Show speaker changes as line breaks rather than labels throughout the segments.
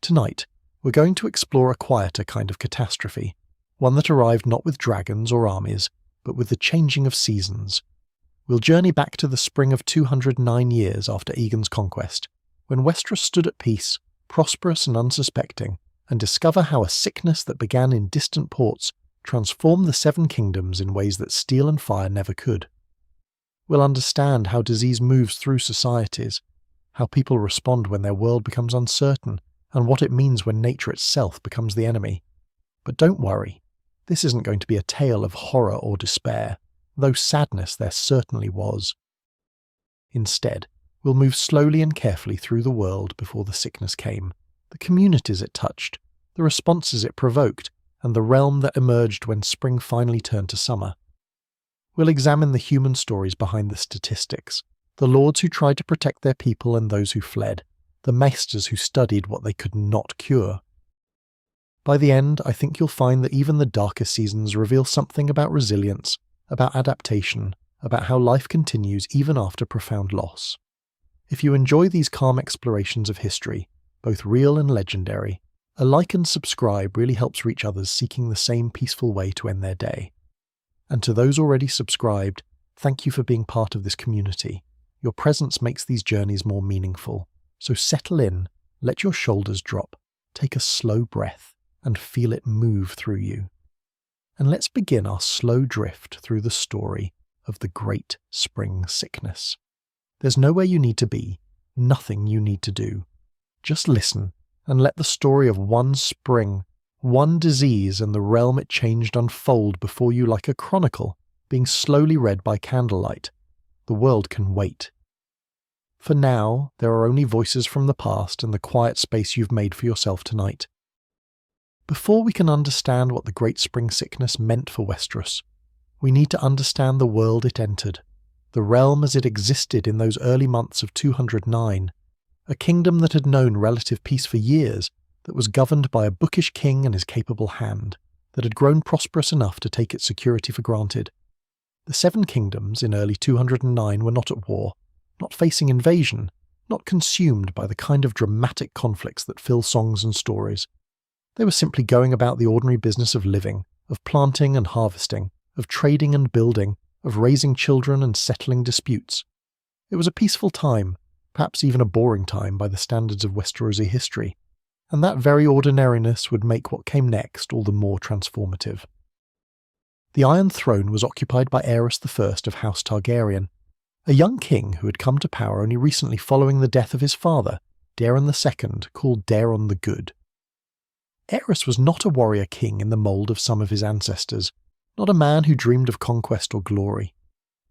Tonight, we're going to explore a quieter kind of catastrophe, one that arrived not with dragons or armies, but with the changing of seasons. We'll journey back to the spring of 209 years after Aegon's conquest, when Westeros stood at peace, prosperous and unsuspecting, and discover how a sickness that began in distant ports transformed the Seven Kingdoms in ways that steel and fire never could. We'll understand how disease moves through societies, how people respond when their world becomes uncertain, and what it means when nature itself becomes the enemy. But don't worry, this isn't going to be a tale of horror or despair, though sadness there certainly was. Instead, we'll move slowly and carefully through the world before the sickness came, the communities it touched, the responses it provoked, and the realm that emerged when spring finally turned to summer. We'll examine the human stories behind the statistics, the lords who tried to protect their people and those who fled, the maesters who studied what they could not cure. By the end, I think you'll find that even the darkest seasons reveal something about resilience, about adaptation, about how life continues even after profound loss. If you enjoy these calm explorations of history, both real and legendary, a like and subscribe really helps reach others seeking the same peaceful way to end their day. And to those already subscribed, thank you for being part of this community. Your presence makes these journeys more meaningful. So settle in, let your shoulders drop, take a slow breath, and feel it move through you. And let's begin our slow drift through the story of the Great Spring Sickness. There's nowhere you need to be, nothing you need to do. Just listen and let the story of one spring, one disease and the realm it changed unfold before you like a chronicle, being slowly read by candlelight. The world can wait. For now, there are only voices from the past and the quiet space you've made for yourself tonight. Before we can understand what the Great Spring Sickness meant for Westeros, we need to understand the world it entered, the realm as it existed in those early months of 209, a kingdom that had known relative peace for years, that was governed by a bookish king and his capable hand, that had grown prosperous enough to take its security for granted. The Seven Kingdoms in early 209 were not at war, not facing invasion, not consumed by the kind of dramatic conflicts that fill songs and stories. They were simply going about the ordinary business of living, of planting and harvesting, of trading and building, of raising children and settling disputes. It was a peaceful time, perhaps even a boring time by the standards of Westerosi history, and that very ordinariness would make what came next all the more transformative. The Iron Throne was occupied by Aerys I of House Targaryen, a young king who had come to power only recently following the death of his father, Daeron II, called Daeron the Good. Aerys was not a warrior king in the mould of some of his ancestors, not a man who dreamed of conquest or glory.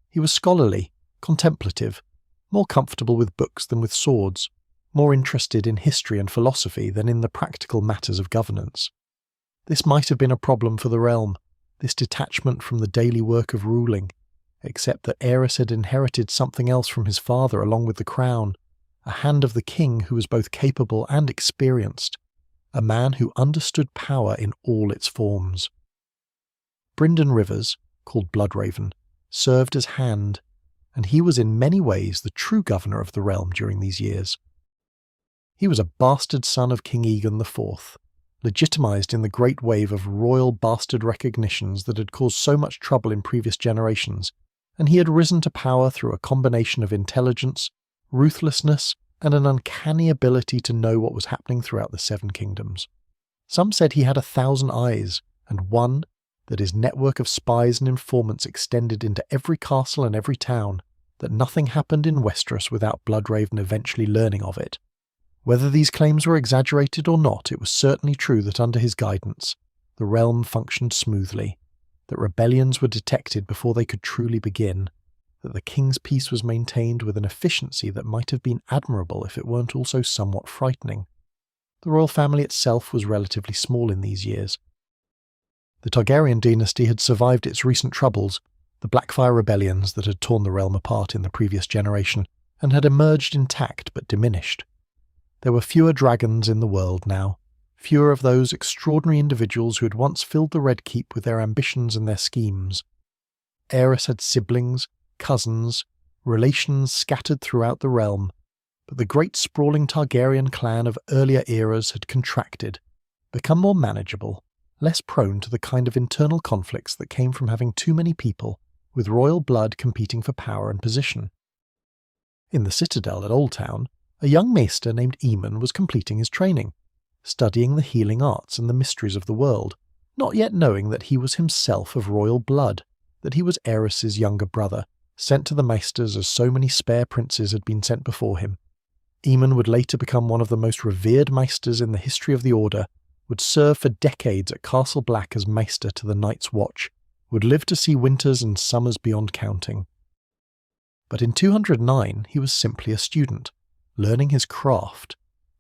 He was scholarly, contemplative, more comfortable with books than with swords, more interested in history and philosophy than in the practical matters of governance. This might have been a problem for the realm, this detachment from the daily work of ruling, except that Aerys had inherited something else from his father along with the crown, a hand of the king who was both capable and experienced, a man who understood power in all its forms. Brynden Rivers, called Bloodraven, served as hand, and he was in many ways the true governor of the realm during these years. He was a bastard son of King Aegon IV, legitimised in the great wave of royal bastard recognitions that had caused so much trouble in previous generations, and he had risen to power through a combination of intelligence, ruthlessness, and an uncanny ability to know what was happening throughout the Seven Kingdoms. Some said he had 1,000 eyes, and one, that his network of spies and informants extended into every castle and every town, that nothing happened in Westeros without Bloodraven eventually learning of it. Whether these claims were exaggerated or not, it was certainly true that under his guidance, the realm functioned smoothly, that rebellions were detected before they could truly begin, that the king's peace was maintained with an efficiency that might have been admirable if it weren't also somewhat frightening. The royal family itself was relatively small in these years. The Targaryen dynasty had survived its recent troubles, the Blackfire rebellions that had torn the realm apart in the previous generation, and had emerged intact but diminished. There were fewer dragons in the world now, fewer of those extraordinary individuals who had once filled the Red Keep with their ambitions and their schemes. Aerys had siblings, cousins, relations scattered throughout the realm, but the great sprawling Targaryen clan of earlier eras had contracted, become more manageable, less prone to the kind of internal conflicts that came from having too many people with royal blood competing for power and position. In the Citadel at Old Town, a young maester named Aemon was completing his training, studying the healing arts and the mysteries of the world, not yet knowing that he was himself of royal blood, that he was Aerys's younger brother, sent to the maesters as so many spare princes had been sent before him. Aemon would later become one of the most revered maesters in the history of the Order, would serve for decades at Castle Black as maester to the Night's Watch, would live to see winters and summers beyond counting. But in 209 he was simply a student, learning his craft,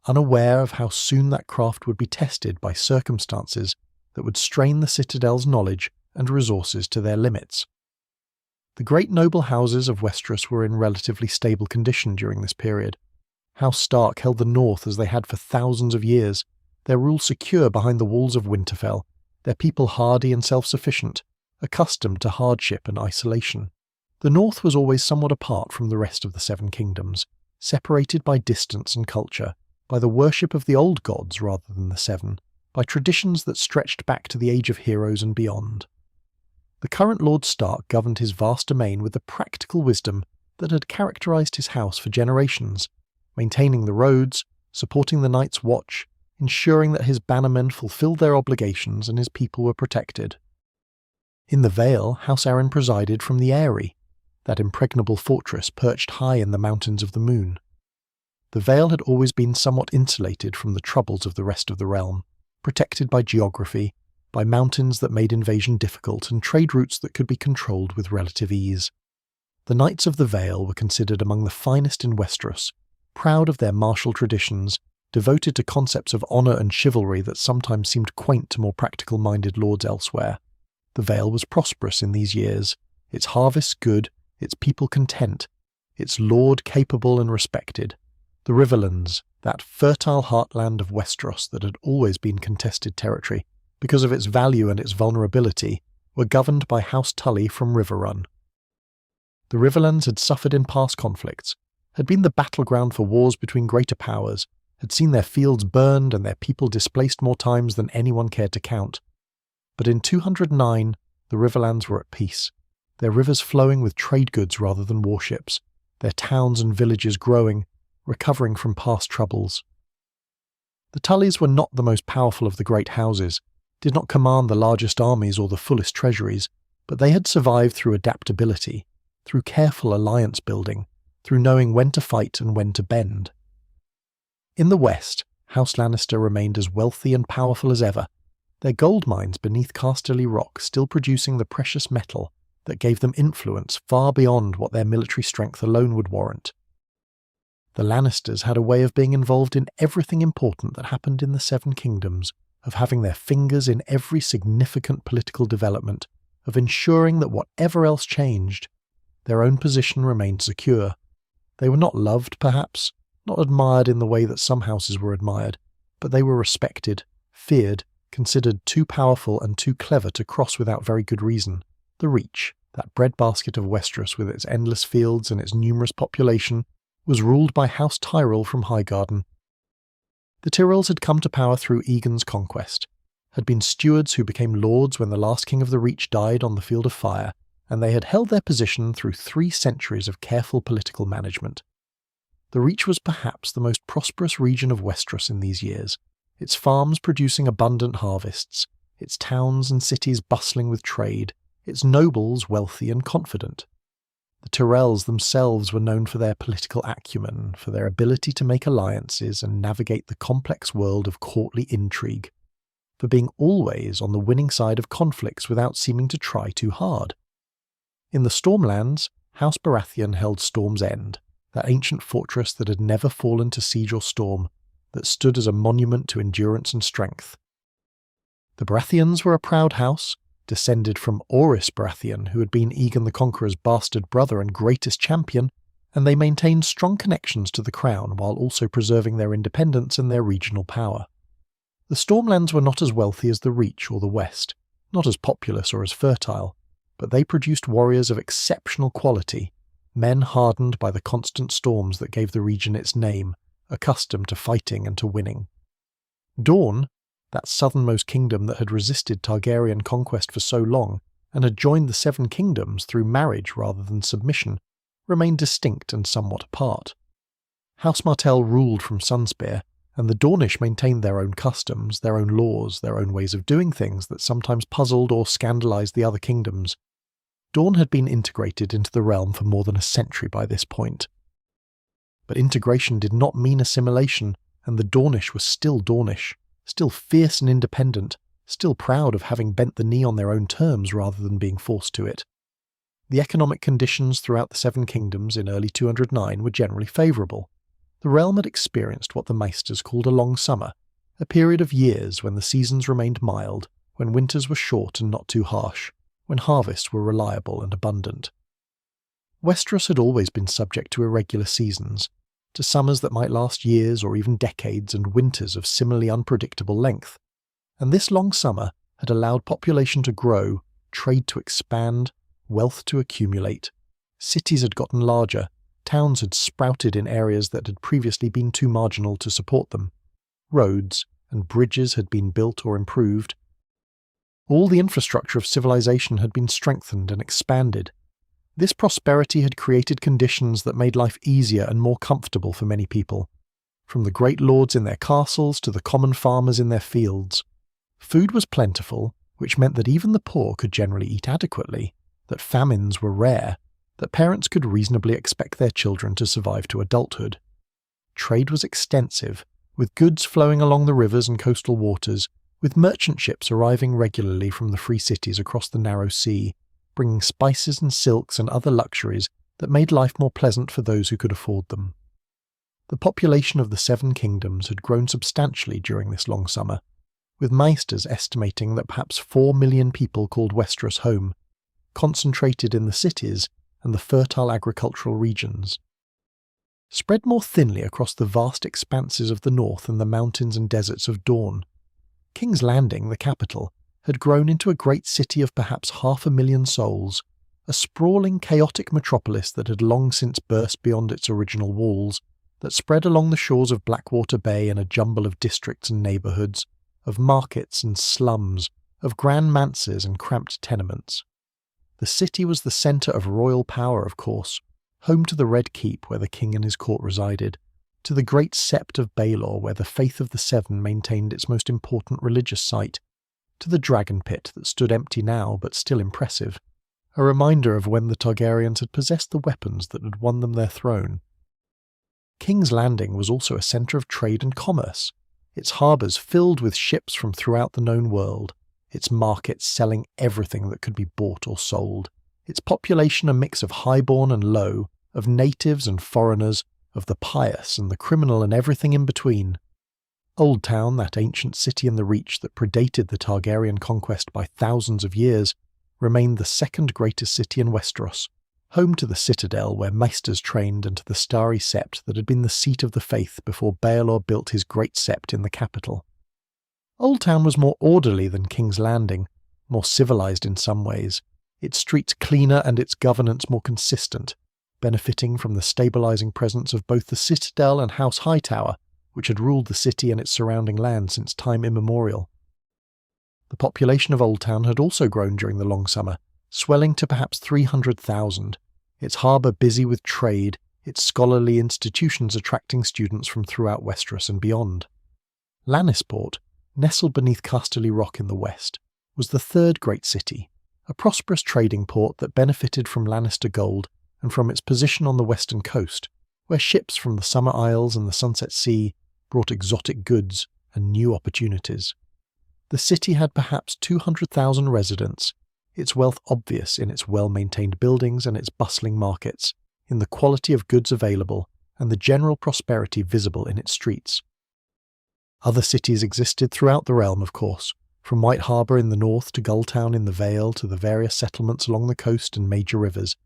unaware of how soon that craft would be tested by circumstances that would strain the Citadel's knowledge and resources to their limits. The great noble houses of Westeros were in relatively stable condition during this period. House Stark held the north as they had for thousands of years, their rule secure behind the walls of Winterfell, their people hardy and self-sufficient, accustomed to hardship and isolation. The north was always somewhat apart from the rest of the Seven Kingdoms, separated by distance and culture, by the worship of the old gods rather than the Seven, by traditions that stretched back to the Age of Heroes and beyond. The current Lord Stark governed his vast domain with the practical wisdom that had characterized his house for generations, maintaining the roads, supporting the Night's Watch, ensuring that his bannermen fulfilled their obligations and his people were protected. In the Vale, House Arryn presided from the Eyrie, that impregnable fortress perched high in the Mountains of the Moon. The Vale had always been somewhat insulated from the troubles of the rest of the realm, protected by geography, by mountains that made invasion difficult and trade routes that could be controlled with relative ease. The Knights of the Vale were considered among the finest in Westeros, proud of their martial traditions, devoted to concepts of honour and chivalry that sometimes seemed quaint to more practical-minded lords elsewhere. The Vale was prosperous in these years, its harvests good, its people content, its lord capable and respected. The Riverlands, that fertile heartland of Westeros that had always been contested territory, because of its value and its vulnerability, were governed by House Tully from Riverrun. The Riverlands had suffered in past conflicts, had been the battleground for wars between greater powers, had seen their fields burned and their people displaced more times than anyone cared to count. But in 209, the Riverlands were at peace, their rivers flowing with trade goods rather than warships, their towns and villages growing, recovering from past troubles. The Tullys were not the most powerful of the great houses, did not command the largest armies or the fullest treasuries, but they had survived through adaptability, through careful alliance building, through knowing when to fight and when to bend. In the west, House Lannister remained as wealthy and powerful as ever, their gold mines beneath Casterly Rock still producing the precious metal that gave them influence far beyond what their military strength alone would warrant. The Lannisters had a way of being involved in everything important that happened in the Seven Kingdoms, of having their fingers in every significant political development, of ensuring that whatever else changed, their own position remained secure. They were not loved, perhaps, not admired in the way that some houses were admired, but they were respected, feared, considered too powerful and too clever to cross without very good reason. The Reach, that breadbasket of Westeros with its endless fields and its numerous population, was ruled by House Tyrell from Highgarden. The Tyrells had come to power through Aegon's conquest, had been stewards who became lords when the last king of the Reach died on the field of fire, and they had held their position through 3 centuries of careful political management. The Reach was perhaps the most prosperous region of Westeros in these years, its farms producing abundant harvests, its towns and cities bustling with trade, its nobles wealthy and confident. The Tyrells themselves were known for their political acumen, for their ability to make alliances and navigate the complex world of courtly intrigue, for being always on the winning side of conflicts without seeming to try too hard. In the Stormlands, House Baratheon held Storm's End, that ancient fortress that had never fallen to siege or storm, that stood as a monument to endurance and strength. The Baratheons were a proud house, descended from Orys Baratheon, who had been Aegon the Conqueror's bastard brother and greatest champion, and they maintained strong connections to the crown while also preserving their independence and their regional power. The Stormlands were not as wealthy as the Reach or the West, not as populous or as fertile, but they produced warriors of exceptional quality, men hardened by the constant storms that gave the region its name, accustomed to fighting and to winning. Dorne, that southernmost kingdom that had resisted Targaryen conquest for so long and had joined the Seven Kingdoms through marriage rather than submission, remained distinct and somewhat apart. House Martell ruled from Sunspear, and the Dornish maintained their own customs, their own laws, their own ways of doing things that sometimes puzzled or scandalized the other kingdoms. Dorne had been integrated into the realm for more than a century by this point. But integration did not mean assimilation, and the Dornish were still Dornish, still fierce and independent, still proud of having bent the knee on their own terms rather than being forced to it. The economic conditions throughout the Seven Kingdoms in early 209 were generally favourable. The realm had experienced what the maesters called a long summer, a period of years when the seasons remained mild, when winters were short and not too harsh, when harvests were reliable and abundant. Westeros had always been subject to irregular seasons, to summers that might last years or even decades and winters of similarly unpredictable length, and this long summer had allowed population to grow, trade to expand, wealth to accumulate. Cities had gotten larger, towns had sprouted in areas that had previously been too marginal to support them. Roads and bridges had been built or improved. All the infrastructure of civilization had been strengthened and expanded. This prosperity had created conditions that made life easier and more comfortable for many people, from the great lords in their castles to the common farmers in their fields. Food was plentiful, which meant that even the poor could generally eat adequately, that famines were rare, that parents could reasonably expect their children to survive to adulthood. Trade was extensive, with goods flowing along the rivers and coastal waters, with merchant ships arriving regularly from the free cities across the narrow sea, bringing spices and silks and other luxuries that made life more pleasant for those who could afford them. The population of the Seven Kingdoms had grown substantially during this long summer, with maesters estimating that perhaps 4 million people called Westeros home, concentrated in the cities and the fertile agricultural regions. Spread more thinly across the vast expanses of the north and the mountains and deserts of Dorne, King's Landing, the capital, had grown into a great city of perhaps 500,000 souls, a sprawling, chaotic metropolis that had long since burst beyond its original walls, that spread along the shores of Blackwater Bay in a jumble of districts and neighbourhoods, of markets and slums, of grand manses and cramped tenements. The city was the centre of royal power, of course, home to the Red Keep where the king and his court resided, to the great sept of Baelor where the Faith of the Seven maintained its most important religious site, to the dragon pit that stood empty now but still impressive, a reminder of when the Targaryens had possessed the weapons that had won them their throne. King's Landing was also a centre of trade and commerce, its harbours filled with ships from throughout the known world, its markets selling everything that could be bought or sold, its population a mix of highborn and low, of natives and foreigners, of the pious and the criminal and everything in between. Old Town, that ancient city in the Reach that predated the Targaryen conquest by thousands of years, remained the second greatest city in Westeros, home to the Citadel where maesters trained and to the starry sept that had been the seat of the faith before Baelor built his great sept in the capital. Old Town was more orderly than King's Landing, more civilized in some ways, its streets cleaner and its governance more consistent, benefiting from the stabilizing presence of both the Citadel and House Hightower, which had ruled the city and its surrounding land since time immemorial. The population of Old Town had also grown during the long summer, swelling to perhaps 300,000, its harbour busy with trade, its scholarly institutions attracting students from throughout Westeros and beyond. Lannisport, nestled beneath Casterly Rock in the west, was the third great city, a prosperous trading port that benefited from Lannister gold and from its position on the western coast, where ships from the Summer Isles and the Sunset Sea brought exotic goods and new opportunities. The city had perhaps 200,000 residents, its wealth obvious in its well-maintained buildings and its bustling markets, in the quality of goods available and the general prosperity visible in its streets. Other cities existed throughout the realm, of course, from White Harbour in the north to Gulltown in the Vale to the various settlements along the coast and major rivers,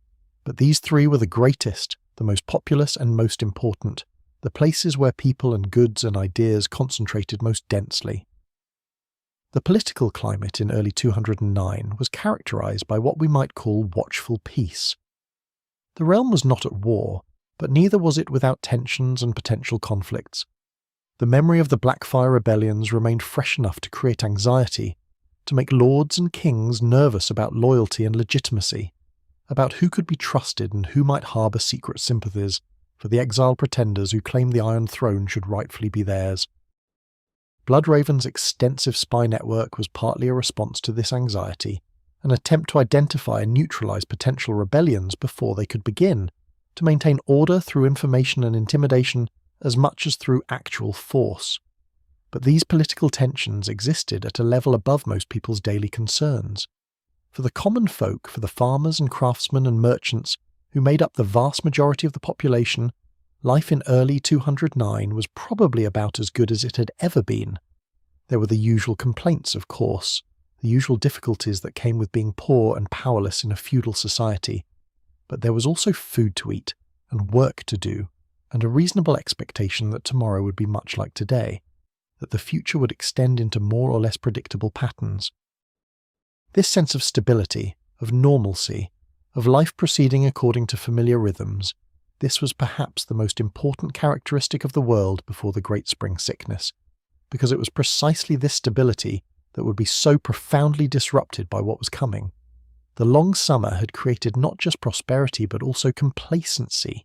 but these three were the greatest, the most populous and most important, the places where people and goods and ideas concentrated most densely. The political climate in early 209 was characterized by what we might call watchful peace. The realm was not at war, but neither was it without tensions and potential conflicts. The memory of the Blackfire rebellions remained fresh enough to create anxiety, to make lords and kings nervous about loyalty and legitimacy, about who could be trusted and who might harbour secret sympathies for the exiled pretenders who claimed the Iron Throne should rightfully be theirs. Bloodraven's extensive spy network was partly a response to this anxiety, an attempt to identify and neutralise potential rebellions before they could begin, to maintain order through information and intimidation as much as through actual force. But these political tensions existed at a level above most people's daily concerns. For the common folk, for the farmers and craftsmen and merchants who made up the vast majority of the population, life in early 209 was probably about as good as it had ever been. There were the usual complaints, of course, the usual difficulties that came with being poor and powerless in a feudal society, but there was also food to eat and work to do, and a reasonable expectation that tomorrow would be much like today, that the future would extend into more or less predictable patterns. This sense of stability, of normalcy, of life proceeding according to familiar rhythms, this was perhaps the most important characteristic of the world before the Great Spring Sickness, because it was precisely this stability that would be so profoundly disrupted by what was coming. The long summer had created not just prosperity but also complacency,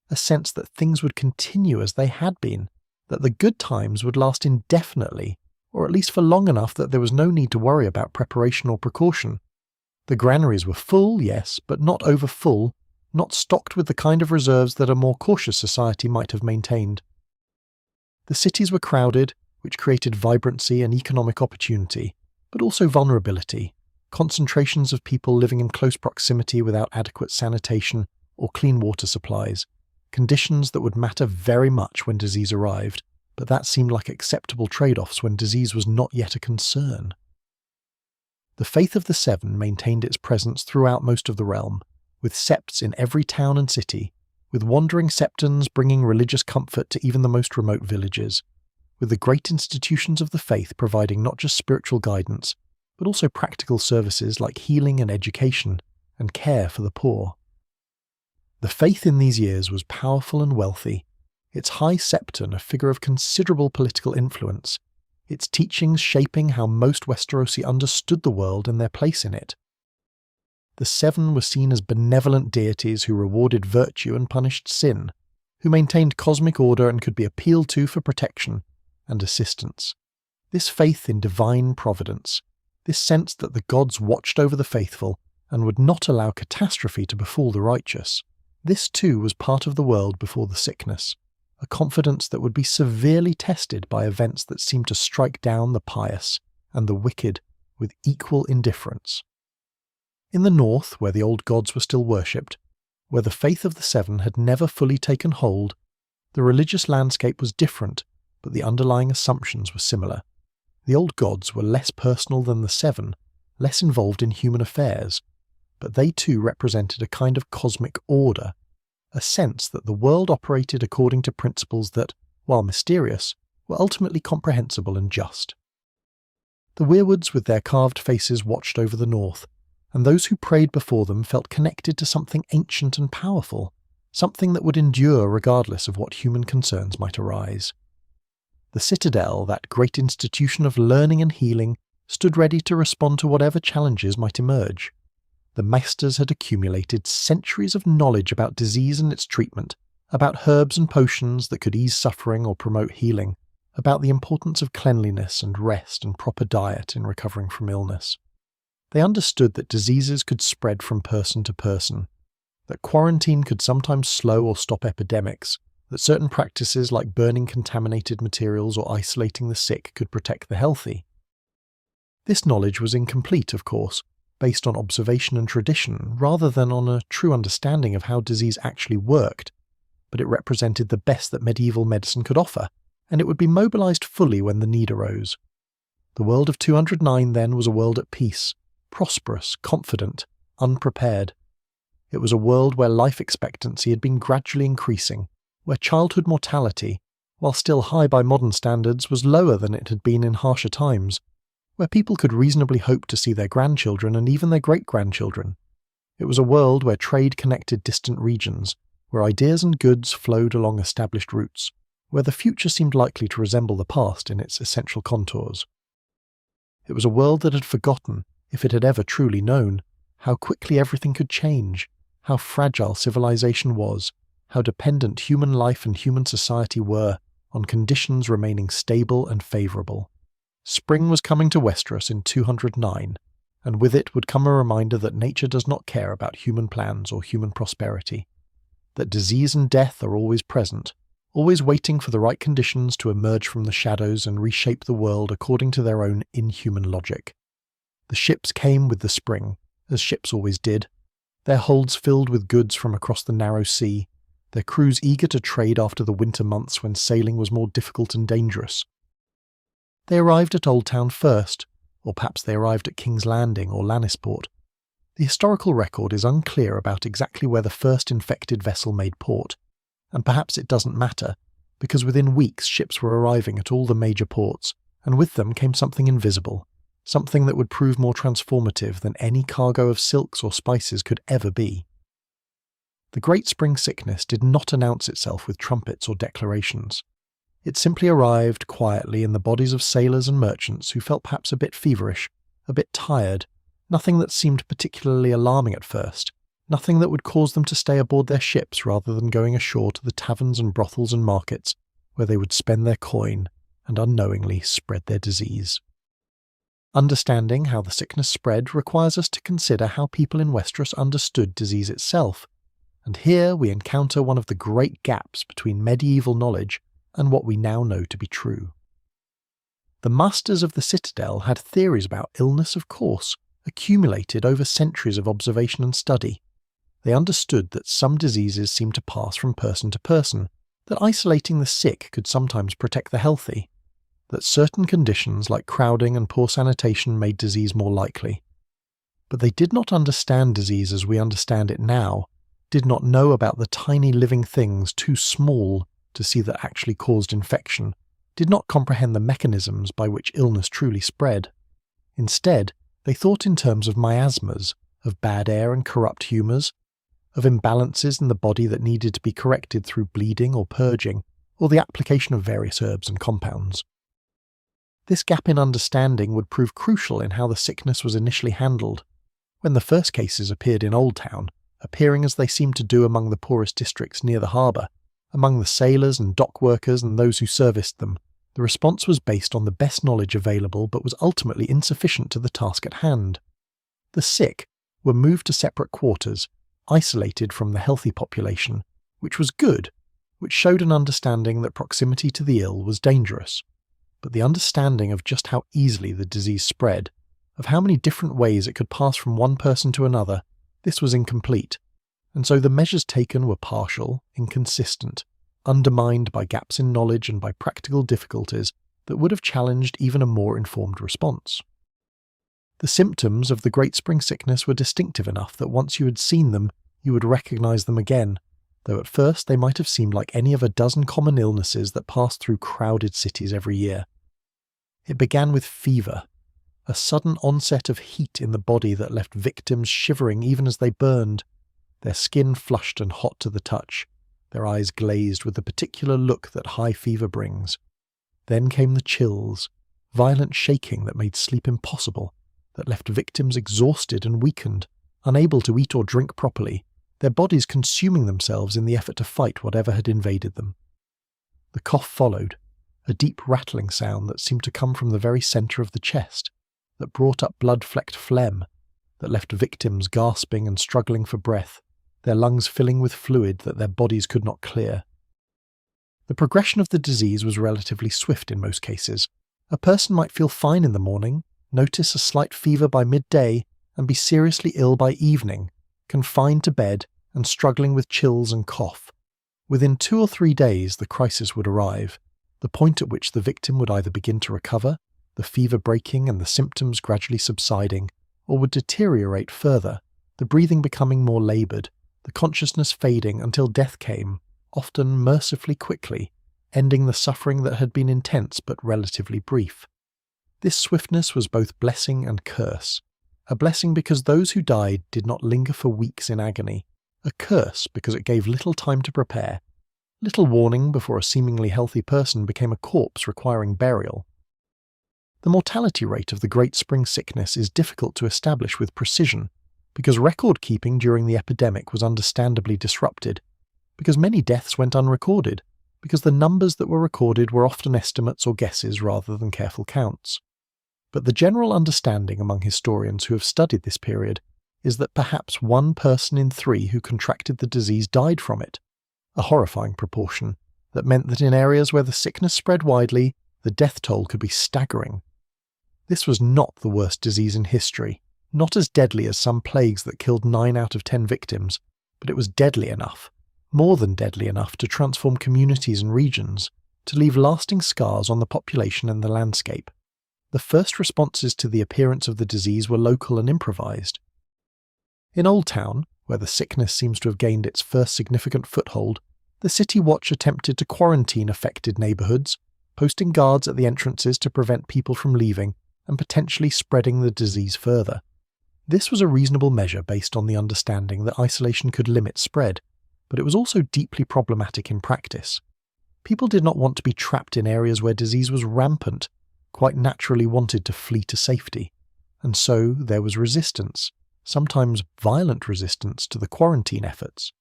a sense that things would continue as they had been, that the good times would last indefinitely, or at least for long enough that there was no need to worry about preparation or precaution. The granaries were full, yes, but not over full, not stocked with the kind of reserves that a more cautious society might have maintained. The cities were crowded, which created vibrancy and economic opportunity, but also vulnerability, concentrations of people living in close proximity without adequate sanitation or clean water supplies, conditions that would matter very much when disease arrived, but that seemed like acceptable trade-offs when disease was not yet a concern. The faith of the Seven maintained its presence throughout most of the realm, with septs in every town and city, with wandering septons bringing religious comfort to even the most remote villages, with the great institutions of the faith providing not just spiritual guidance, but also practical services like healing and education, and care for the poor. The faith in these years was powerful and wealthy, its high septon a figure of considerable political influence, its teachings shaping how most Westerosi understood the world and their place in it. The Seven were seen as benevolent deities who rewarded virtue and punished sin, who maintained cosmic order and could be appealed to for protection and assistance. This faith in divine providence, this sense that the gods watched over the faithful and would not allow catastrophe to befall the righteous, this too was part of the world before the sickness, a confidence that would be severely tested by events that seemed to strike down the pious and the wicked with equal indifference. In the north, where the old gods were still worshipped, where the faith of the Seven had never fully taken hold, the religious landscape was different, but the underlying assumptions were similar. The old gods were less personal than the Seven, less involved in human affairs, but they too represented a kind of cosmic order, a sense that the world operated according to principles that, while mysterious, were ultimately comprehensible and just. The weirwoods with their carved faces watched over the north, and those who prayed before them felt connected to something ancient and powerful, something that would endure regardless of what human concerns might arise. The Citadel, that great institution of learning and healing, stood ready to respond to whatever challenges might emerge. The maesters had accumulated centuries of knowledge about disease and its treatment, about herbs and potions that could ease suffering or promote healing, about the importance of cleanliness and rest and proper diet in recovering from illness. They understood that diseases could spread from person to person, that quarantine could sometimes slow or stop epidemics, that certain practices like burning contaminated materials or isolating the sick could protect the healthy. This knowledge was incomplete, of course, based on observation and tradition rather than on a true understanding of how disease actually worked, but it represented the best that medieval medicine could offer, and it would be mobilized fully when the need arose. The world of 209 then was a world at peace, prosperous, confident, unprepared. It was a world where life expectancy had been gradually increasing, where childhood mortality, while still high by modern standards, was lower than it had been in harsher times, where people could reasonably hope to see their grandchildren and even their great-grandchildren. It was a world where trade connected distant regions, where ideas and goods flowed along established routes, where the future seemed likely to resemble the past in its essential contours. It was a world that had forgotten, if it had ever truly known, how quickly everything could change, how fragile civilization was, how dependent human life and human society were on conditions remaining stable and favourable. Spring was coming to Westeros in 209, and with it would come a reminder that nature does not care about human plans or human prosperity, that disease and death are always present, always waiting for the right conditions to emerge from the shadows and reshape the world according to their own inhuman logic. The ships came with the spring, as ships always did, their holds filled with goods from across the narrow sea, their crews eager to trade after the winter months when sailing was more difficult and dangerous. They arrived at Old Town first, or perhaps they arrived at King's Landing or Lannisport. The historical record is unclear about exactly where the first infected vessel made port, and perhaps it doesn't matter, because within weeks ships were arriving at all the major ports, and with them came something invisible, something that would prove more transformative than any cargo of silks or spices could ever be. The Great Spring Sickness did not announce itself with trumpets or declarations. It simply arrived quietly in the bodies of sailors and merchants who felt perhaps a bit feverish, a bit tired, nothing that seemed particularly alarming at first, nothing that would cause them to stay aboard their ships rather than going ashore to the taverns and brothels and markets where they would spend their coin and unknowingly spread their disease. Understanding how the sickness spread requires us to consider how people in Westeros understood disease itself, and here we encounter one of the great gaps between medieval knowledge and what we now know to be true. The masters of the Citadel had theories about illness, of course, accumulated over centuries of observation and study. They understood that some diseases seemed to pass from person to person, that isolating the sick could sometimes protect the healthy, that certain conditions like crowding and poor sanitation made disease more likely. But they did not understand disease as we understand it now, did not know about the tiny living things too small to see that actually caused infection, did not comprehend the mechanisms by which illness truly spread. Instead, they thought in terms of miasmas, of bad air and corrupt humours, of imbalances in the body that needed to be corrected through bleeding or purging, or the application of various herbs and compounds. This gap in understanding would prove crucial in how the sickness was initially handled. When the first cases appeared in Old Town, appearing as they seemed to do among the poorest districts near the harbour, among the sailors and dock workers and those who serviced them, the response was based on the best knowledge available but was ultimately insufficient to the task at hand. The sick were moved to separate quarters, isolated from the healthy population, which was good, which showed an understanding that proximity to the ill was dangerous. But the understanding of just how easily the disease spread, of how many different ways it could pass from one person to another, this was incomplete, and so the measures taken were partial, inconsistent, undermined by gaps in knowledge and by practical difficulties that would have challenged even a more informed response. The symptoms of the Great Spring Sickness were distinctive enough that once you had seen them, you would recognise them again, though at first they might have seemed like any of a dozen common illnesses that passed through crowded cities every year. It began with fever, a sudden onset of heat in the body that left victims shivering even as they burned, their skin flushed and hot to the touch, their eyes glazed with the particular look that high fever brings. Then came the chills, violent shaking that made sleep impossible, that left victims exhausted and weakened, unable to eat or drink properly, their bodies consuming themselves in the effort to fight whatever had invaded them. The cough followed, a deep rattling sound that seemed to come from the very centre of the chest, that brought up blood-flecked phlegm, that left victims gasping and struggling for breath, their lungs filling with fluid that their bodies could not clear. The progression of the disease was relatively swift in most cases. A person might feel fine in the morning, notice a slight fever by midday, and be seriously ill by evening, confined to bed and struggling with chills and cough. Within 2 or 3 days the crisis would arrive, the point at which the victim would either begin to recover, the fever breaking and the symptoms gradually subsiding, or would deteriorate further, the breathing becoming more laboured, the consciousness fading until death came, often mercifully quickly, ending the suffering that had been intense but relatively brief. This swiftness was both blessing and curse. a blessing because those who died did not linger for weeks in agony, a curse because it gave little time to prepare, little warning before a seemingly healthy person became a corpse requiring burial. The mortality rate of the Great Spring Sickness is difficult to establish with precision, because record-keeping during the epidemic was understandably disrupted, because many deaths went unrecorded, because the numbers that were recorded were often estimates or guesses rather than careful counts. But the general understanding among historians who have studied this period is that perhaps 1 person in 3 who contracted the disease died from it, a horrifying proportion that meant that in areas where the sickness spread widely, the death toll could be staggering. This was not the worst disease in history, not as deadly as some plagues that killed 9 out of 10 victims, but it was deadly enough, more than deadly enough to transform communities and regions, to leave lasting scars on the population and the landscape. The first responses to the appearance of the disease were local and improvised. In Old Town, where the sickness seems to have gained its first significant foothold, the City Watch attempted to quarantine affected neighbourhoods, posting guards at the entrances to prevent people from leaving and potentially spreading the disease further. This was a reasonable measure based on the understanding that isolation could limit spread, but it was also deeply problematic in practice. People did not want to be trapped in areas where disease was rampant, quite naturally wanted to flee to safety, and so there was resistance, sometimes violent resistance to the quarantine efforts.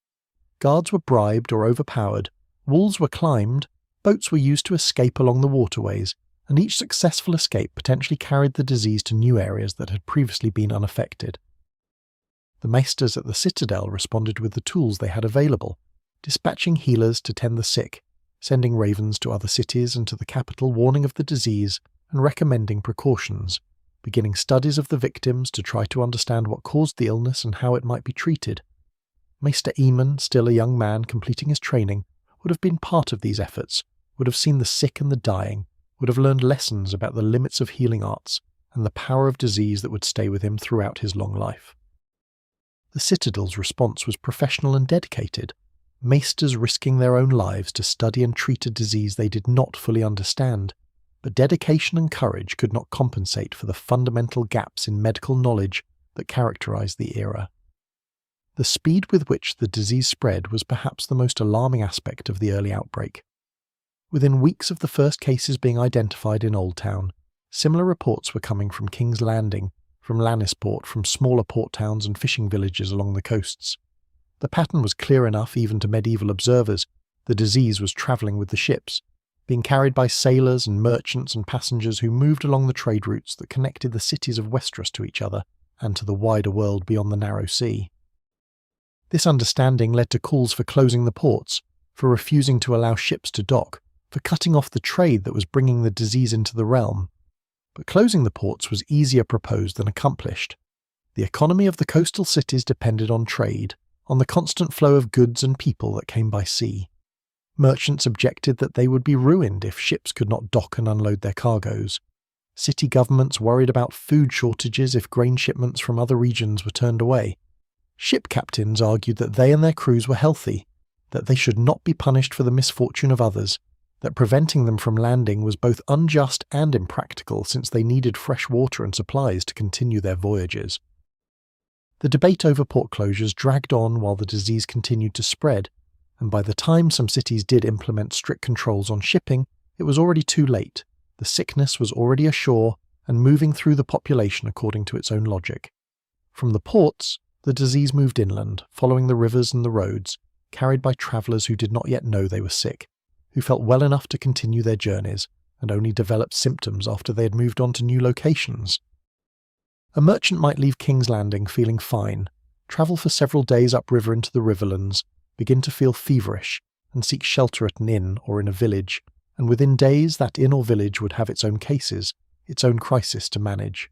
Guards were bribed or overpowered, walls were climbed, boats were used to escape along the waterways, and each successful escape potentially carried the disease to new areas that had previously been unaffected. The maesters at the Citadel responded with the tools they had available, dispatching healers to tend the sick, sending ravens to other cities and to the capital warning of the disease and recommending precautions, beginning studies of the victims to try to understand what caused the illness and how it might be treated. Maester Eamon, still a young man completing his training, would have been part of these efforts, would have seen the sick and the dying, would have learned lessons about the limits of healing arts and the power of disease that would stay with him throughout his long life. The Citadel's response was professional and dedicated, maesters risking their own lives to study and treat a disease they did not fully understand, but dedication and courage could not compensate for the fundamental gaps in medical knowledge that characterized the era. The speed with which the disease spread was perhaps the most alarming aspect of the early outbreak. Within weeks of the first cases being identified in Old Town, similar reports were coming from King's Landing, from Lannisport, from smaller port towns and fishing villages along the coasts. The pattern was clear enough even to medieval observers. The disease was travelling with the ships, being carried by sailors and merchants and passengers who moved along the trade routes that connected the cities of Westeros to each other and to the wider world beyond the narrow sea. This understanding led to calls for closing the ports, for refusing to allow ships to dock, for cutting off the trade that was bringing the disease into the realm. But closing the ports was easier proposed than accomplished. The economy of the coastal cities depended on trade, on the constant flow of goods and people that came by sea. Merchants objected that they would be ruined if ships could not dock and unload their cargoes. City governments worried about food shortages if grain shipments from other regions were turned away. Ship captains argued that they and their crews were healthy, that they should not be punished for the misfortune of others, that preventing them from landing was both unjust and impractical since they needed fresh water and supplies to continue their voyages. The debate over port closures dragged on while the disease continued to spread, and by the time some cities did implement strict controls on shipping, it was already too late. The sickness was already ashore and moving through the population according to its own logic. From the ports, the disease moved inland, following the rivers and the roads, carried by travellers who did not yet know they were sick, who felt well enough to continue their journeys and only developed symptoms after they had moved on to new locations. A merchant might leave King's Landing feeling fine, travel for several days upriver into the riverlands, begin to feel feverish, and seek shelter at an inn or in a village, and within days that inn or village would have its own cases, its own crisis to manage.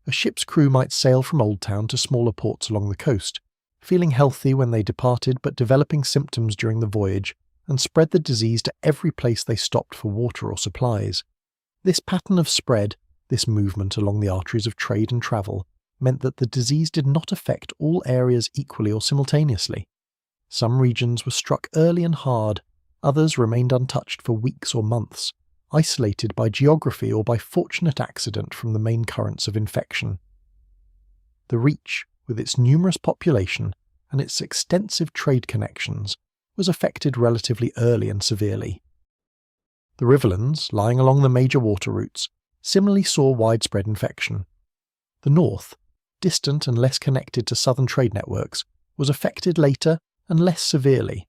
A ship's crew might sail from Old Town to smaller ports along the coast, feeling healthy when they departed but developing symptoms during the voyage, and spread the disease to every place they stopped for water or supplies. This pattern of spread, this movement along the arteries of trade and travel, meant that the disease did not affect all areas equally or simultaneously. Some regions were struck early and hard, others remained untouched for weeks or months, isolated by geography or by fortunate accident from the main currents of infection. The Reach, with its numerous population and its extensive trade connections, was affected relatively early and severely. The Riverlands, lying along the major water routes, similarly saw widespread infection. The North, distant and less connected to southern trade networks, was affected later and less severely,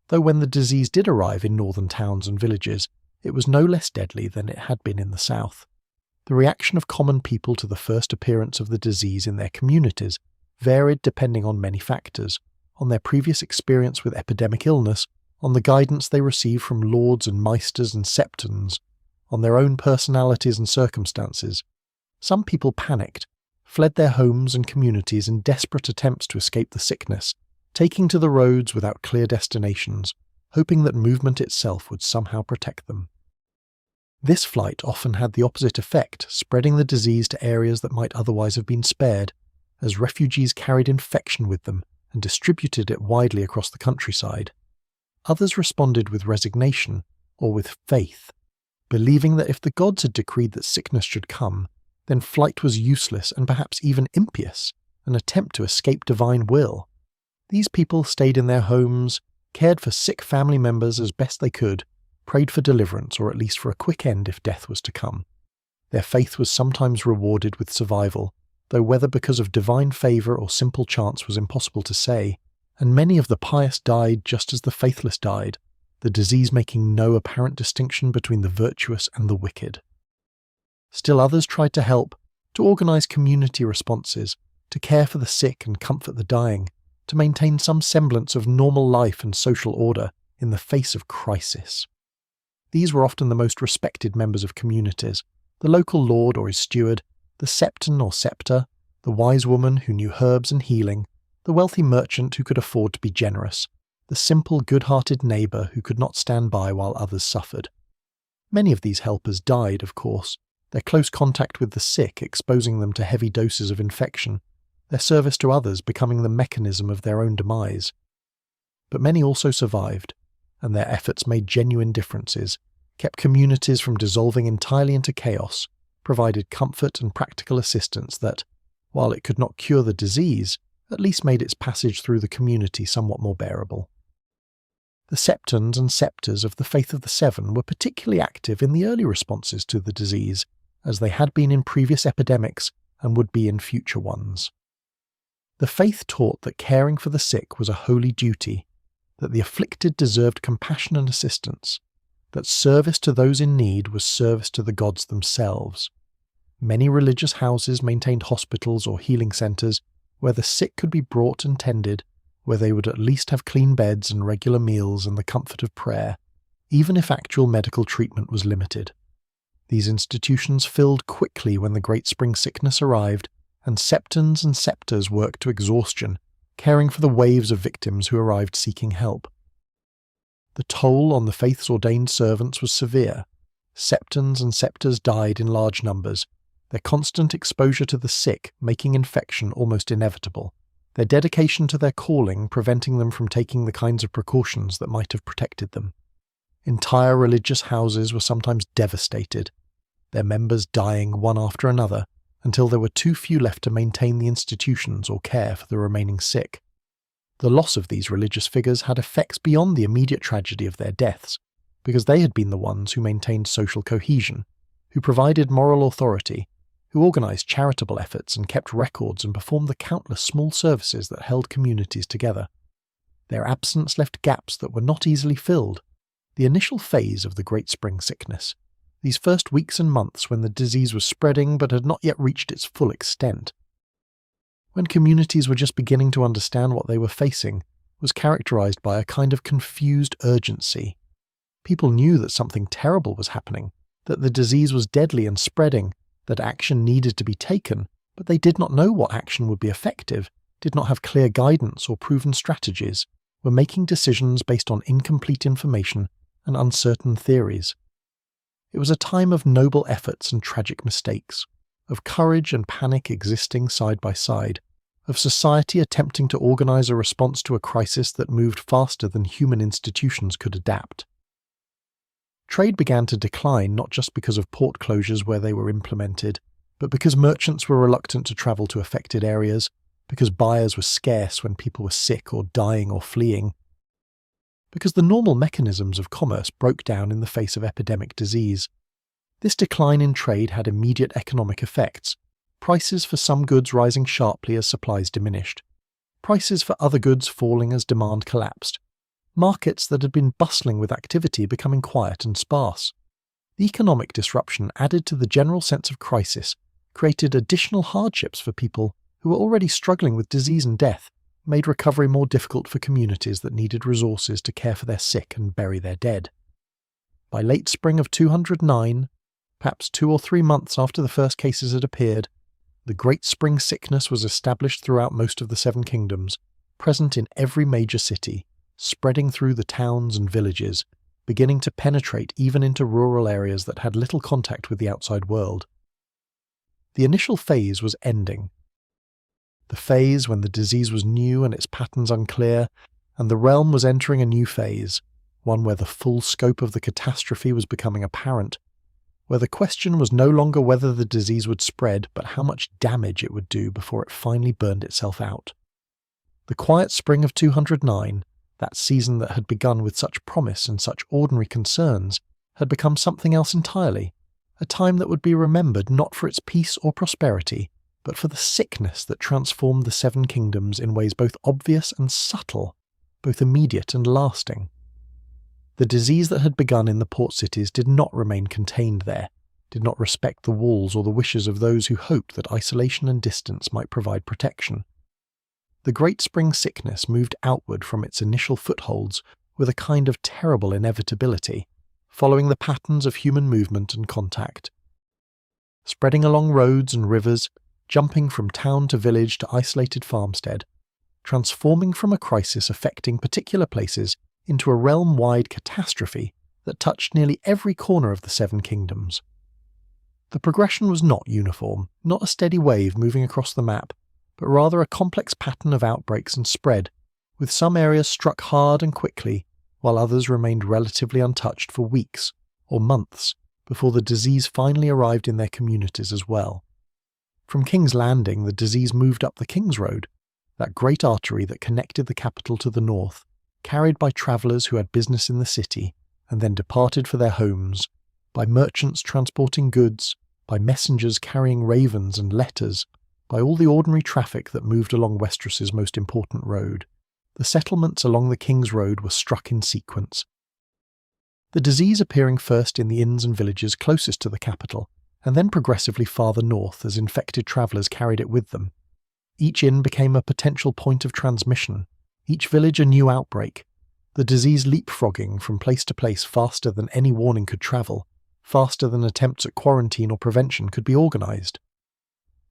though when the disease did arrive in northern towns and villages, it was no less deadly than it had been in the south. The reaction of common people to the first appearance of the disease in their communities varied depending on many factors, on their previous experience with epidemic illness, on the guidance they received from lords and maesters and septons, on their own personalities and circumstances. Some people panicked, fled their homes and communities in desperate attempts to escape the sickness, taking to the roads without clear destinations, hoping that movement itself would somehow protect them. This flight often had the opposite effect, spreading the disease to areas that might otherwise have been spared, as refugees carried infection with them and distributed it widely across the countryside. Others responded with resignation or with faith, believing that if the gods had decreed that sickness should come, then flight was useless and perhaps even impious, an attempt to escape divine will. These people stayed in their homes, cared for sick family members as best they could, prayed for deliverance or at least for a quick end if death was to come. Their faith was sometimes rewarded with survival, though whether because of divine favour or simple chance was impossible to say, and many of the pious died just as the faithless died, the disease making no apparent distinction between the virtuous and the wicked. Still others tried to help, to organise community responses, to care for the sick and comfort the dying, to maintain some semblance of normal life and social order in the face of crisis. These were often the most respected members of communities, the local lord or his steward, the septon or scepter, the wise woman who knew herbs and healing, the wealthy merchant who could afford to be generous, the simple, good-hearted neighbour who could not stand by while others suffered. Many of these helpers died, of course, their close contact with the sick exposing them to heavy doses of infection, their service to others becoming the mechanism of their own demise. But many also survived, and their efforts made genuine differences, kept communities from dissolving entirely into chaos, provided comfort and practical assistance that, while it could not cure the disease, at least made its passage through the community somewhat more bearable. The septons and scepters of the Faith of the Seven were particularly active in the early responses to the disease, as they had been in previous epidemics and would be in future ones. The faith taught that caring for the sick was a holy duty, that the afflicted deserved compassion and assistance, that service to those in need was service to the gods themselves. Many religious houses maintained hospitals or healing centres where the sick could be brought and tended, where they would at least have clean beds and regular meals and the comfort of prayer, even if actual medical treatment was limited. These institutions filled quickly when the Great Spring Sickness arrived, and septons and scepters worked to exhaustion, caring for the waves of victims who arrived seeking help. The toll on the faith's ordained servants was severe. Septons and scepters died in large numbers, their constant exposure to the sick making infection almost inevitable, their dedication to their calling preventing them from taking the kinds of precautions that might have protected them. Entire religious houses were sometimes devastated, their members dying one after another, until there were too few left to maintain the institutions or care for the remaining sick. The loss of these religious figures had effects beyond the immediate tragedy of their deaths, because they had been the ones who maintained social cohesion, who provided moral authority, who organised charitable efforts and kept records and performed the countless small services that held communities together. Their absence left gaps that were not easily filled. The initial phase of the Great Spring Sickness, these first weeks and months when the disease was spreading but had not yet reached its full extent, when communities were just beginning to understand what they were facing, was characterised by a kind of confused urgency. People knew that something terrible was happening, that the disease was deadly and spreading, that action needed to be taken, but they did not know what action would be effective, did not have clear guidance or proven strategies, were making decisions based on incomplete information and uncertain theories. It was a time of noble efforts and tragic mistakes, of courage and panic existing side by side, of society attempting to organise a response to a crisis that moved faster than human institutions could adapt. Trade began to decline not just because of port closures where they were implemented, But because merchants were reluctant to travel to affected areas, because buyers were scarce when people were sick or dying or fleeing, because the normal mechanisms of commerce broke down in the face of epidemic disease, this decline in trade had immediate economic effects, prices for some goods rising sharply as supplies diminished, prices for other goods falling as demand collapsed, markets that had been bustling with activity becoming quiet and sparse. The economic disruption added to the general sense of crisis, created additional hardships for people who were already struggling with disease and death, made recovery more difficult for communities that needed resources to care for their sick and bury their dead. By late spring of 209, perhaps 2 or 3 months after the first cases had appeared, the Great Spring Sickness was established throughout most of the Seven Kingdoms, present in every major city, spreading through the towns and villages, beginning to penetrate even into rural areas that had little contact with the outside world. The initial phase was ending. The phase when the disease was new and its patterns unclear, and the realm was entering a new phase, one where the full scope of the catastrophe was becoming apparent, where the question was no longer whether the disease would spread, but how much damage it would do before it finally burned itself out. The quiet spring of 209, that season that had begun with such promise and such ordinary concerns, had become something else entirely, a time that would be remembered not for its peace or prosperity, but for the sickness that transformed the Seven Kingdoms in ways both obvious and subtle, both immediate and lasting. The disease that had begun in the port cities did not remain contained there, did not respect the walls or the wishes of those who hoped that isolation and distance might provide protection. The Great Spring Sickness moved outward from its initial footholds with a kind of terrible inevitability, following the patterns of human movement and contact. Spreading along roads and rivers, jumping from town to village to isolated farmstead, transforming from a crisis affecting particular places into a realm-wide catastrophe that touched nearly every corner of the Seven Kingdoms. The progression was not uniform, not a steady wave moving across the map, but rather a complex pattern of outbreaks and spread, with some areas struck hard and quickly, while others remained relatively untouched for weeks or months before the disease finally arrived in their communities as well. From King's Landing, the disease moved up the King's Road, that great artery that connected the capital to the north, carried by travellers who had business in the city and then departed for their homes, by merchants transporting goods, by messengers carrying ravens and letters, by all the ordinary traffic that moved along Westeros's most important road. The settlements along the King's Road were struck in sequence. The disease appearing first in the inns and villages closest to the capital, and then progressively farther north as infected travellers carried it with them. Each inn became a potential point of transmission, each village a new outbreak, the disease leapfrogging from place to place faster than any warning could travel, faster than attempts at quarantine or prevention could be organised.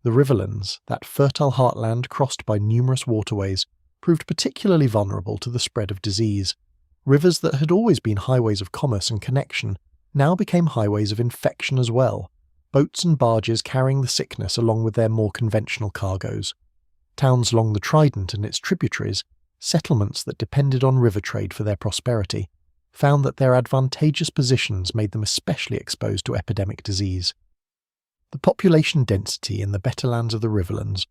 The riverlands, that fertile heartland crossed by numerous waterways, proved particularly vulnerable to the spread of disease. Rivers that had always been highways of commerce and connection now became highways of infection as well, boats and barges carrying the sickness along with their more conventional cargoes. Towns along the Trident and its tributaries, settlements that depended on river trade for their prosperity, found that their advantageous positions made them especially exposed to epidemic disease. The population density in the better lands of the riverlands,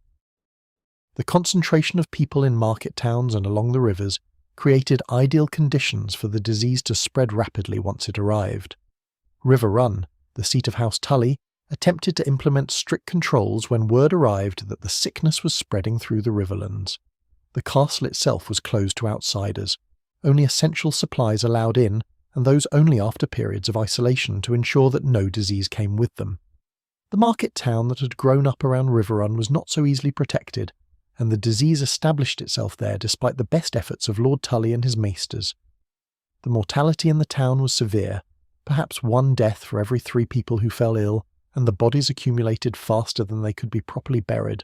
the concentration of people in market towns and along the rivers, created ideal conditions for the disease to spread rapidly once it arrived. River Run, the seat of House Tully, attempted to implement strict controls when word arrived that the sickness was spreading through the riverlands. The castle itself was closed to outsiders, only essential supplies allowed in, and those only after periods of isolation to ensure that no disease came with them. The market town that had grown up around River Run was not so easily protected, and the disease established itself there despite the best efforts of Lord Tully and his maesters. The mortality in the town was severe, perhaps 1 death for every 3 people who fell ill, and the bodies accumulated faster than they could be properly buried,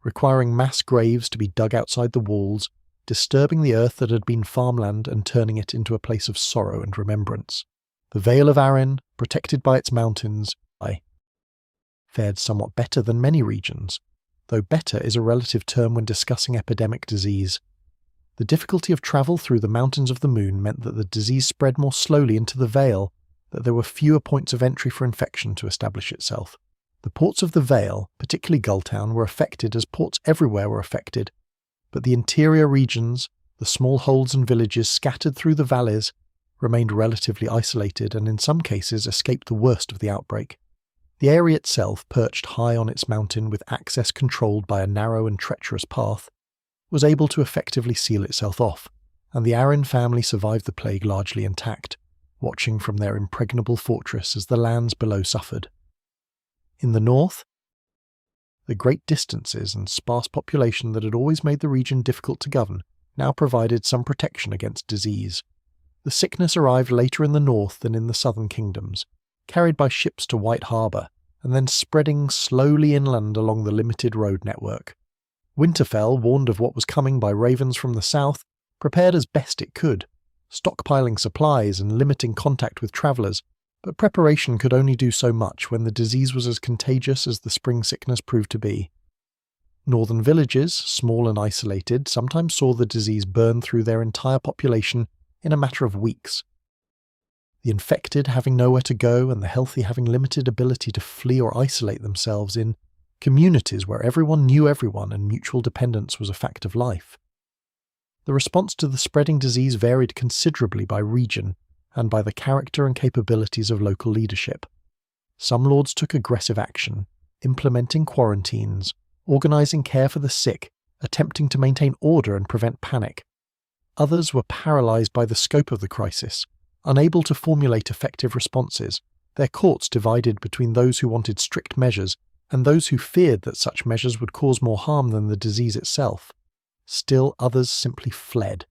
requiring mass graves to be dug outside the walls, disturbing the earth that had been farmland and turning it into a place of sorrow and remembrance. The Vale of Arryn, protected by its mountains, fared somewhat better than many regions, though better is a relative term when discussing epidemic disease. The difficulty of travel through the Mountains of the Moon meant that the disease spread more slowly into the Vale, that there were fewer points of entry for infection to establish itself. The ports of the Vale, particularly Gulltown, were affected as ports everywhere were affected, but the interior regions, the small holds and villages scattered through the valleys, remained relatively isolated and in some cases escaped the worst of the outbreak. The area itself, perched high on its mountain with access controlled by a narrow and treacherous path, was able to effectively seal itself off, and the Arryn family survived the plague largely intact, watching from their impregnable fortress as the lands below suffered. In the north, the great distances and sparse population that had always made the region difficult to govern now provided some protection against disease. The sickness arrived later in the north than in the southern kingdoms, carried by ships to White Harbour, and then spreading slowly inland along the limited road network. Winterfell, warned of what was coming by ravens from the south, prepared as best it could, stockpiling supplies and limiting contact with travellers, but preparation could only do so much when the disease was as contagious as the spring sickness proved to be. Northern villages, small and isolated, sometimes saw the disease burn through their entire population in a matter of weeks. The infected having nowhere to go and the healthy having limited ability to flee or isolate themselves in communities where everyone knew everyone and mutual dependence was a fact of life. The response to the spreading disease varied considerably by region and by the character and capabilities of local leadership. Some lords took aggressive action, implementing quarantines, organising care for the sick, attempting to maintain order and prevent panic. Others were paralysed by the scope of the crisis, unable to formulate effective responses, their courts divided between those who wanted strict measures and those who feared that such measures would cause more harm than the disease itself. Still others simply fled,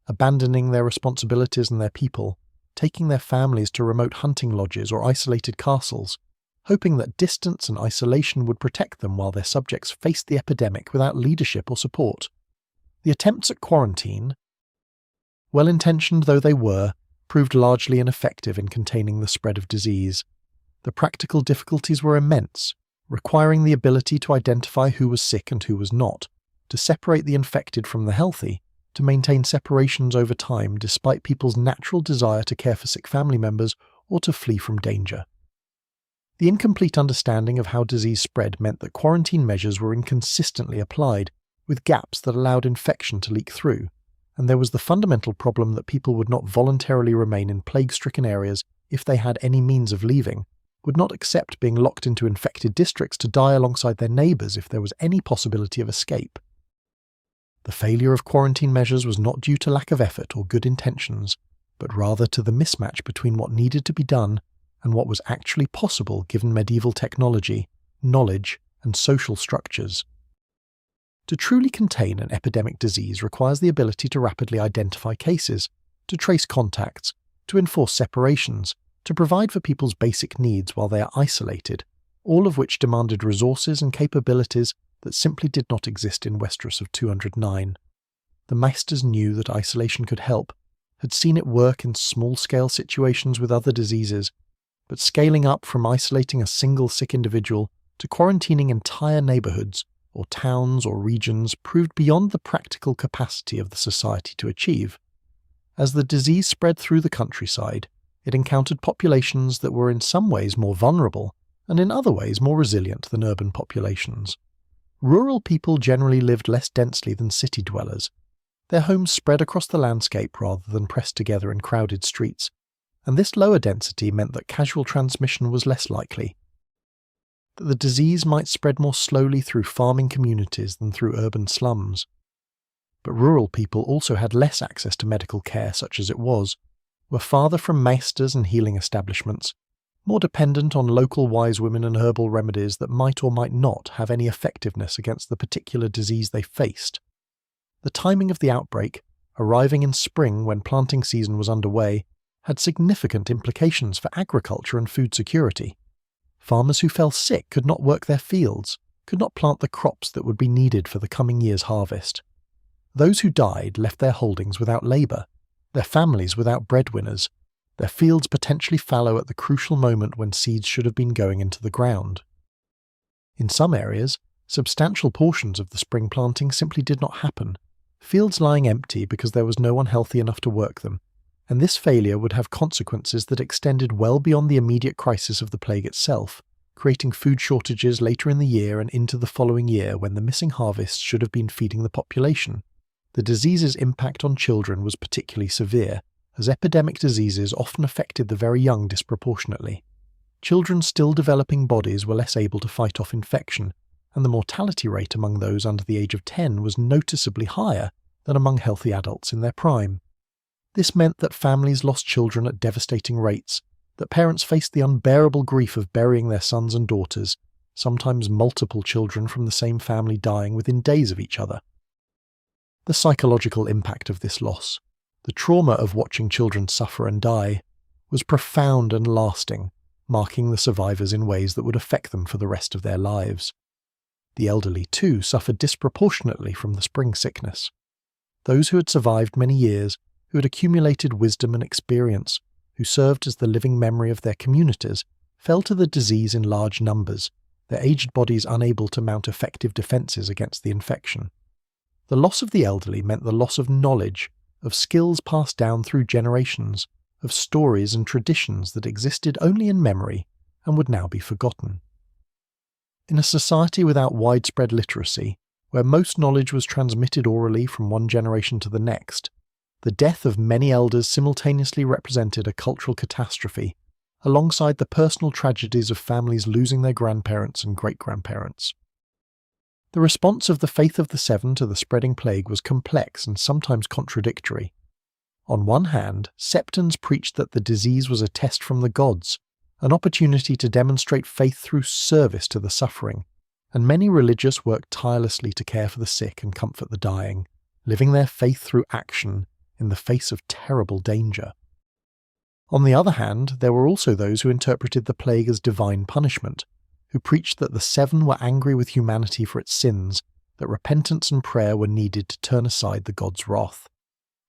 abandoning their responsibilities and their people, taking their families to remote hunting lodges or isolated castles, hoping that distance and isolation would protect them while their subjects faced the epidemic without leadership or support. The attempts at quarantine, well-intentioned though they were, proved largely ineffective in containing the spread of disease. The practical difficulties were immense, requiring the ability to identify who was sick and who was not, to separate the infected from the healthy, to maintain separations over time despite people's natural desire to care for sick family members or to flee from danger. The incomplete understanding of how disease spread meant that quarantine measures were inconsistently applied, with gaps that allowed infection to leak through, and there was the fundamental problem that people would not voluntarily remain in plague-stricken areas if they had any means of leaving, would not accept being locked into infected districts to die alongside their neighbours if there was any possibility of escape. The failure of quarantine measures was not due to lack of effort or good intentions, but rather to the mismatch between what needed to be done and what was actually possible given medieval technology, knowledge, and social structures. To truly contain an epidemic disease requires the ability to rapidly identify cases, to trace contacts, to enforce separations, to provide for people's basic needs while they are isolated, all of which demanded resources and capabilities that simply did not exist in Westeros of 209. The maesters knew that isolation could help, had seen it work in small-scale situations with other diseases, but scaling up from isolating a single sick individual to quarantining entire neighbourhoods, or towns or regions proved beyond the practical capacity of the society to achieve. As the disease spread through the countryside, it encountered populations that were in some ways more vulnerable and in other ways more resilient than urban populations. Rural people generally lived less densely than city dwellers. Their homes spread across the landscape rather than pressed together in crowded streets, and this lower density meant that casual transmission was less likely, that the disease might spread more slowly through farming communities than through urban slums. But rural people also had less access to medical care such as it was, were farther from maesters and healing establishments, more dependent on local wise women and herbal remedies that might or might not have any effectiveness against the particular disease they faced. The timing of the outbreak, arriving in spring when planting season was underway, had significant implications for agriculture and food security. Farmers who fell sick could not work their fields, could not plant the crops that would be needed for the coming year's harvest. Those who died left their holdings without labour, their families without breadwinners, their fields potentially fallow at the crucial moment when seeds should have been going into the ground. In some areas, substantial portions of the spring planting simply did not happen, fields lying empty because there was no one healthy enough to work them, and this failure would have consequences that extended well beyond the immediate crisis of the plague itself, creating food shortages later in the year and into the following year when the missing harvests should have been feeding the population. The disease's impact on children was particularly severe, as epidemic diseases often affected the very young disproportionately. Children's still developing bodies were less able to fight off infection, and the mortality rate among those under the age of 10 was noticeably higher than among healthy adults in their prime. This meant that families lost children at devastating rates, that parents faced the unbearable grief of burying their sons and daughters, sometimes multiple children from the same family dying within days of each other. The psychological impact of this loss, the trauma of watching children suffer and die, was profound and lasting, marking the survivors in ways that would affect them for the rest of their lives. The elderly, too, suffered disproportionately from the spring sickness. Those who had survived many years, who had accumulated wisdom and experience, who served as the living memory of their communities, fell to the disease in large numbers, their aged bodies unable to mount effective defences against the infection. The loss of the elderly meant the loss of knowledge, of skills passed down through generations, of stories and traditions that existed only in memory and would now be forgotten. In a society without widespread literacy, where most knowledge was transmitted orally from one generation to the next, the death of many elders simultaneously represented a cultural catastrophe, alongside the personal tragedies of families losing their grandparents and great-grandparents. The response of the Faith of the Seven to the spreading plague was complex and sometimes contradictory. On one hand, septons preached that the disease was a test from the gods, an opportunity to demonstrate faith through service to the suffering, and many religious worked tirelessly to care for the sick and comfort the dying, living their faith through action in the face of terrible danger. On the other hand, there were also those who interpreted the plague as divine punishment, who preached that the Seven were angry with humanity for its sins, that repentance and prayer were needed to turn aside the gods' wrath.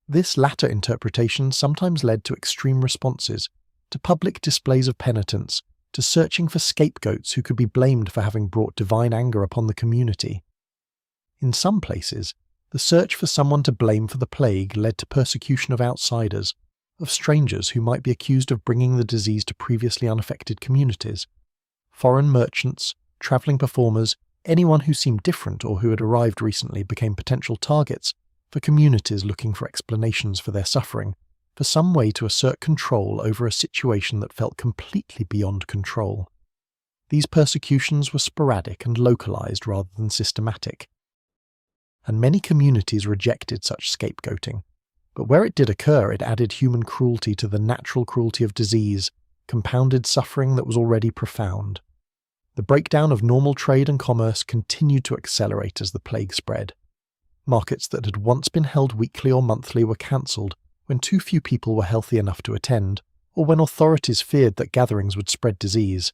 This latter interpretation sometimes led to extreme responses, to public displays of penitence, to searching for scapegoats who could be blamed for having brought divine anger upon the community. In some places, the search for someone to blame for the plague led to persecution of outsiders, of strangers who might be accused of bringing the disease to previously unaffected communities. Foreign merchants, travelling performers, anyone who seemed different or who had arrived recently became potential targets for communities looking for explanations for their suffering, for some way to assert control over a situation that felt completely beyond control. These persecutions were sporadic and localised rather than systematic, and many communities rejected such scapegoating. But where it did occur, it added human cruelty to the natural cruelty of disease, compounded suffering that was already profound. The breakdown of normal trade and commerce continued to accelerate as the plague spread. Markets that had once been held weekly or monthly were cancelled when too few people were healthy enough to attend, or when authorities feared that gatherings would spread disease.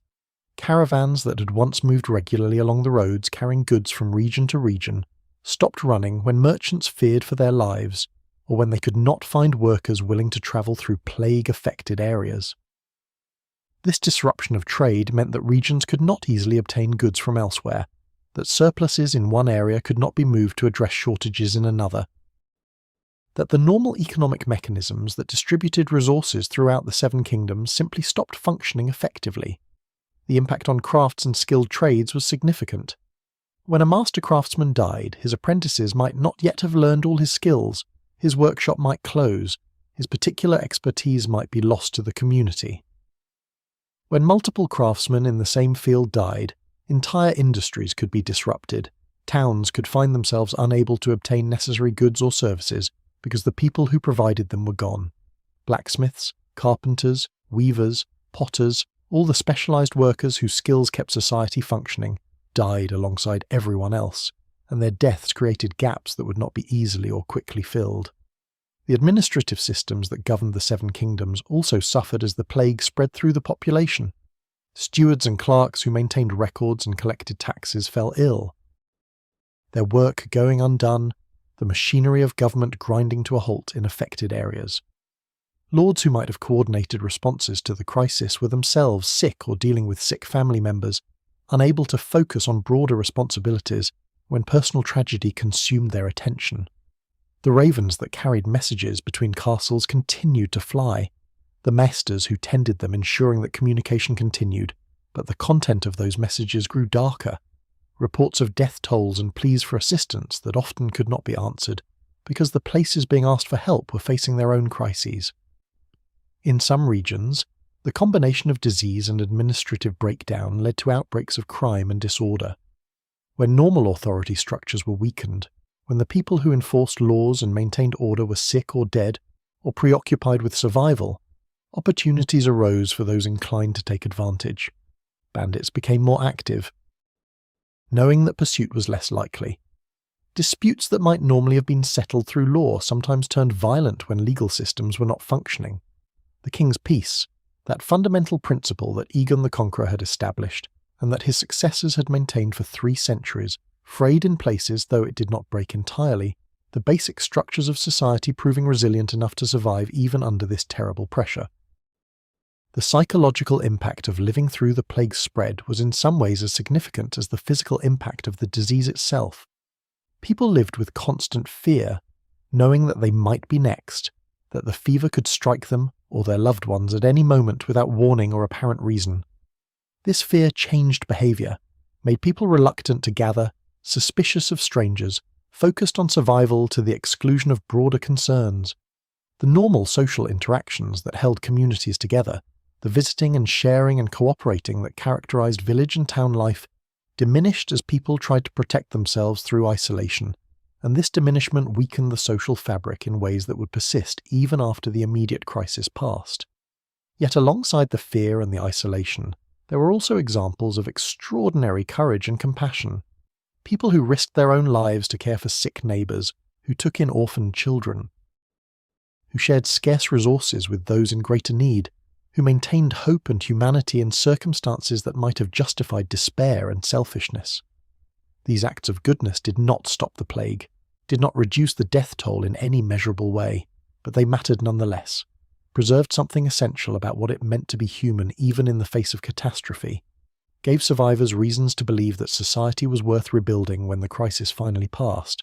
Caravans that had once moved regularly along the roads carrying goods from region to region stopped running when merchants feared for their lives, or when they could not find workers willing to travel through plague-affected areas. This disruption of trade meant that regions could not easily obtain goods from elsewhere, that surpluses in one area could not be moved to address shortages in another, that the normal economic mechanisms that distributed resources throughout the Seven Kingdoms simply stopped functioning effectively. The impact on crafts and skilled trades was significant. When a master craftsman died, his apprentices might not yet have learned all his skills, his workshop might close, his particular expertise might be lost to the community. When multiple craftsmen in the same field died, entire industries could be disrupted, towns could find themselves unable to obtain necessary goods or services because the people who provided them were gone. Blacksmiths, carpenters, weavers, potters, all the specialised workers whose skills kept society functioning, died alongside everyone else, and their deaths created gaps that would not be easily or quickly filled. The administrative systems that governed the Seven Kingdoms also suffered as the plague spread through the population. Stewards and clerks who maintained records and collected taxes fell ill, their work going undone, the machinery of government grinding to a halt in affected areas. Lords who might have coordinated responses to the crisis were themselves sick or dealing with sick family members, unable to focus on broader responsibilities when personal tragedy consumed their attention. The ravens that carried messages between castles continued to fly, the maesters who tended them ensuring that communication continued, but the content of those messages grew darker. Reports of death tolls and pleas for assistance that often could not be answered, because the places being asked for help were facing their own crises. In some regions, the combination of disease and administrative breakdown led to outbreaks of crime and disorder. When normal authority structures were weakened, when the people who enforced laws and maintained order were sick or dead, or preoccupied with survival, opportunities arose for those inclined to take advantage. Bandits became more active, knowing that pursuit was less likely. Disputes that might normally have been settled through law sometimes turned violent when legal systems were not functioning. The King's Peace, that fundamental principle that Aegon the Conqueror had established, and that his successors had maintained for 3 centuries, frayed in places though it did not break entirely, the basic structures of society proving resilient enough to survive even under this terrible pressure. The psychological impact of living through the plague's spread was in some ways as significant as the physical impact of the disease itself. People lived with constant fear, knowing that they might be next, that the fever could strike them or their loved ones at any moment without warning or apparent reason. This fear changed behaviour, made people reluctant to gather, suspicious of strangers, focused on survival to the exclusion of broader concerns. The normal social interactions that held communities together, the visiting and sharing and cooperating that characterized village and town life, diminished as people tried to protect themselves through isolation, and this diminishment weakened the social fabric in ways that would persist even after the immediate crisis passed. Yet alongside the fear and the isolation, there were also examples of extraordinary courage and compassion. People who risked their own lives to care for sick neighbours, who took in orphaned children, who shared scarce resources with those in greater need, who maintained hope and humanity in circumstances that might have justified despair and selfishness. These acts of goodness did not stop the plague, did not reduce the death toll in any measurable way, but they mattered nonetheless, preserved something essential about what it meant to be human even in the face of catastrophe, gave survivors reasons to believe that society was worth rebuilding when the crisis finally passed.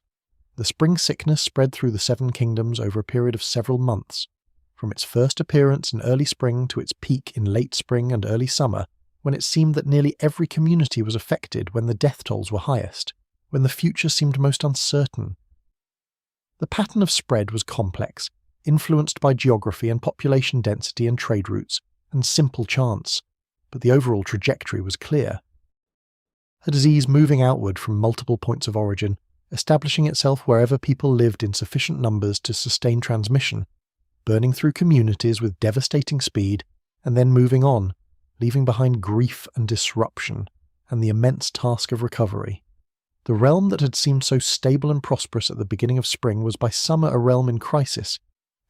The spring sickness spread through the 7 kingdoms over a period of several months, from its first appearance in early spring to its peak in late spring and early summer, when it seemed that nearly every community was affected when the death tolls were highest, when the future seemed most uncertain. The pattern of spread was complex, influenced by geography and population density and trade routes, and simple chance, but the overall trajectory was clear. A disease moving outward from multiple points of origin, establishing itself wherever people lived in sufficient numbers to sustain transmission, burning through communities with devastating speed, and then moving on, leaving behind grief and disruption, and the immense task of recovery. The realm that had seemed so stable and prosperous at the beginning of spring was by summer a realm in crisis,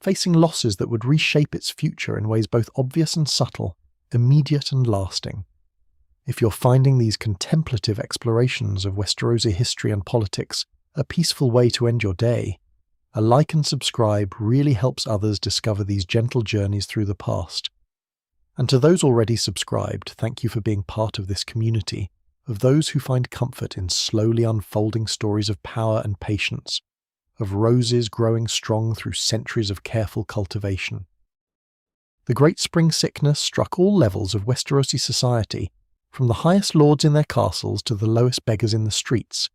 facing losses that would reshape its future in ways both obvious and subtle, immediate and lasting. If you're finding these contemplative explorations of Westerosi history and politics a peaceful way to end your day, a like and subscribe really helps others discover these gentle journeys through the past. And to those already subscribed, thank you for being part of this community, of those who find comfort in slowly unfolding stories of power and patience, of roses growing strong through centuries of careful cultivation. The great spring sickness struck all levels of Westerosi society, from the highest lords in their castles to the lowest beggars in the streets,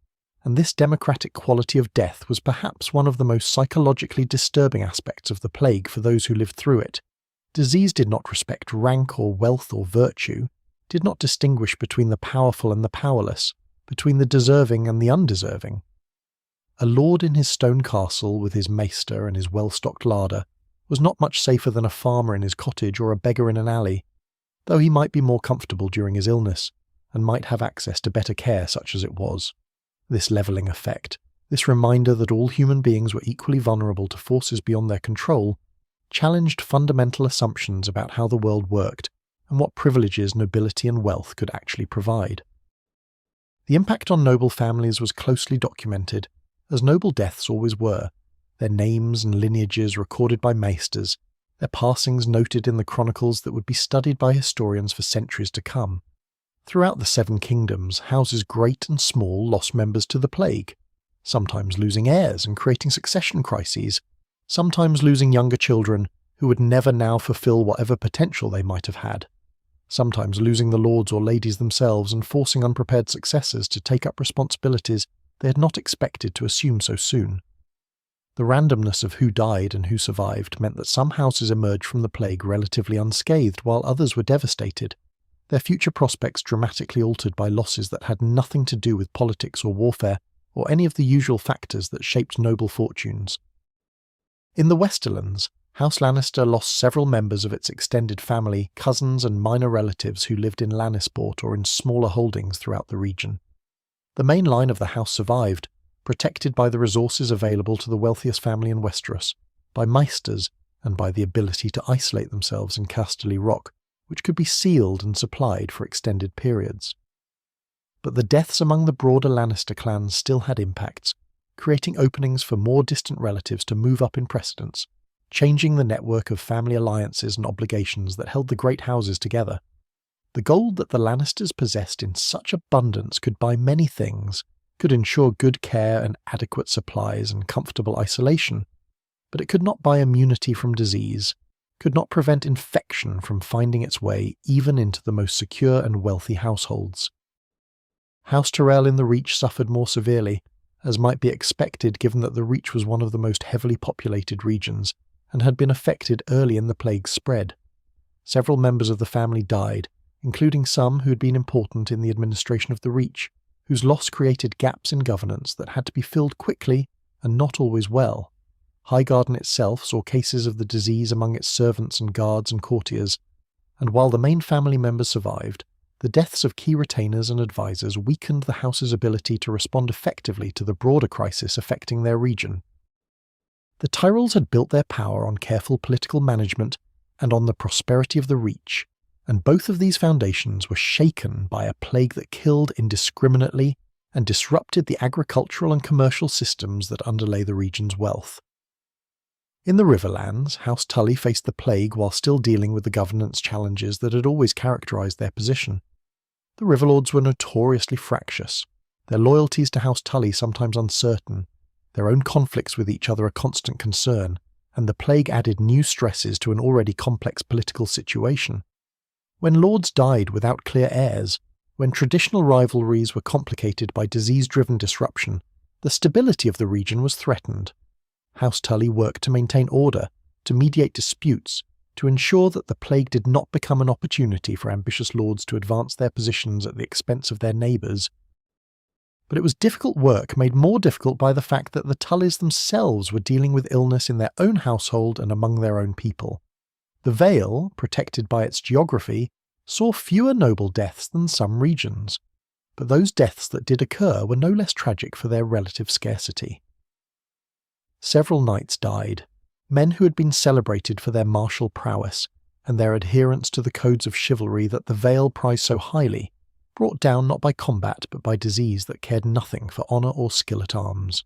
and this democratic quality of death was perhaps one of the most psychologically disturbing aspects of the plague for those who lived through it. Disease did not respect rank or wealth or virtue, did not distinguish between the powerful and the powerless, between the deserving and the undeserving. A lord in his stone castle with his maester and his well-stocked larder was not much safer than a farmer in his cottage or a beggar in an alley, though he might be more comfortable during his illness, and might have access to better care such as it was. This levelling effect, this reminder that all human beings were equally vulnerable to forces beyond their control, challenged fundamental assumptions about how the world worked and what privileges nobility and wealth could actually provide. The impact on noble families was closely documented, as noble deaths always were, their names and lineages recorded by maesters, their passings noted in the chronicles that would be studied by historians for centuries to come. Throughout the 7 kingdoms, houses great and small lost members to the plague, sometimes losing heirs and creating succession crises, sometimes losing younger children who would never now fulfill whatever potential they might have had, sometimes losing the lords or ladies themselves and forcing unprepared successors to take up responsibilities they had not expected to assume so soon. The randomness of who died and who survived meant that some houses emerged from the plague relatively unscathed while others were devastated, their future prospects dramatically altered by losses that had nothing to do with politics or warfare or any of the usual factors that shaped noble fortunes. In the Westerlands, House Lannister lost several members of its extended family, cousins and minor relatives who lived in Lannisport or in smaller holdings throughout the region. The main line of the house survived, protected by the resources available to the wealthiest family in Westeros, by maesters, and by the ability to isolate themselves in Casterly Rock, which could be sealed and supplied for extended periods. But the deaths among the broader Lannister clans still had impacts, creating openings for more distant relatives to move up in precedence, changing the network of family alliances and obligations that held the great houses together. The gold that the Lannisters possessed in such abundance could buy many things, could ensure good care and adequate supplies and comfortable isolation, but it could not buy immunity from disease, could not prevent infection from finding its way even into the most secure and wealthy households. House Tyrell in the Reach suffered more severely, as might be expected given that the Reach was one of the most heavily populated regions and had been affected early in the plague's spread. Several members of the family died, including some who had been important in the administration of the Reach, whose loss created gaps in governance that had to be filled quickly and not always well. Highgarden itself saw cases of the disease among its servants and guards and courtiers, and while the main family members survived, the deaths of key retainers and advisors weakened the house's ability to respond effectively to the broader crisis affecting their region. The Tyrells had built their power on careful political management and on the prosperity of the Reach, and both of these foundations were shaken by a plague that killed indiscriminately and disrupted the agricultural and commercial systems that underlay the region's wealth. In the Riverlands, House Tully faced the plague while still dealing with the governance challenges that had always characterized their position. The Riverlords were notoriously fractious, their loyalties to House Tully sometimes uncertain, their own conflicts with each other a constant concern, and the plague added new stresses to an already complex political situation. When lords died without clear heirs, when traditional rivalries were complicated by disease-driven disruption, the stability of the region was threatened. House Tully worked to maintain order, to mediate disputes, to ensure that the plague did not become an opportunity for ambitious lords to advance their positions at the expense of their neighbours. But it was difficult work made more difficult by the fact that the Tullys themselves were dealing with illness in their own household and among their own people. The Vale, protected by its geography, saw fewer noble deaths than some regions, but those deaths that did occur were no less tragic for their relative scarcity. Several knights died, men who had been celebrated for their martial prowess and their adherence to the codes of chivalry that the Vale prized so highly, brought down not by combat but by disease that cared nothing for honour or skill at arms.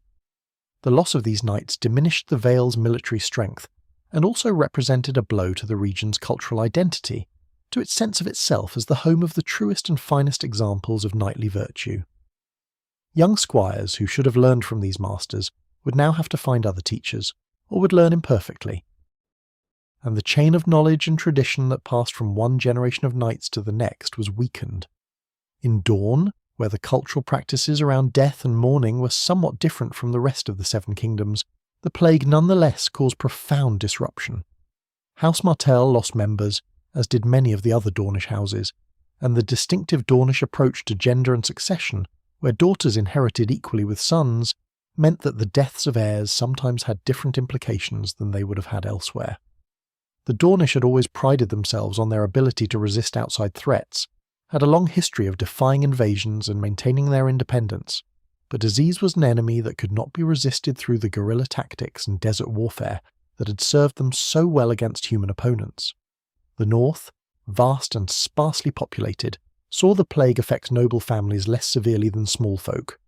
The loss of these knights diminished the Vale's military strength and also represented a blow to the region's cultural identity, to its sense of itself as the home of the truest and finest examples of knightly virtue. Young squires who should have learned from these masters would now have to find other teachers, or would learn imperfectly. And the chain of knowledge and tradition that passed from one generation of knights to the next was weakened. In Dorne, where the cultural practices around death and mourning were somewhat different from the rest of the Seven Kingdoms, the plague nonetheless caused profound disruption. House Martell lost members, as did many of the other Dornish houses, and the distinctive Dornish approach to gender and succession, where daughters inherited equally with sons, meant that the deaths of heirs sometimes had different implications than they would have had elsewhere. The Dornish had always prided themselves on their ability to resist outside threats, had a long history of defying invasions and maintaining their independence, but disease was an enemy that could not be resisted through the guerrilla tactics and desert warfare that had served them so well against human opponents. The North, vast and sparsely populated, saw the plague affect noble families less severely than small folk,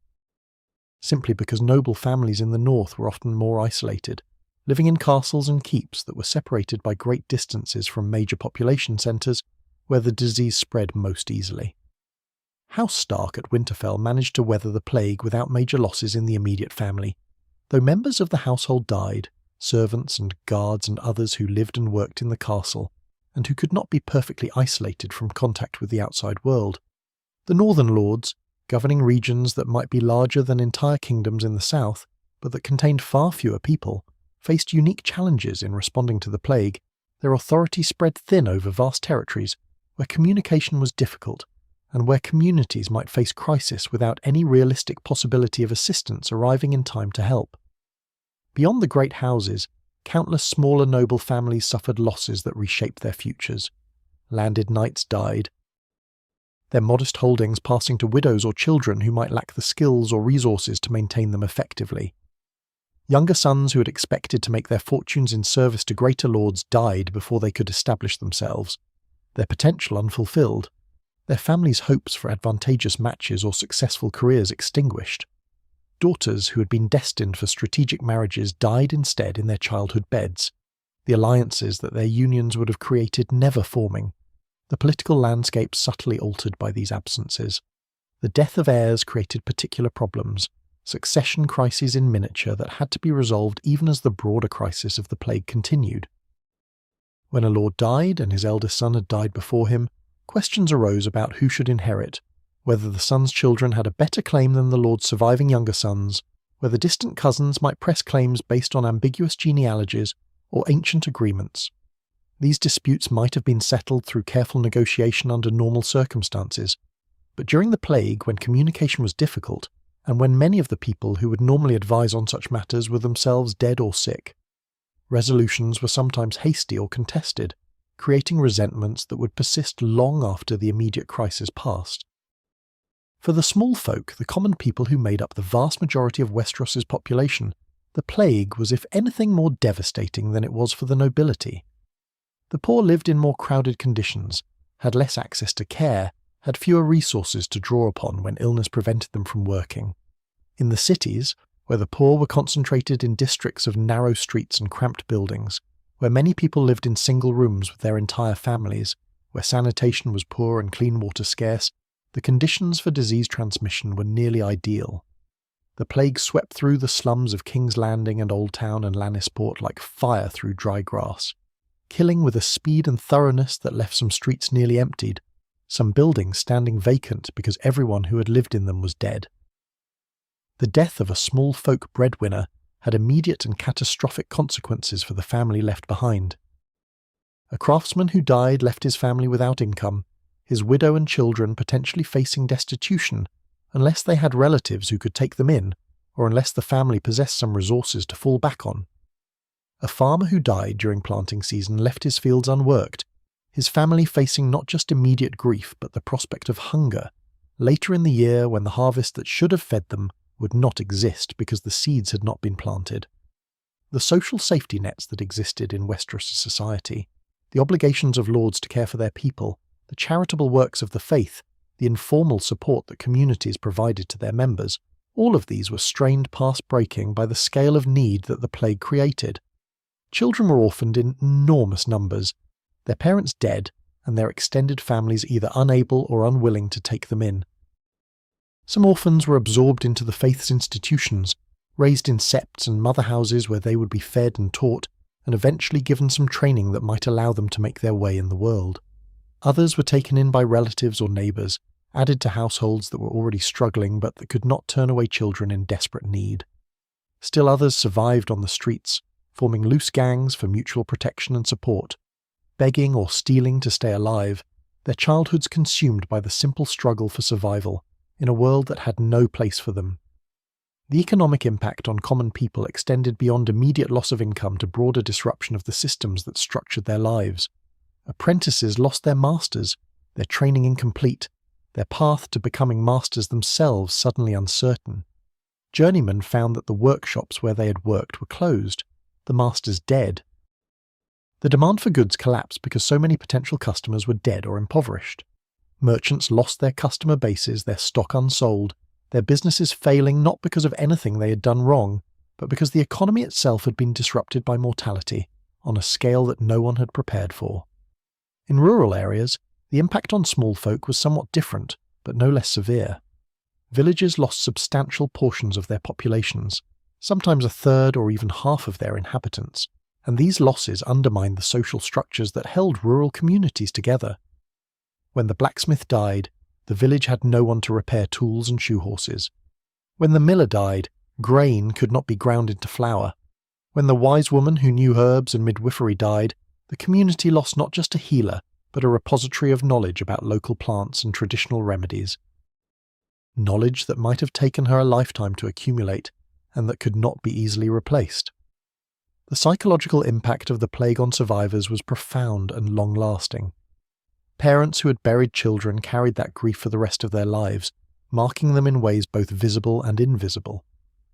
simply because noble families in the north were often more isolated, living in castles and keeps that were separated by great distances from major population centres where the disease spread most easily. House Stark at Winterfell managed to weather the plague without major losses in the immediate family, though members of the household died, servants and guards and others who lived and worked in the castle, and who could not be perfectly isolated from contact with the outside world. The northern lords, governing regions that might be larger than entire kingdoms in the south, but that contained far fewer people, faced unique challenges in responding to the plague. Their authority spread thin over vast territories, where communication was difficult, and where communities might face crisis without any realistic possibility of assistance arriving in time to help. Beyond the great houses, countless smaller noble families suffered losses that reshaped their futures. Landed knights died, their modest holdings passing to widows or children who might lack the skills or resources to maintain them effectively. Younger sons who had expected to make their fortunes in service to greater lords died before they could establish themselves, their potential unfulfilled, their families' hopes for advantageous matches or successful careers extinguished. Daughters who had been destined for strategic marriages died instead in their childhood beds, the alliances that their unions would have created never forming, the political landscape subtly altered by these absences. The death of heirs created particular problems, succession crises in miniature that had to be resolved even as the broader crisis of the plague continued. When a lord died and his eldest son had died before him, questions arose about who should inherit, whether the son's children had a better claim than the lord's surviving younger sons, whether distant cousins might press claims based on ambiguous genealogies or ancient agreements. These disputes might have been settled through careful negotiation under normal circumstances, but during the plague, when communication was difficult, and when many of the people who would normally advise on such matters were themselves dead or sick, resolutions were sometimes hasty or contested, creating resentments that would persist long after the immediate crisis passed. For the Smallfolk, the common people who made up the vast majority of Westeros's population, the plague was if anything more devastating than it was for the nobility. The poor lived in more crowded conditions, had less access to care, had fewer resources to draw upon when illness prevented them from working. In the cities, where the poor were concentrated in districts of narrow streets and cramped buildings, where many people lived in single rooms with their entire families, where sanitation was poor and clean water scarce, the conditions for disease transmission were nearly ideal. The plague swept through the slums of King's Landing and Old Town and Lannisport like fire through dry grass, killing with a speed and thoroughness that left some streets nearly emptied, some buildings standing vacant because everyone who had lived in them was dead. The death of a Smallfolk breadwinner had immediate and catastrophic consequences for the family left behind. A craftsman who died left his family without income, his widow and children potentially facing destitution unless they had relatives who could take them in, or unless the family possessed some resources to fall back on. A farmer who died during planting season left his fields unworked, his family facing not just immediate grief but the prospect of hunger later in the year when the harvest that should have fed them would not exist because the seeds had not been planted. The social safety nets that existed in Westeros society, the obligations of lords to care for their people, the charitable works of the faith, the informal support that communities provided to their members, all of these were strained past breaking by the scale of need that the plague created. Children were orphaned in enormous numbers, their parents dead, and their extended families either unable or unwilling to take them in. Some orphans were absorbed into the faith's institutions, raised in septs and mother houses where they would be fed and taught, and eventually given some training that might allow them to make their way in the world. Others were taken in by relatives or neighbours, added to households that were already struggling but that could not turn away children in desperate need. Still others survived on the streets, forming loose gangs for mutual protection and support, begging or stealing to stay alive, their childhoods consumed by the simple struggle for survival in a world that had no place for them. The economic impact on common people extended beyond immediate loss of income to broader disruption of the systems that structured their lives. Apprentices lost their masters, their training incomplete, their path to becoming masters themselves suddenly uncertain. Journeymen found that the workshops where they had worked were closed, the masters dead. The demand for goods collapsed because so many potential customers were dead or impoverished. Merchants lost their customer bases, their stock unsold, their businesses failing not because of anything they had done wrong, but because the economy itself had been disrupted by mortality on a scale that no one had prepared for. In rural areas, the impact on Smallfolk was somewhat different, but no less severe. Villages lost substantial portions of their populations, sometimes a third or even half of their inhabitants, and these losses undermined the social structures that held rural communities together. When the blacksmith died, the village had no one to repair tools and shoe horses. When the miller died, grain could not be ground into flour. When the wise woman who knew herbs and midwifery died, the community lost not just a healer, but a repository of knowledge about local plants and traditional remedies. Knowledge that might have taken her a lifetime to accumulate, and that could not be easily replaced. The psychological impact of the plague on survivors was profound and long-lasting. Parents who had buried children carried that grief for the rest of their lives, marking them in ways both visible and invisible.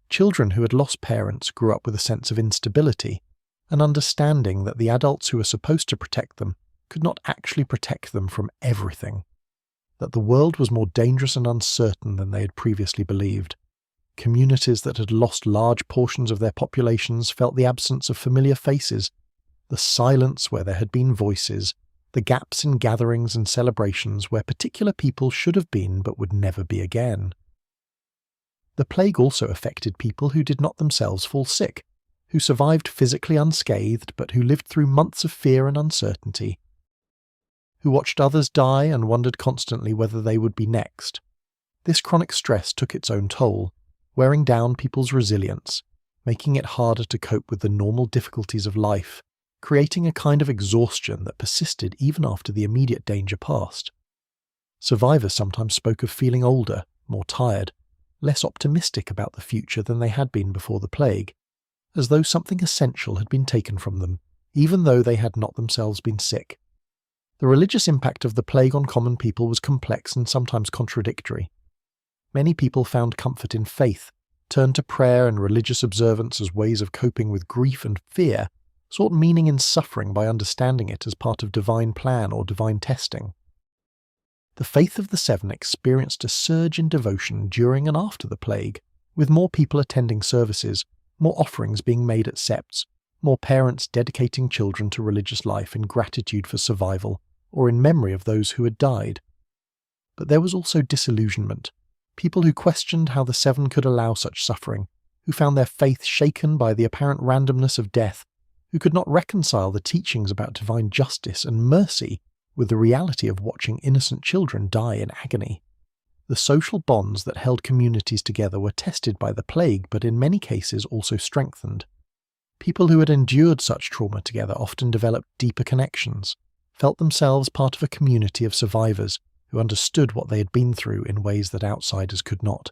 Children who had lost parents grew up with a sense of instability, an understanding that the adults who were supposed to protect them could not actually protect them from everything, that the world was more dangerous and uncertain than they had previously believed. Communities that had lost large portions of their populations felt the absence of familiar faces, the silence where there had been voices, the gaps in gatherings and celebrations where particular people should have been but would never be again. The plague also affected people who did not themselves fall sick, who survived physically unscathed but who lived through months of fear and uncertainty, who watched others die and wondered constantly whether they would be next. This chronic stress took its own toll, wearing down people's resilience, making it harder to cope with the normal difficulties of life, creating a kind of exhaustion that persisted even after the immediate danger passed. Survivors sometimes spoke of feeling older, more tired, less optimistic about the future than they had been before the plague, as though something essential had been taken from them, even though they had not themselves been sick. The religious impact of the plague on common people was complex and sometimes contradictory. Many people found comfort in faith, turned to prayer and religious observance as ways of coping with grief and fear, sought meaning in suffering by understanding it as part of divine plan or divine testing. The faith of the Seven experienced a surge in devotion during and after the plague, with more people attending services, more offerings being made at septs, more parents dedicating children to religious life in gratitude for survival or in memory of those who had died. But there was also disillusionment, people who questioned how the Seven could allow such suffering, who found their faith shaken by the apparent randomness of death, who could not reconcile the teachings about divine justice and mercy with the reality of watching innocent children die in agony. The social bonds that held communities together were tested by the plague, but in many cases also strengthened. People who had endured such trauma together often developed deeper connections, felt themselves part of a community of survivors who understood what they had been through in ways that outsiders could not.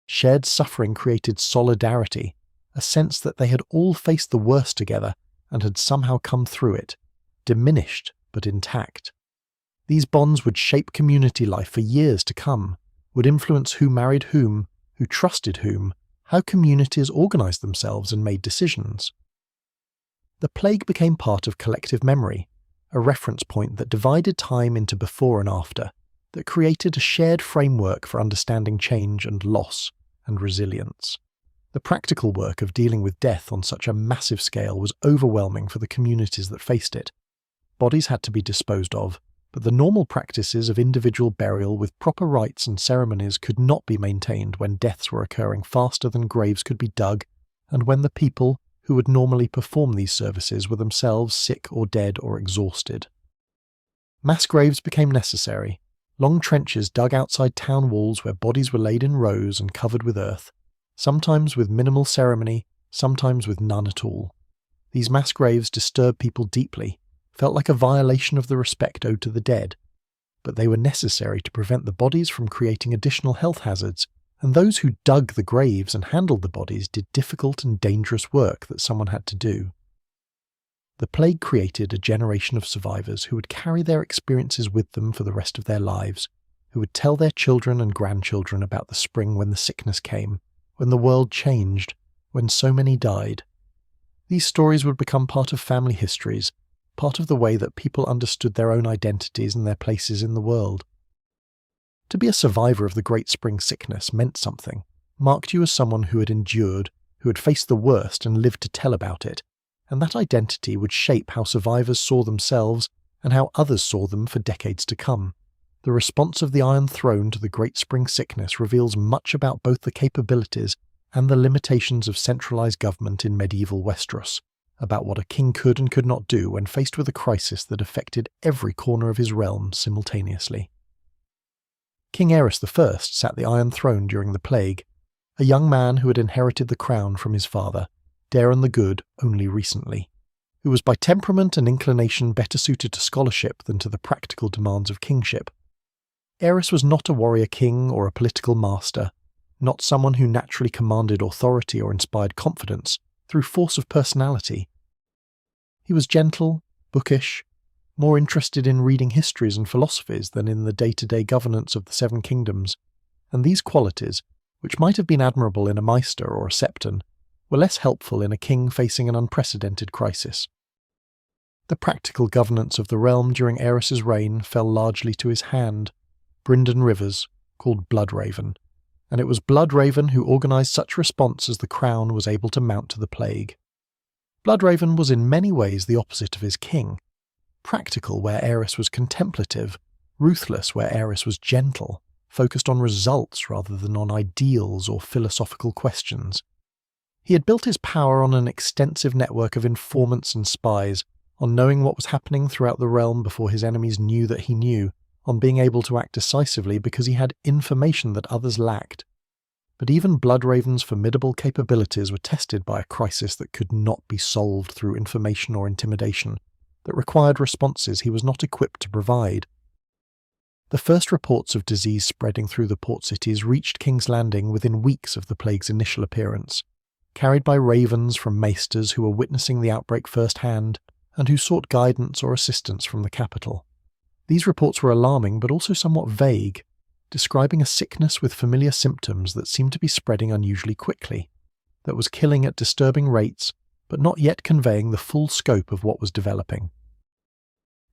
Shared suffering created solidarity, a sense that they had all faced the worst together and had somehow come through it, diminished but intact. These bonds would shape community life for years to come, would influence who married whom, who trusted whom, how communities organized themselves and made decisions. The plague became part of collective memory, a reference point that divided time into before and after, that created a shared framework for understanding change and loss and resilience. The practical work of dealing with death on such a massive scale was overwhelming for the communities that faced it. Bodies had to be disposed of, but the normal practices of individual burial with proper rites and ceremonies could not be maintained when deaths were occurring faster than graves could be dug, and when the people who would normally perform these services were themselves sick or dead or exhausted. Mass graves became necessary, long trenches dug outside town walls where bodies were laid in rows and covered with earth, sometimes with minimal ceremony, sometimes with none at all. These mass graves disturbed people deeply, felt like a violation of the respect owed to the dead, but they were necessary to prevent the bodies from creating additional health hazards, and those who dug the graves and handled the bodies did difficult and dangerous work that someone had to do. The plague created a generation of survivors who would carry their experiences with them for the rest of their lives, who would tell their children and grandchildren about the spring when the sickness came, when the world changed, when so many died. These stories would become part of family histories, part of the way that people understood their own identities and their places in the world. To be a survivor of the Great Spring sickness meant something, marked you as someone who had endured, who had faced the worst and lived to tell about it, and that identity would shape how survivors saw themselves and how others saw them for decades to come. The response of the Iron Throne to the Great Spring sickness reveals much about both the capabilities and the limitations of centralized government in medieval Westeros, about what a king could and could not do when faced with a crisis that affected every corner of his realm simultaneously. King Aerys I sat the Iron Throne during the Plague, a young man who had inherited the crown from his father, Daeron the Good, only recently, who was by temperament and inclination better suited to scholarship than to the practical demands of kingship. Aerys was not a warrior king or a political master, not someone who naturally commanded authority or inspired confidence through force of personality. He was gentle, bookish, more interested in reading histories and philosophies than in the day-to-day governance of the Seven Kingdoms, and these qualities, which might have been admirable in a maester or a septon, were less helpful in a king facing an unprecedented crisis. The practical governance of the realm during Aerys's reign fell largely to his hand, Brynden Rivers, called Bloodraven, and it was Bloodraven who organised such response as the crown was able to mount to the plague. Bloodraven was in many ways the opposite of his king, practical where Aerys was contemplative, ruthless where Aerys was gentle, focused on results rather than on ideals or philosophical questions. He had built his power on an extensive network of informants and spies, on knowing what was happening throughout the realm before his enemies knew that he knew, on being able to act decisively because he had information that others lacked. But even Bloodraven's formidable capabilities were tested by a crisis that could not be solved through information or intimidation, that required responses he was not equipped to provide. The first reports of disease spreading through the port cities reached King's Landing within weeks of the plague's initial appearance, carried by ravens from maesters who were witnessing the outbreak firsthand and who sought guidance or assistance from the capital. These reports were alarming but also somewhat vague, describing a sickness with familiar symptoms that seemed to be spreading unusually quickly, that was killing at disturbing rates but not yet conveying the full scope of what was developing.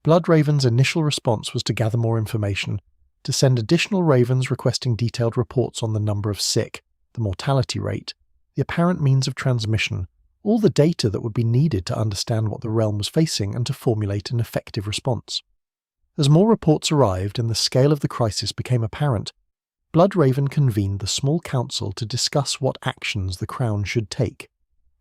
Bloodraven's initial response was to gather more information, to send additional ravens requesting detailed reports on the number of sick, the mortality rate, the apparent means of transmission, all the data that would be needed to understand what the realm was facing and to formulate an effective response. As more reports arrived and the scale of the crisis became apparent, Bloodraven convened the small council to discuss what actions the crown should take.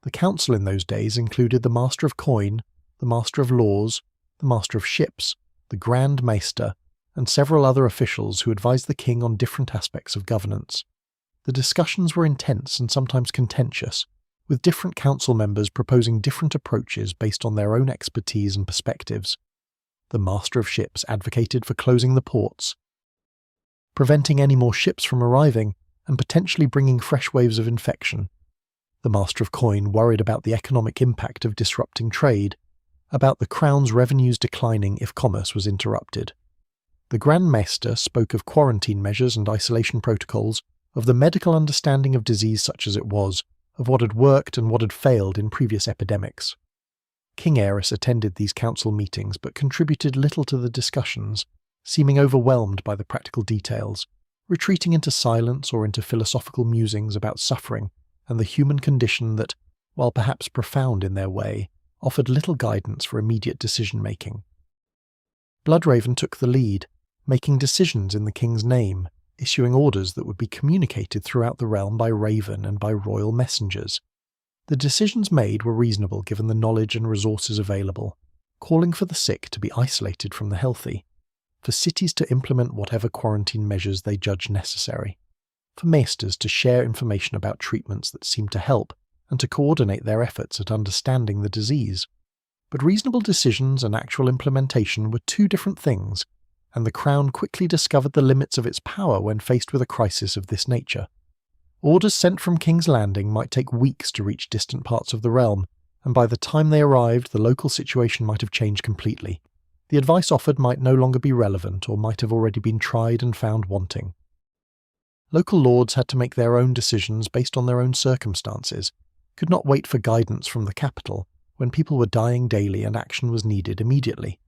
The council in those days included the Master of Coin, the Master of Laws, the Master of Ships, the Grand Maester, and several other officials who advised the king on different aspects of governance. The discussions were intense and sometimes contentious, with different council members proposing different approaches based on their own expertise and perspectives. The Master of Ships advocated for closing the ports, preventing any more ships from arriving and potentially bringing fresh waves of infection. The Master of Coin worried about the economic impact of disrupting trade, about the crown's revenues declining if commerce was interrupted. The Grand Maester spoke of quarantine measures and isolation protocols, of the medical understanding of disease such as it was, of what had worked and what had failed in previous epidemics. King Aerys attended these council meetings but contributed little to the discussions, seeming overwhelmed by the practical details, retreating into silence or into philosophical musings about suffering and the human condition that, while perhaps profound in their way, offered little guidance for immediate decision-making. Bloodraven took the lead, making decisions in the king's name, issuing orders that would be communicated throughout the realm by raven and by royal messengers. The decisions made were reasonable given the knowledge and resources available, calling for the sick to be isolated from the healthy, for cities to implement whatever quarantine measures they judged necessary, for maesters to share information about treatments that seemed to help and to coordinate their efforts at understanding the disease. But reasonable decisions and actual implementation were two different things, and the crown quickly discovered the limits of its power when faced with a crisis of this nature. Orders sent from King's Landing might take weeks to reach distant parts of the realm, and by the time they arrived the local situation might have changed completely. The advice offered might no longer be relevant or might have already been tried and found wanting. Local lords had to make their own decisions based on their own circumstances, could not wait for guidance from the capital when people were dying daily and action was needed immediately.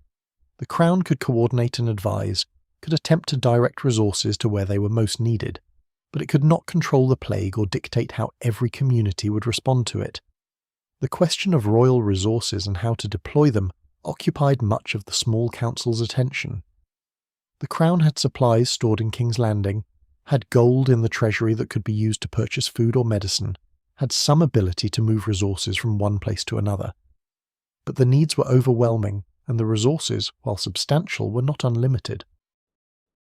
The crown could coordinate and advise, could attempt to direct resources to where they were most needed, but it could not control the plague or dictate how every community would respond to it. The question of royal resources and how to deploy them occupied much of the small council's attention. The crown had supplies stored in King's Landing, had gold in the treasury that could be used to purchase food or medicine, had some ability to move resources from one place to another, but the needs were overwhelming, and the resources, while substantial, were not unlimited.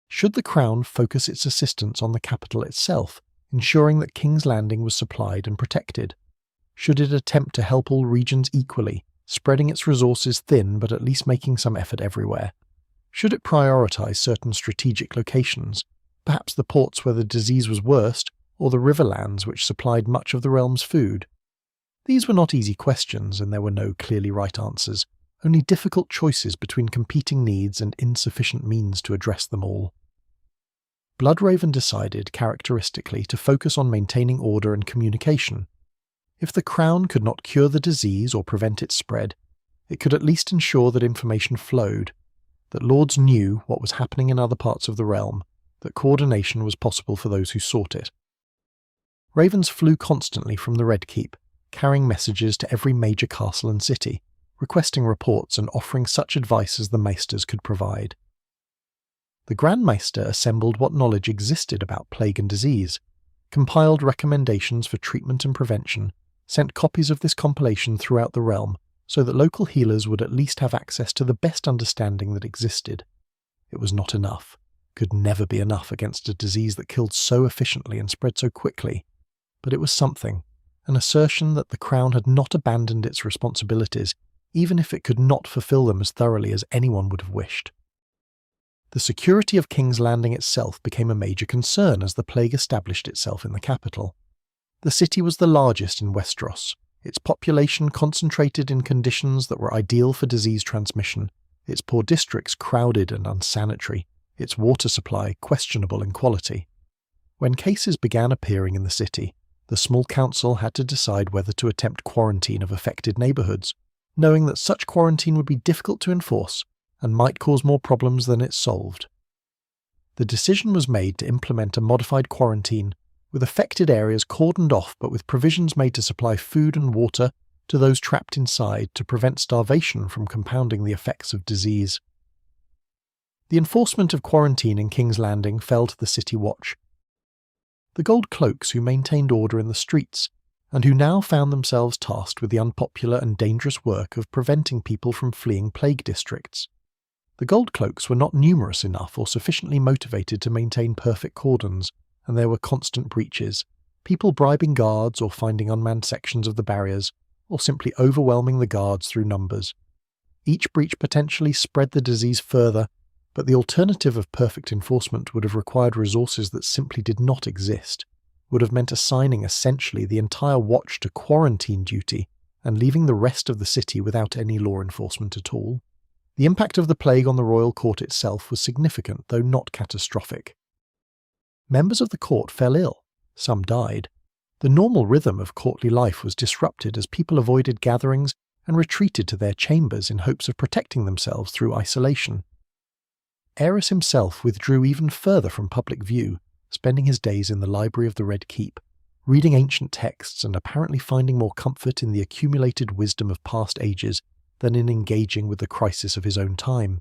Should the Crown focus its assistance on the capital itself, ensuring that King's Landing was supplied and protected? Should it attempt to help all regions equally, spreading its resources thin but at least making some effort everywhere? Should it prioritise certain strategic locations, perhaps the ports where the disease was worst, or the riverlands which supplied much of the realm's food? These were not easy questions, and there were no clearly right answers, only difficult choices between competing needs and insufficient means to address them all. Bloodraven decided, characteristically, to focus on maintaining order and communication. If the Crown could not cure the disease or prevent its spread, it could at least ensure that information flowed, that lords knew what was happening in other parts of the realm, that coordination was possible for those who sought it. Ravens flew constantly from the Red Keep, carrying messages to every major castle and city, requesting reports and offering such advice as the maesters could provide. The Grand Maester assembled what knowledge existed about plague and disease, compiled recommendations for treatment and prevention, sent copies of this compilation throughout the realm so that local healers would at least have access to the best understanding that existed. It was not enough, could never be enough against a disease that killed so efficiently and spread so quickly, but it was something, an assertion that the Crown had not abandoned its responsibilities, even if it could not fulfill them as thoroughly as anyone would have wished. The security of King's Landing itself became a major concern as the plague established itself in the capital. The city was the largest in Westeros, its population concentrated in conditions that were ideal for disease transmission, its poor districts crowded and unsanitary, its water supply questionable in quality. When cases began appearing in the city, the small council had to decide whether to attempt quarantine of affected neighbourhoods, knowing that such quarantine would be difficult to enforce and might cause more problems than it solved. The decision was made to implement a modified quarantine, with affected areas cordoned off but with provisions made to supply food and water to those trapped inside to prevent starvation from compounding the effects of disease. The enforcement of quarantine in King's Landing fell to the City Watch. The Gold Cloaks who maintained order in the streets, and who now found themselves tasked with the unpopular and dangerous work of preventing people from fleeing plague districts. The Gold Cloaks were not numerous enough or sufficiently motivated to maintain perfect cordons, and there were constant breaches, people bribing guards or finding unmanned sections of the barriers, or simply overwhelming the guards through numbers. Each breach potentially spread the disease further, but the alternative of perfect enforcement would have required resources that simply did not exist, would have meant assigning essentially the entire watch to quarantine duty and leaving the rest of the city without any law enforcement at all. The impact of the plague on the royal court itself was significant, though not catastrophic. Members of the court fell ill, some died. The normal rhythm of courtly life was disrupted as people avoided gatherings and retreated to their chambers in hopes of protecting themselves through isolation. Aerys himself withdrew even further from public view, spending his days in the library of the Red Keep, reading ancient texts and apparently finding more comfort in the accumulated wisdom of past ages than in engaging with the crisis of his own time.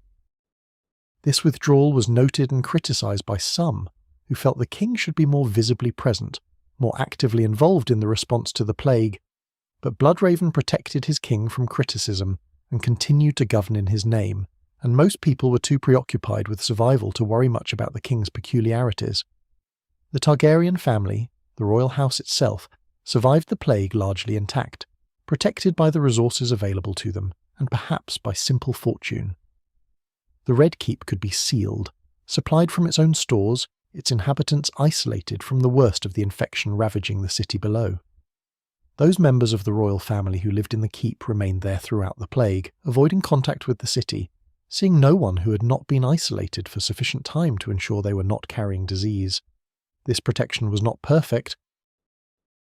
This withdrawal was noted and criticised by some, who felt the king should be more visibly present, more actively involved in the response to the plague, but Bloodraven protected his king from criticism and continued to govern in his name, and most people were too preoccupied with survival to worry much about the king's peculiarities. The Targaryen family, the royal house itself, survived the plague largely intact, protected by the resources available to them, and perhaps by simple fortune. The Red Keep could be sealed, supplied from its own stores, its inhabitants isolated from the worst of the infection ravaging the city below. Those members of the royal family who lived in the keep remained there throughout the plague, avoiding contact with the city, seeing no one who had not been isolated for sufficient time to ensure they were not carrying disease. This protection was not perfect.